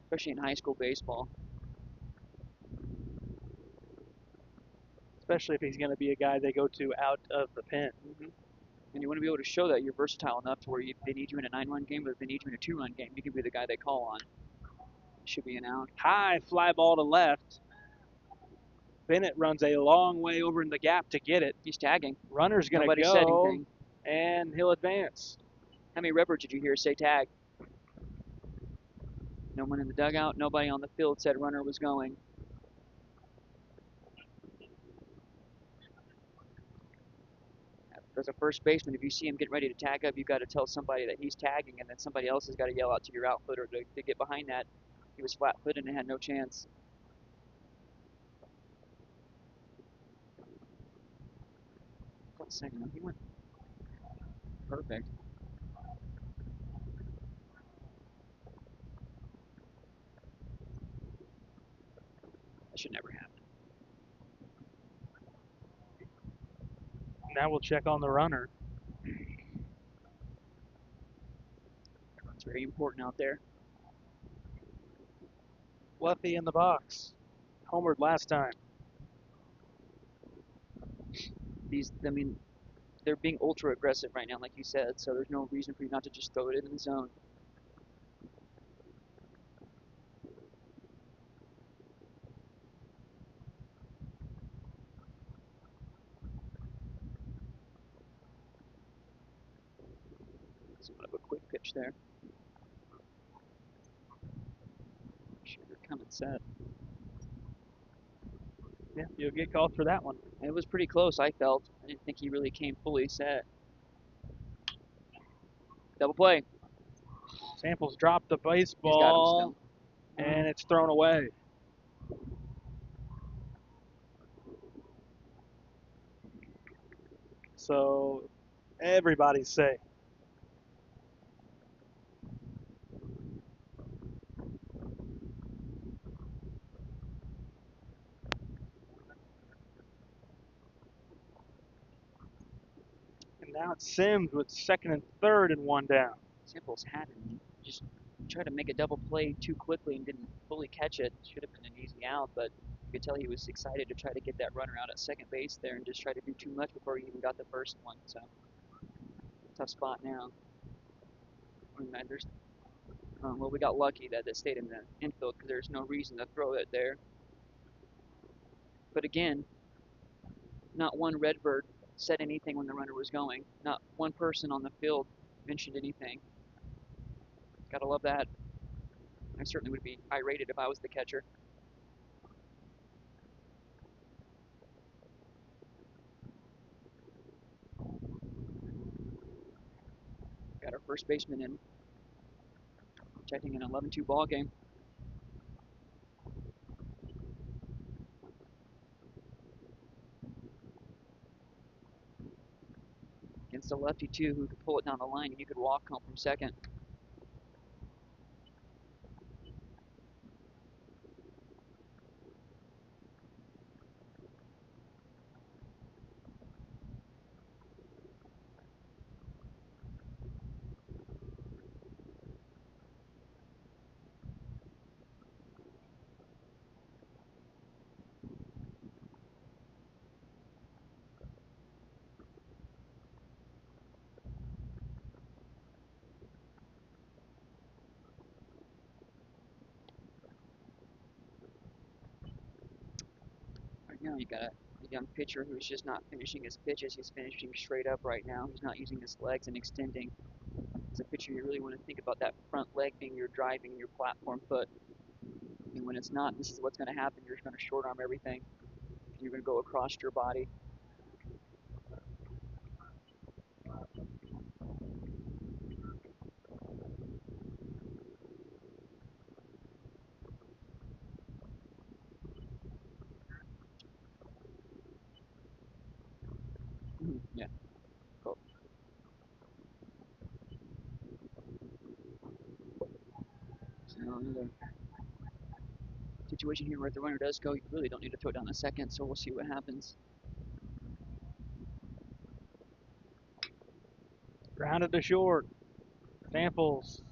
Especially in high school baseball. Especially if he's going to be a guy they go to out of the pen. And you want to be able to show that you're versatile enough to where they need you in a 9-run game, but if they need you in a 2-run game, you can be the guy they call on. Should be an out. High fly ball to left. Bennett runs a long way over in the gap to get it. He's tagging. Runner's going to Nobody said go, anything. and he'll advance. How many Redbirds did you hear say tag? No one in the dugout. Nobody on the field said runner was going. As a first baseman, if you see him getting ready to tag up, you've got to tell somebody that he's tagging, and then somebody else has got to yell out to your outfielder to get behind that. He was flat-footed and had no chance. Got a second. No, he went perfect. That should never happen. Now we'll check on the runner. It's very important out there. Fluffy in the box. Homered last time. They're being ultra aggressive right now, like you said, so there's no reason for you not to just throw it in the zone. Kind of a quick pitch there. Sugar coming set. Yeah, you'll get called for that one. It was pretty close, I felt. I didn't think he really came fully set. Double play. Samples dropped the He's got him baseball, still. and it's thrown away. So everybody's safe. And now it's Sims with second and third and one down. Samples had it. He just tried to make a double play too quickly and didn't fully catch it. Should have been an easy out, but you could tell he was excited to try to get that runner out at second base there and just try to do too much before he even got the first one. So tough spot now. Well, we got lucky that it stayed in the infield because there's no reason to throw it there. But again, not one Redbird said anything when the runner was going. Not one person on the field mentioned anything. Gotta love that. I certainly would be irated if I was the catcher. Got our first baseman in. Checking an 11-2 ball game. Against a lefty too, who could pull it down the line and you could walk home from second. Right now you got a young pitcher who's just not finishing his pitches. He's finishing straight up right now. He's not using his legs and extending. As a pitcher, you really want to think about that front leg being your driving, your platform foot. And when it's not, this is what's going to happen. You're going to short arm everything. You're going to go across your body. Yeah, cool. So another situation here where if the runner does go, you really don't need to throw it down a second, so we'll see what happens. Grounded to short. Samples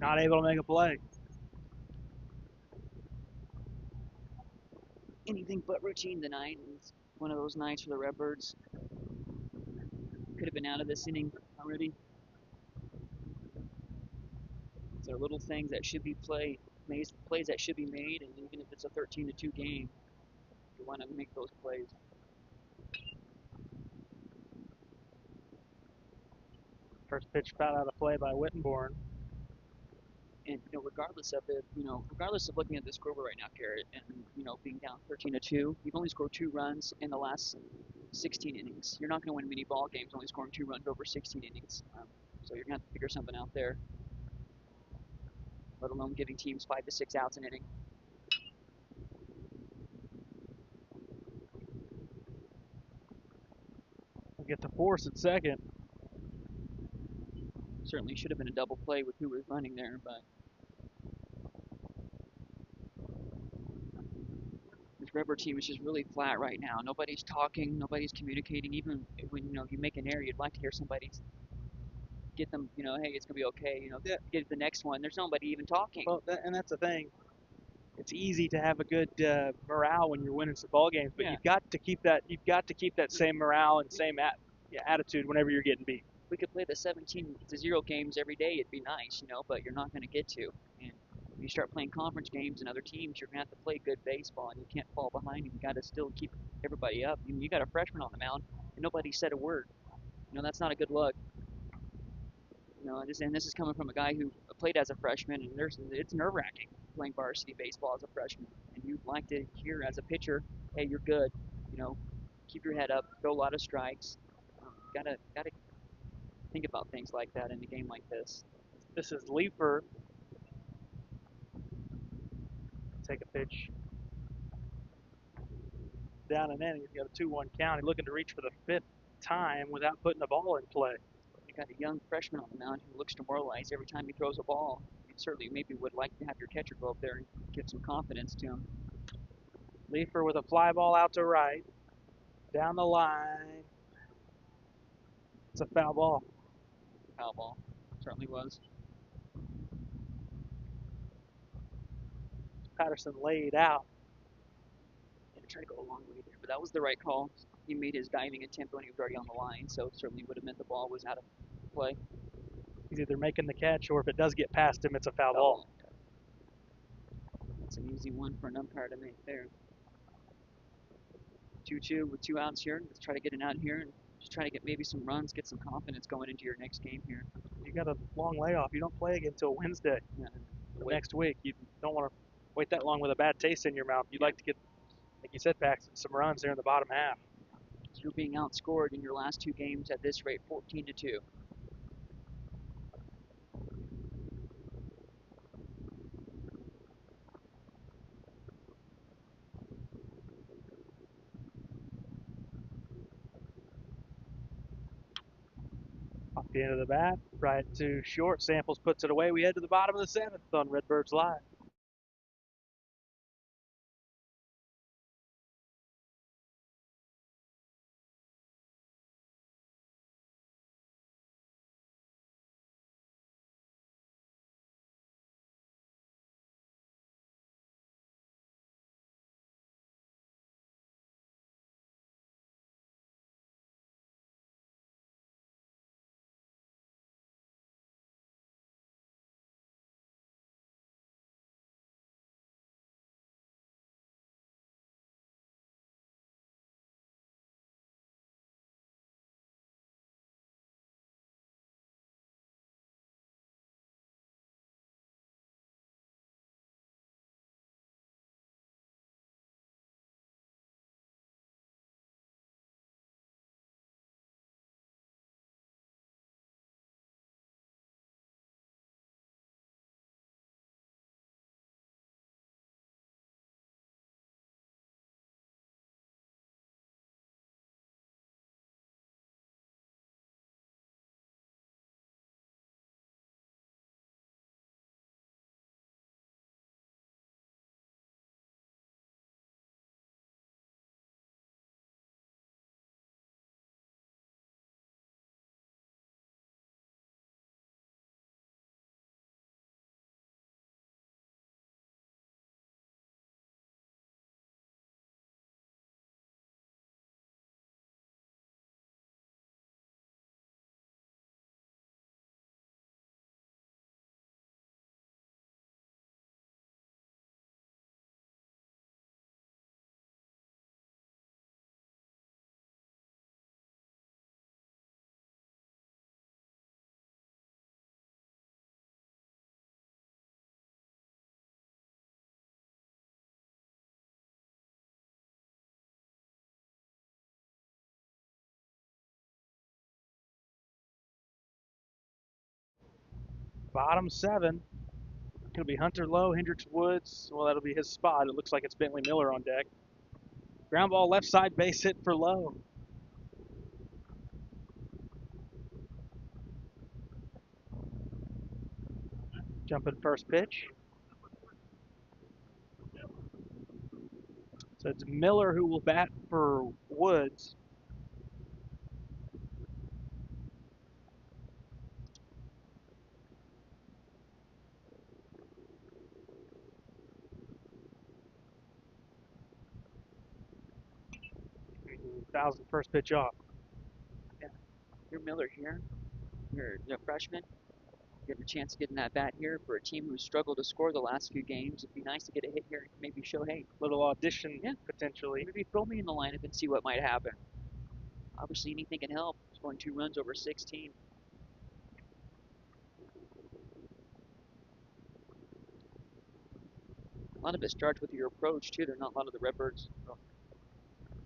not able to make a play. Anything but routine tonight. It's one of those nights for the Redbirds. Could have been out of this inning already. There are little things that should be played, plays that should be made, and even if it's a 13-2 game, you want to make those plays. First pitch foul out of play by Wittenborn. And regardless of looking at the scoreboard right now, Garrett, and being down 13-2, you've only scored 2 runs in the last 16 innings. You're not going to win many ball games only scoring 2 runs over 16 innings. So you're going to have to figure something out there. Let alone giving teams 5 to 6 outs an inning. We'll get the force at second. Certainly should have been a double play with who was running there, but this Redbird team is just really flat right now. Nobody's talking, nobody's communicating. Even when you make an error, you'd like to hear somebody get them, hey, it's gonna be okay. Get the next one. There's nobody even talking. Well, and that's the thing. It's easy to have a good morale when you're winning some ball games, but Yeah. you've got to keep that same morale and same attitude whenever you're getting beat. We could play the 17-0 games every day. It'd be nice, but you're not going to get to. And when you start playing conference games and other teams, you're going to have to play good baseball, and you can't fall behind. You got to still keep everybody up. You got a freshman on the mound, and nobody said a word. That's not a good look. You know, and this is coming from a guy who played as a freshman, and it's nerve-wracking playing varsity baseball as a freshman. And you'd like to hear as a pitcher, hey, you're good. You know, keep your head up, throw a lot of strikes. Gotta think about things like that in a game like this. This is Leeper. Take a pitch down and in. He's got a 2-1 count. He's looking to reach for the 5th time without putting the ball in play. You got a young freshman on the mound who looks demoralized every time he throws a ball. You certainly maybe would like to have your catcher go up there and give some confidence to him. Leeper with a fly ball out to right. Down the line. It's a foul ball. Foul ball. Certainly was. Patterson laid out. And tried to go a long way there, but that was the right call. He made his diving attempt when he was already on the line, so it certainly would have meant the ball was out of play. He's either making the catch, or if it does get past him, it's a foul ball. That's an easy one for an umpire to make there. 2-2 with 2 outs here. Let's try to get an out here and just try to get maybe some runs, get some confidence going into your next game here. You got a long layoff. You don't play again until Wednesday. Yeah. Next week. You don't want to wait that long with a bad taste in your mouth. You'd like to get, like you said, Paxton, some runs there in the bottom half. So you're being outscored in your last 2 games at this rate, 14-2. Off the end of the bat, right to short. Samples puts it away. We head to the bottom of the 7th on Redbirds Live. Bottom 7. It'll be Hunter Lowe, Hendricks Woods. Well, that'll be his spot. It looks like it's Bentley Miller on deck. Ground ball left side, base hit for Lowe. Jumping first pitch. So it's Miller who will bat for Woods. Thousand first pitch off. You're Miller here. You're a freshman. You have a chance of getting that bat here for a team who's struggled to score the last few games. It'd be nice to get a hit here and maybe show, hey, Little audition potentially. maybe throw me in the lineup and see what might happen. Obviously, anything can help. Scoring 2 runs over 16. lot of it starts with your approach too. There's not a lot of the Redbirds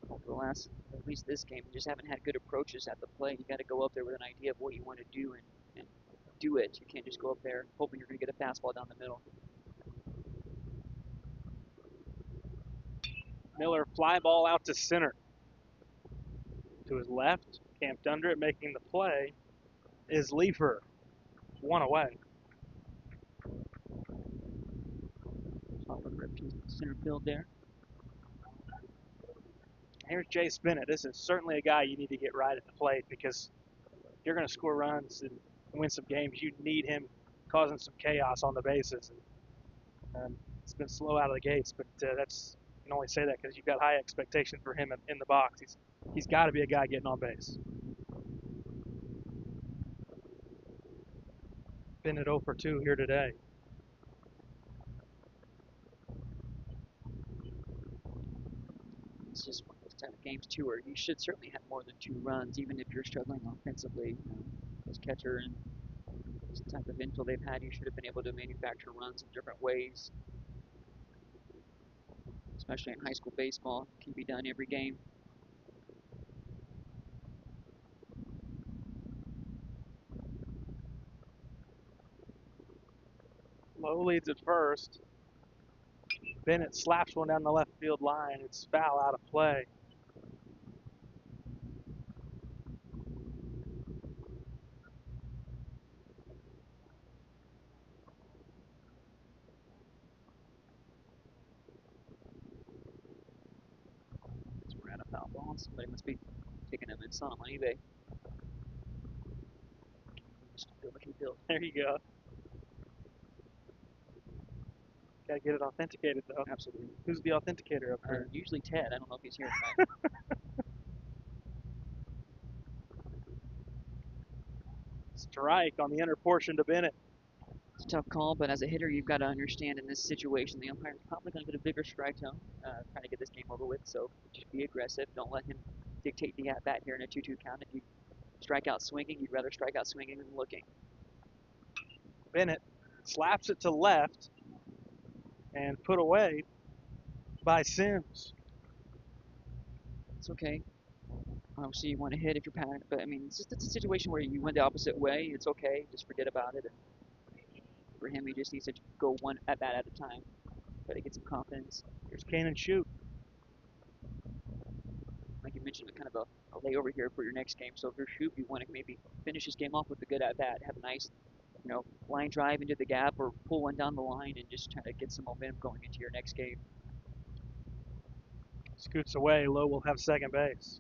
over the last, at least this game, just haven't had good approaches at the plate. You got to go up there with an idea of what you want to do and do it. You can't just go up there hoping you're going to get a fastball down the middle. Miller fly ball out to center. To his left, camped under it, making the play is Leifer. One away. Solid rip to center field there. Here's Jay Bennett. This is certainly a guy you need to get right at the plate because if you're going to score runs and win some games, you need him causing some chaos on the bases. And, it's been slow out of the gates, but that's you can only say that because you've got high expectations for him in the box. He's got to be a guy getting on base. Bennett 0 for 2 here today. It's just one of those type of games too where you should certainly have more than 2 runs, even if you're struggling offensively. As catcher and this type of infield they've had, you should have been able to manufacture runs in different ways. Especially in high school baseball, it can be done every game. Lowe leads at first. Bennett slaps one down the left field line. It's foul out of play. We're at a foul ball. Somebody must be taking him and selling him on eBay. Stability build. There you go. Gotta get it authenticated though. Absolutely. Who's the authenticator up there? Usually Ted. I don't know if he's here tonight. Strike on the inner portion to Bennett. It's a tough call, but as a hitter, you've got to understand in this situation, the umpire's probably going to get a bigger strike zone, trying to get this game over with. So just be aggressive. Don't let him dictate the at-bat here in a 2-2 count. If you strike out swinging, you'd rather strike out swinging than looking. Bennett slaps it to left and put away by Sims. It's okay. Obviously, you want to hit if you're panicked, but I mean, it's a situation where you went the opposite way. It's okay. Just forget about it. And for him, he just needs to go one at bat at a time. Try to get some confidence. Here's Cannon Shoot. Like you mentioned, kind of a layover here for your next game. So if you're Shoot, you want to maybe finish this game off with a good at bat, have a nice, line drive into the gap or pull one down the line and just try to get some momentum going into your next game. Scoots away. Lowe will have second base.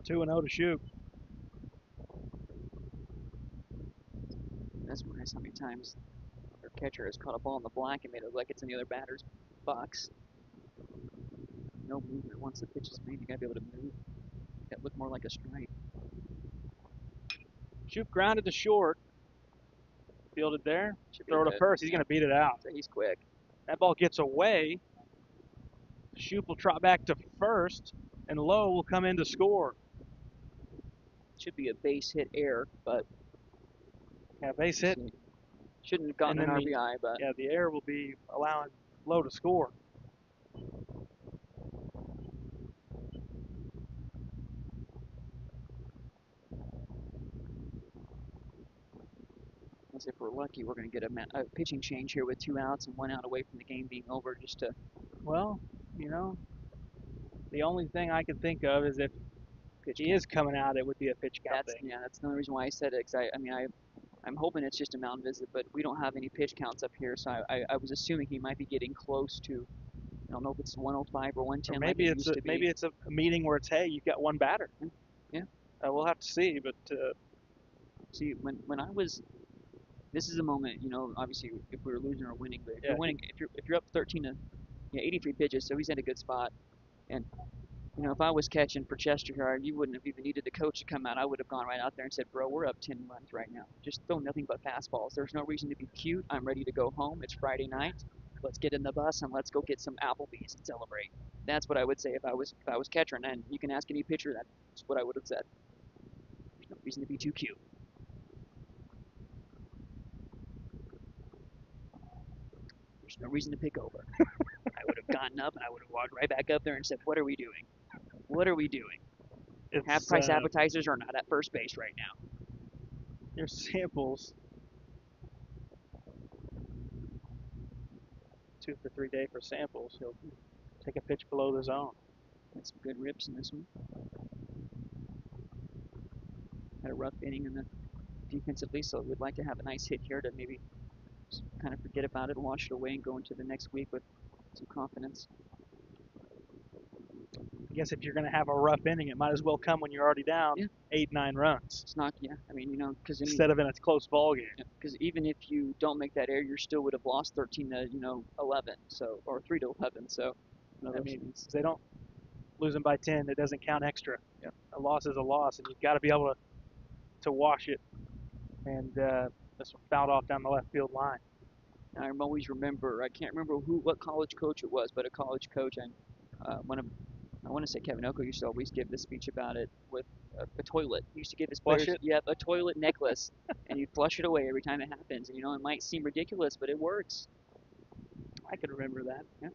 Two and 0 to Shoot. That's nice how many times their catcher has caught a ball in the black and made it look like it's in the other batter's box. No movement once the pitch is made. You gotta be able to move. That look more like a strike. Shoot grounded to short. Fielded there. Should be Throw to good. first. He's going to beat it out. So he's quick. That ball gets away. Shoop will trot back to first, and Lowe will come in to score. Should be a base hit error, but Yeah, base hit. shouldn't have gotten an And then RBI. But Yeah, the error will be allowing Lowe to score. as if we're lucky, we're going to get a pitching change here with 2 outs and 1 out away from the game being over. Just to Well, the only thing I can think of is if he is coming out, it would be a pitch count thing. that's the only reason why I said it. Because I'm hoping it's just a mound visit, but we don't have any pitch counts up here, so I was assuming he might be getting close to. I don't know if it's 105 or 110. Or maybe it's a meeting where it's, hey, you've got one batter. Yeah. We'll have to see, but See, when I was this is a moment, obviously if we were losing or winning, but if Yeah, you're winning, if you're up 13 to 83 pitches, so he's in a good spot. And if I was catching for Chester here, you wouldn't have even needed the coach to come out. I would have gone right out there and said, bro, we're up 10 runs right now. Just throw nothing but fastballs. There's no reason to be cute. I'm ready to go home. It's Friday night. Let's get in the bus and let's go get some Applebee's and celebrate. That's what I would say if I was catching. And you can ask any pitcher, that's what I would have said. There's no reason to be too cute. There's no reason to pick over. I would have gotten up and I would have walked right back up there and said, what are we doing? What are we doing? it's Half-price appetizers are not at first base right now. your samples. 2 for 3 day for samples. He'll take a pitch below the zone. Had some good rips in this one. Had a rough inning in the defensively, so we'd like to have a nice hit here to maybe kind of forget about it, wash it away, and go into the next week with some confidence. I guess if you're going to have a rough inning, it might as well come when you're already down 8-9 runs It's not, I mean, because instead of in a close ball game. because even if you don't make that error, you still would have lost 13 to 11, so or 3 to 11. So I mean, if they don't lose them by 10, it doesn't count extra. A loss is a loss, and you've got to be able to wash it. And this one fouled off down the left field line. I always remember, I can't remember what college coach it was, but a college coach, and I want to say Kevin Oko used to always give this speech about it with a toilet. He used to give his Flush players, it? a toilet necklace, and you flush it away every time it happens. And it might seem ridiculous, but it works. I could remember that. Yeah.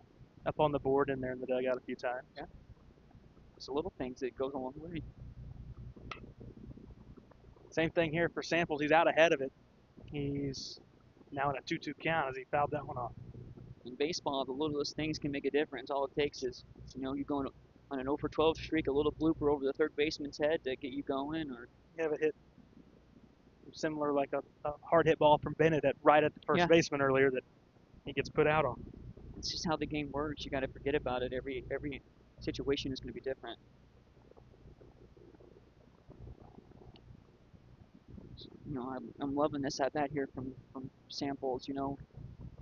Up on the board in there in the dugout a few times. Yeah. It's the little things that goes a long way. Same thing here for Samples. He's out ahead of it. He's now in a 2-2 count as he fouled that one off. In baseball, the littlest things can make a difference. All it takes is, you going on an 0 for 12 streak, a little blooper over the third baseman's head to get you going, or You have a hit similar like a hard hit ball from Bennett right at the first baseman earlier that he gets put out on. it's just how the game works. You got to forget about it. Every situation is going to be different. I'm loving this at bat here from Samples.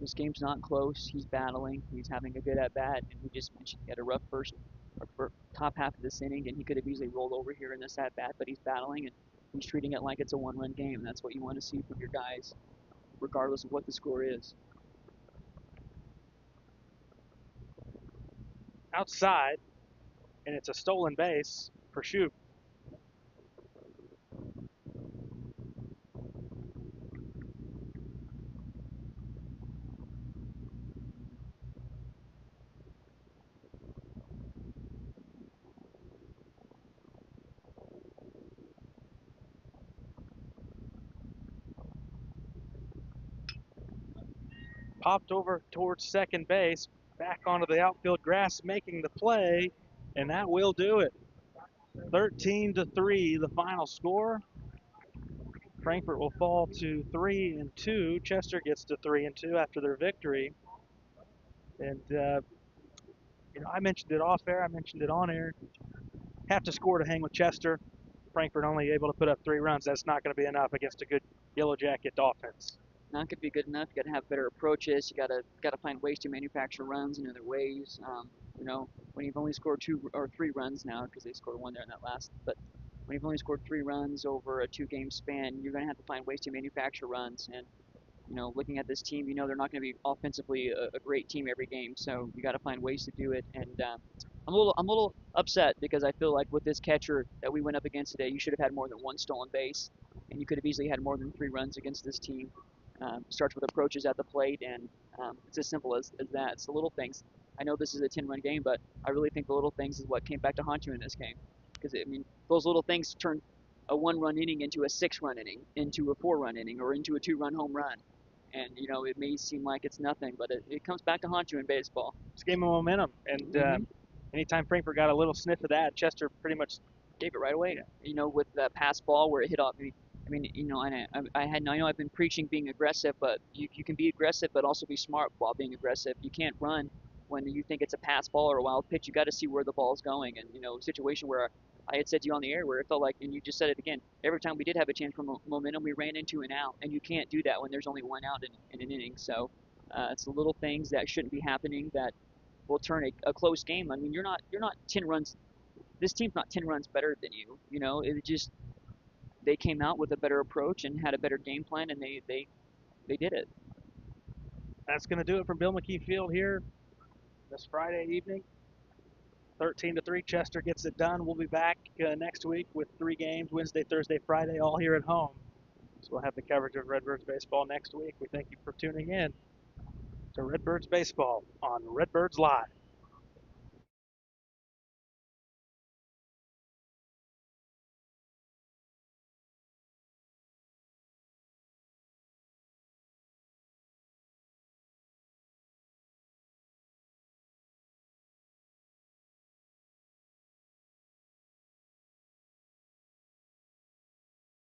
This game's not close. He's battling. He's having a good at bat, and we just mentioned he had a rough top half of this inning, and he could have easily rolled over here in this at bat, but he's battling and he's treating it like it's a one-run game. That's what you want to see from your guys, regardless of what the score is. Outside, and it's a stolen base for Shoup. Popped over towards second base, back onto the outfield grass, making the play, and that will do it. 13-3, the final score. Frankfort will fall to 3-2. Chester gets to 3-2 after their victory. And I mentioned it off air. I mentioned it on air. Have to score to hang with Chester. Frankfort only able to put up 3 runs. That's not going to be enough against a good Yellow Jacket offense. Not going to be good enough. You got to have better approaches. You got to find ways to manufacture runs in other ways. When you've only scored 2 or 3 runs now, because they scored 1 there in that last, but when you've only scored 3 runs over a 2-game span, you're going to have to find ways to manufacture runs. And looking at this team, they're not going to be offensively a great team every game. So you got to find ways to do it. And I'm a little upset because I feel like with this catcher that we went up against today, you should have had more than 1 stolen base, and you could have easily had more than 3 runs against this team. Starts with approaches at the plate, and it's as simple as that. It's the little things. I know this is a 10-run game, but I really think the little things is what came back to haunt you in this game. Because, those little things turn a 1-run inning into a 6-run inning, into a 4-run inning, or into a 2-run home run. And, it may seem like it's nothing, but it comes back to haunt you in baseball. It's a game of momentum. And anytime Frankfort got a little sniff of that, Chester pretty much gave it right away. With that pass ball where it hit off me. I know I've been preaching being aggressive, but you can be aggressive but also be smart while being aggressive. You can't run when you think it's a pass ball or a wild pitch. You got to see where the ball's going. And, a situation where I had said to you on the air where it felt like, and you just said it again, every time we did have a chance for momentum, we ran into an out, and you can't do that when there's only one out in an inning. So it's the little things that shouldn't be happening that will turn a close game. I mean, you're not 10 runs. This team's not 10 runs better than you. You know, it just they came out with a better approach and had a better game plan, and they did it. That's going to do it from Bill McKee Field here this Friday evening. 13-3, Chester gets it done. We'll be back next week with 3 games, Wednesday, Thursday, Friday, all here at home. So we'll have the coverage of Redbirds baseball next week. We thank you for tuning in to Redbirds baseball on Redbirds Live.